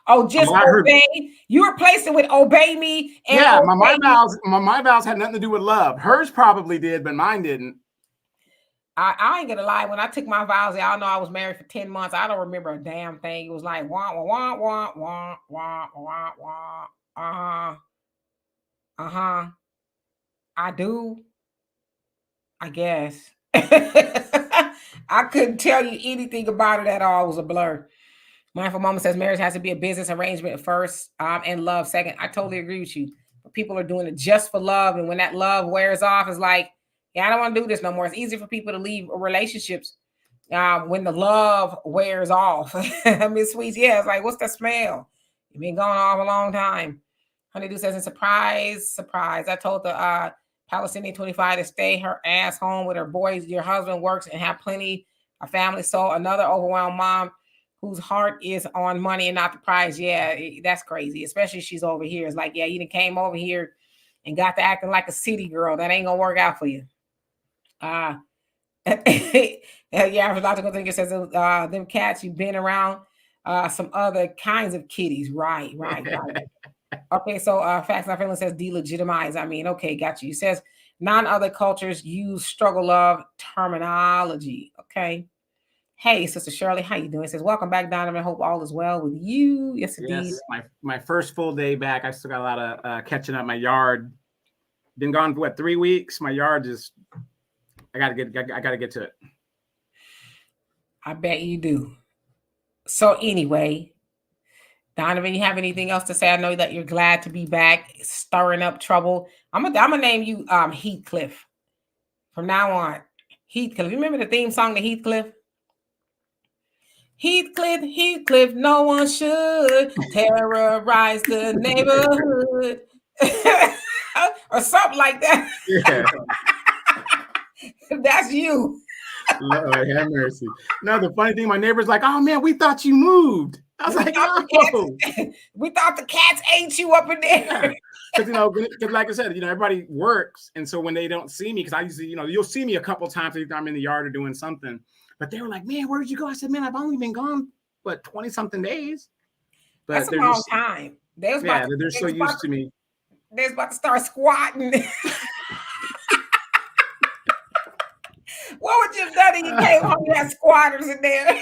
Oh, just obey. You replaced it with obey me. And yeah, my vows had nothing to do with love. Hers probably did, but mine didn't. I ain't gonna lie. When I took my vows, y'all know I was married for 10 months. I don't remember a damn thing. It was like wah wah wah wah wah wah wah. I do. I guess. I couldn't tell you anything about it at all. It was a blur. Mindful Mama says marriage has to be a business arrangement first, and love second. I totally agree with you. But people are doing it just for love, and when that love wears off, it's like, yeah, I don't want to do this no more. It's easy for people to leave relationships when the love wears off. Miss Sweets, yeah, it's like, what's the smell? You've been going off a long time. Honeydew says, surprise. I told the Palestinian 25 to stay her ass home with her boys. Your husband works and have plenty of family. So another overwhelmed mom whose heart is on money and not the prize. Yeah, that's crazy. Especially if she's over here. It's like, yeah, you done came over here and got to acting like a city girl. That ain't gonna work out for you. Yeah, I was about to go think it says them cats you've been around some other kinds of kitties. Right, right, right. Okay, so facts not feeling says delegitimize. I mean, okay, got you. It says non-other cultures use struggle love terminology. Okay. Hey, Sister Shirley, how you doing? It says, welcome back, Donovan. Hope all is well with you. Yes, indeed. Yes, my first full day back. I still got a lot of catching up. My yard been gone for 3 weeks. My yard just I gotta get to it. I bet you do. So anyway, Donovan, you have anything else to say? I know that you're glad to be back, stirring up trouble. I'm gonna name you Heathcliff from now on. Heathcliff. You remember the theme song to Heathcliff? Heathcliff, Heathcliff, no one should terrorize the neighborhood. Or something like that. Yeah. That's you. Lord have mercy. No, the funny thing, my neighbor's like, oh man, we thought you moved. I was like, no. We thought the cats ate you up in there. Because because like I said, everybody works, and so when they don't see me, because I usually, you'll see me a couple of times if I'm in the yard or doing something. But they were like, man, where did you go? I said, man, I've only been gone 20-something days. But that's a long time. They're so used to me. They're about to start squatting. What would you have done if you came home? You had squatters in there.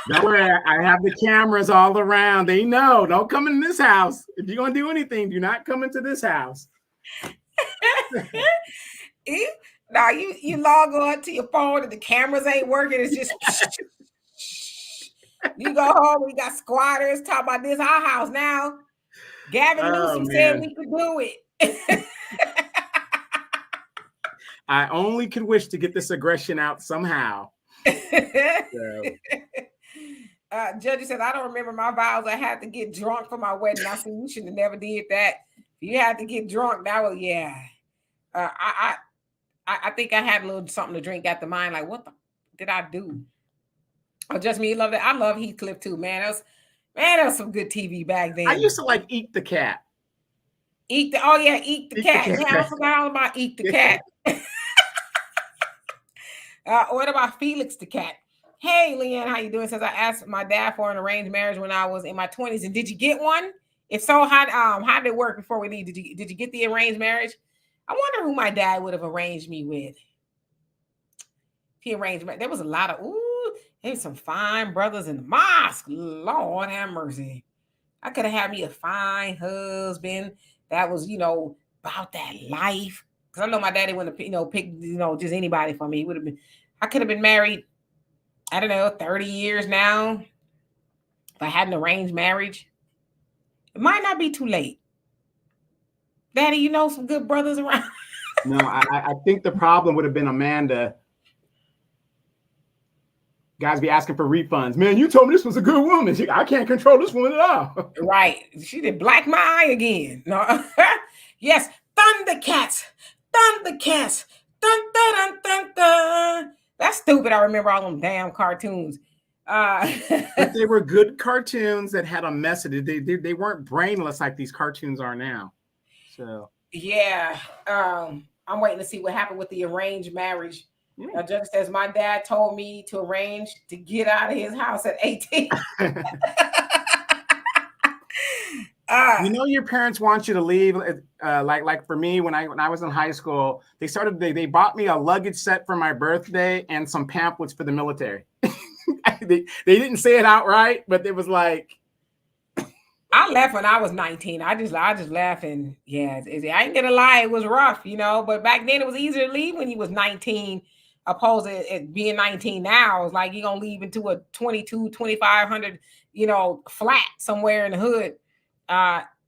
Don't worry, I have the cameras all around. They know. Don't come in this house. If you're gonna do anything, do not come into this house. Now you log on to your phone and the cameras ain't working. It's just you go home. We got squatters talking about this our house now. Gavin Newsom said we could do it. I only could wish to get this aggression out somehow. So. Judge said, I don't remember my vows. I had to get drunk for my wedding. I said, you should have never did that. You had to get drunk. That was, yeah. I think I had a little something to drink at the mind. Like, what did I do? Oh, just me. Love that. I love Heathcliff too, man. That was some good TV back then. I used to like Eat the Cat. Eat the cat. Yeah, I forgot all about Eat the Cat. What about Felix the cat? Hey, Leanne, how you doing? Says I asked my dad for an arranged marriage when I was in my 20s, and did you get one? If so, how did it work before we leave? Did you get the arranged marriage? I wonder who my dad would have arranged me with. He arranged me. There was a lot of there's some fine brothers in the mosque. Lord have mercy. I could have had me a fine husband that was, about that life. Because I know my daddy wouldn't have, picked, just anybody for me. He would have been. I could have been married, I don't know, 30 years now. If I had an arranged marriage, it might not be too late. Daddy, some good brothers around. No, I think the problem would have been Amanda. Guys be asking for refunds. Man, you told me this was a good woman. I can't control this woman at all. Right. She did black my eye again. No. Yes. Thundercats. Thundercats. Dun, dun, dun, dun, dun. That's stupid. I remember all them damn cartoons. But they were good cartoons that had a message. They weren't brainless like these cartoons are now. So yeah. I'm waiting to see what happened with the arranged marriage. Judge says my dad told me to arrange to get out of his house at 18. Your parents want you to leave. Like for me, when I was in high school, they bought me a luggage set for my birthday and some pamphlets for the military. they didn't say it outright, but it was like. I left when I was 19. I just left, and yeah, I ain't gonna lie, it was rough, but back then it was easier to leave when you was 19 opposed to it being 19 now. It's like you're gonna leave into a 2,500 flat somewhere in the hood.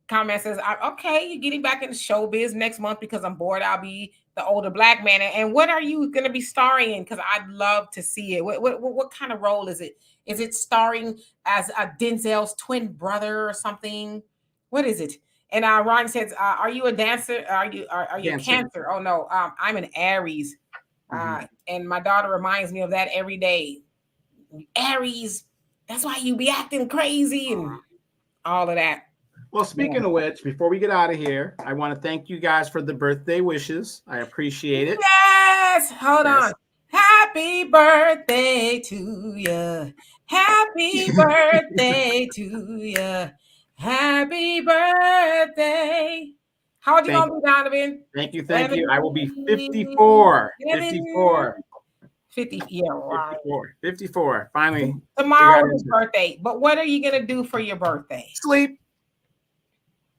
Comment says, okay, you're getting back into showbiz next month because I'm bored. I'll be the older black man. And what are you going to be starring in? Because I'd love to see it. What kind of role is it? Is it starring as a Denzel's twin brother or something? What is it? And Ron says, are you a dancer? Are you a Cancer? Oh no, I'm an Aries. And my daughter reminds me of that every day. Aries, that's why you be acting crazy and all of that. Well, speaking of which, before we get out of here, I want to thank you guys for the birthday wishes. I appreciate it. Yes. Hold on. Happy birthday to you. Happy birthday to you. Happy birthday. How old you Thank gonna be, Donovan? thank you. I will be 54. 54. 50. Yeah, right. 54. 54. Finally. Tomorrow is his birthday. But what are you gonna do for your birthday? Sleep.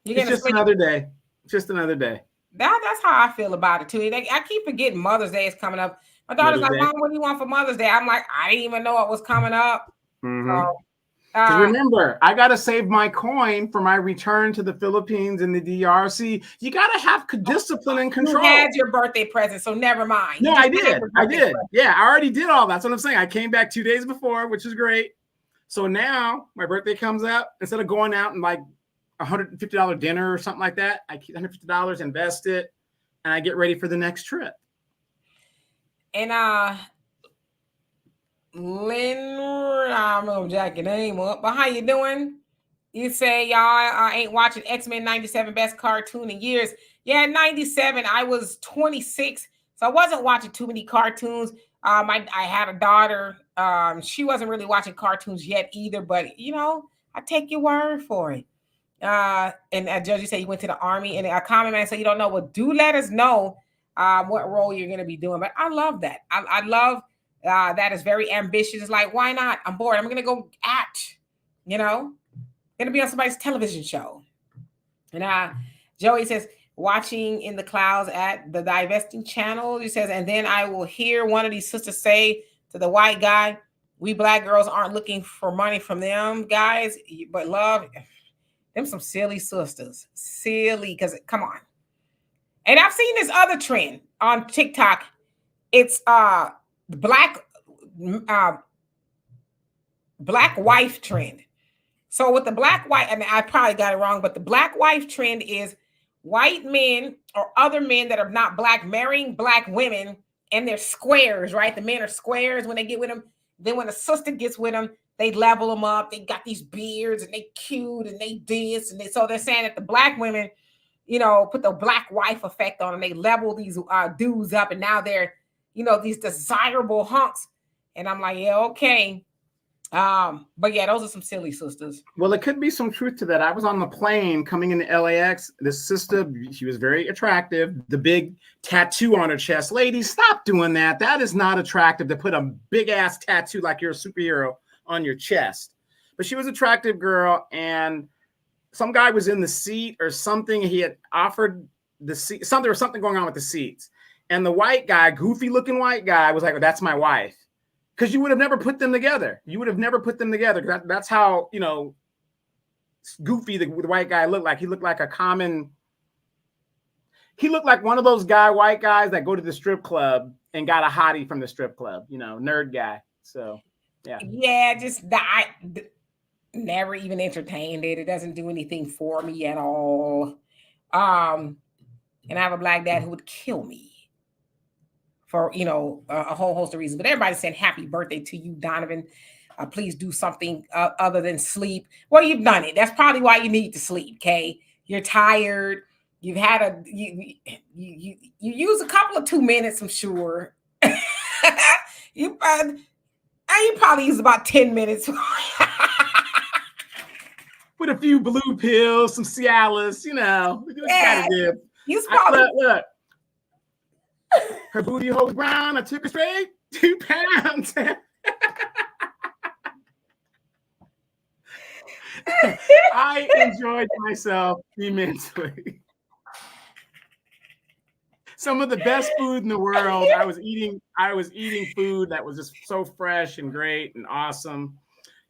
You're It's gonna just sleep. another day. Just another day. That's how I feel about it too. I keep forgetting Mother's Day is coming up. My daughter's like, Mom, what do you want for Mother's Day? I'm like, I didn't even know it was coming up. Because remember, I got to save my coin for my return to the Philippines and the DRC. You got to have discipline and control. You had your birthday present, so never mind. No, I did. Yeah, I already did all that. That's what I'm saying. I came back 2 days before, which is great. So now my birthday comes up. Instead of going out and like $150 dinner or something like that, I keep $150, invest it, and I get ready for the next trip. And Lynn, I don't know Jack your name up, but how you doing? You say y'all ain't watching X-Men 97 best cartoon in years. Yeah, 97. I was 26, so I wasn't watching too many cartoons. I had a daughter. She wasn't really watching cartoons yet either, but you know, I take your word for it. And Judge, you say you went to the Army, and a comment man said you don't know. Well, do let us know what role you're going to be doing. But I love that. I love that is very ambitious. It's like, why not? I'm bored. I'm going to go act, you know, going to be on somebody's television show. And Joey says, watching in the clouds at the Divesting channel. He says, and then I will hear one of these sisters say to the white guy, we black girls aren't looking for money from them guys, but love them some silly sisters. Silly, because come on. And I've seen this other trend on TikTok. It's black wife trend. So with the black wife, and I probably got it wrong, but the black wife trend is white men or other men that are not black marrying black women, and they're squares, right? The men are squares when they get with them. Then when a sister gets with them, they level them up. They got these beards and they cute and they this and so they're saying that the black women, you know, put the black wife effect on them. They level these dudes up, and now they're, you know, these desirable hunks. And I'm like, yeah, okay. But yeah, those are some silly sisters. Well, it could be some truth to that. I was on the plane coming into LAX. This sister, she was very attractive. The big tattoo on her chest. Ladies, stop doing that. That is not attractive to put a big ass tattoo like you're a superhero on your chest. But she was an attractive girl, and some guy was in the seat or something. He had offered the seat. There was something going on with the seats. And the white guy, goofy looking white guy, was like, well, that's my wife. Because you would have never put them together. You would have never put them together. That's how, you know, goofy the white guy looked like. He looked like he looked like one of those white guys that go to the strip club and got a hottie from the strip club, you know, nerd guy. So, yeah. Yeah, just never even entertained it. It doesn't do anything for me at all. And I have a black dad who would kill me for, you know, a whole host of reasons. But everybody's saying happy birthday to you, Donovan. Please do something other than sleep. Well, you've done it. That's probably why you need to sleep, okay? You're tired. You've had you use a couple of 2 minutes, I'm sure. you probably use about 10 minutes. With a few blue pills, some Cialis, you know. Yeah, you probably look. Her booty hole was brown. I took her straight 2 pounds. I enjoyed myself immensely. Some of the best food in the world. I was eating food that was just so fresh and great and awesome.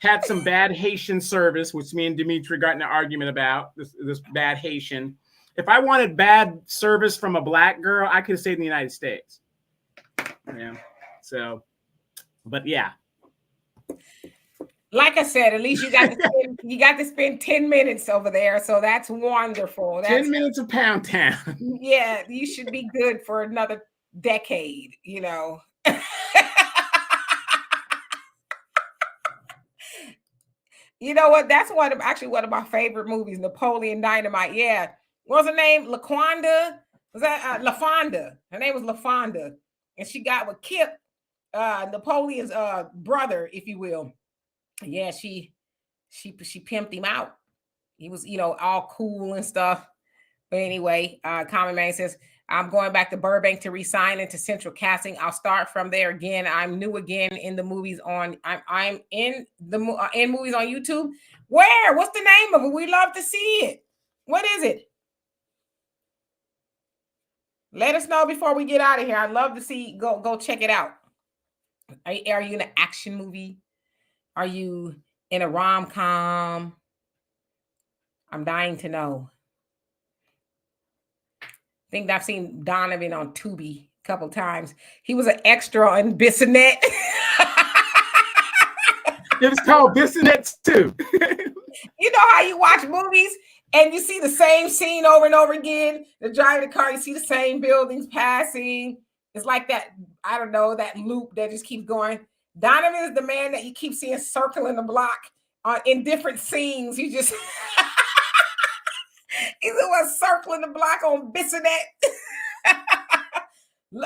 Had some bad Haitian service, which me and Dimitri got in an argument about, this bad Haitian. If I wanted bad service from a black girl, I could have stayed in the United States. Yeah. So, but yeah. Like I said, at least you got to spend 10 minutes over there. So that's wonderful. 10 minutes of Pound Town. Yeah, you should be good for another decade, you know. You know what? That's one of my favorite movies, Napoleon Dynamite. Yeah. What was her name? LaQuanda? Was that LaFonda? Her name was LaFonda. And she got with Kip. Napoleon's brother, if you will. Yeah, she pimped him out. He was, all cool and stuff. But anyway, Common Man says, I'm going back to Burbank to resign into Central Casting. I'll start from there again. I'm new again in the movies I'm in the in movies on YouTube. Where? What's the name of it? We love to see it. What is it? Let us know before we get out of here. I'd love to see. Go check it out. Are you in an action movie? Are you in a rom-com? I'm dying to know. I think I've seen Donovan on Tubi a couple times. He was an extra on Bissonnette. It was called Bissonnette too. You know how you watch movies and you see the same scene over and over again? They're driving the car, you see the same buildings passing. It's like that, I don't know, that loop that just keeps going. Donovan is the man that you keep seeing circling the block in different scenes. He just... He's the one circling the block on Bissonnette.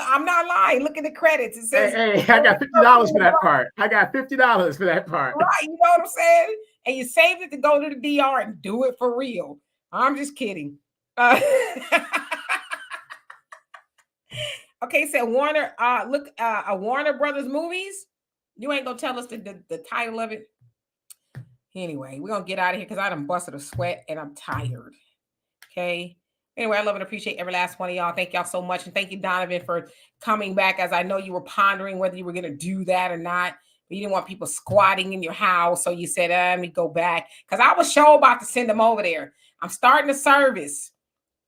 I'm not lying. Look at the credits. It says, hey, I got $50 for that part. I got $50 for that part. Right, you know what I'm saying? And you saved it to go to the DR and do it for real. I'm just kidding. Okay, so Warner, a Warner Brothers movies. You ain't gonna tell us the title of it. Anyway, we're gonna get out of here because I done busted a sweat and I'm tired. Okay. Anyway, I love and appreciate every last one of y'all. Thank y'all so much. And thank you, Donovan, for coming back, as I know you were pondering whether you were going to do that or not. But you didn't want people squatting in your house. So you said, let me go back. Because I was sure about to send them over there. I'm starting a service.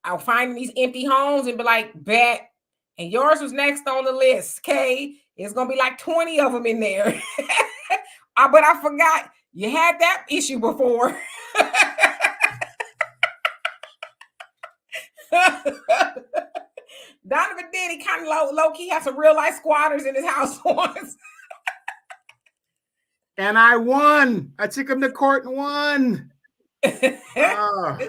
I'll find these empty homes and be like, bet. And yours was next on the list. Okay. It's going to be like 20 of them in there. But I forgot you had that issue before. Donovan did. He kind of low-key had some real life squatters in his house once. And I won. I took him to court and won. You talk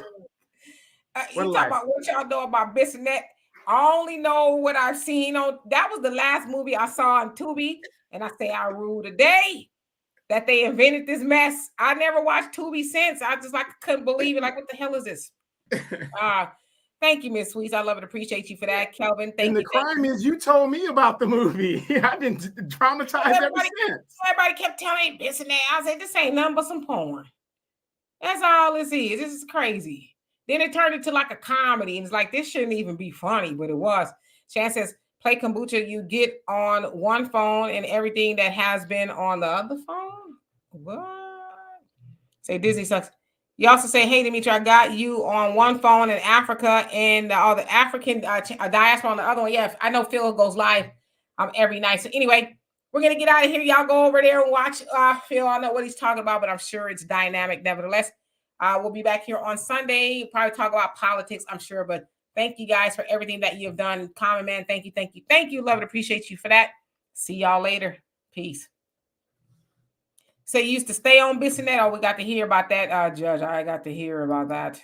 about what y'all know about Bissonnette. I only know what I've seen on. That was the last movie I saw on Tubi, and I say I rule the day that they invented this mess. I never watched Tubi since. I just couldn't believe it. Like, what the hell is this? Thank you, Miss Sweets. I love and appreciate you for that, Kelvin. Thank you. And the crime is you told me about the movie. I've been traumatized ever since. Everybody kept telling me this and that. I said, this ain't nothing but some porn. That's all this is. This is crazy. Then it turned into like a comedy. And it's like, this shouldn't even be funny, but it was. Shan says, play kombucha. You get on one phone and everything that has been on the other phone. What? Say Disney sucks. You also say, hey, Dimitri, I got you on one phone in Africa and the African diaspora on the other one. Yeah, I know Phil goes live every night. So anyway, we're going to get out of here. Y'all go over there and watch Phil. I know what he's talking about, but I'm sure it's dynamic nevertheless. We'll be back here on Sunday. Probably talk about politics, I'm sure. But thank you guys for everything that you've done. Common Man, thank you, thank you, thank you. Love and appreciate you for that. See y'all later. Peace. So you used to stay on Bissonnette. Oh, we got to hear about that, Judge. I got to hear about that.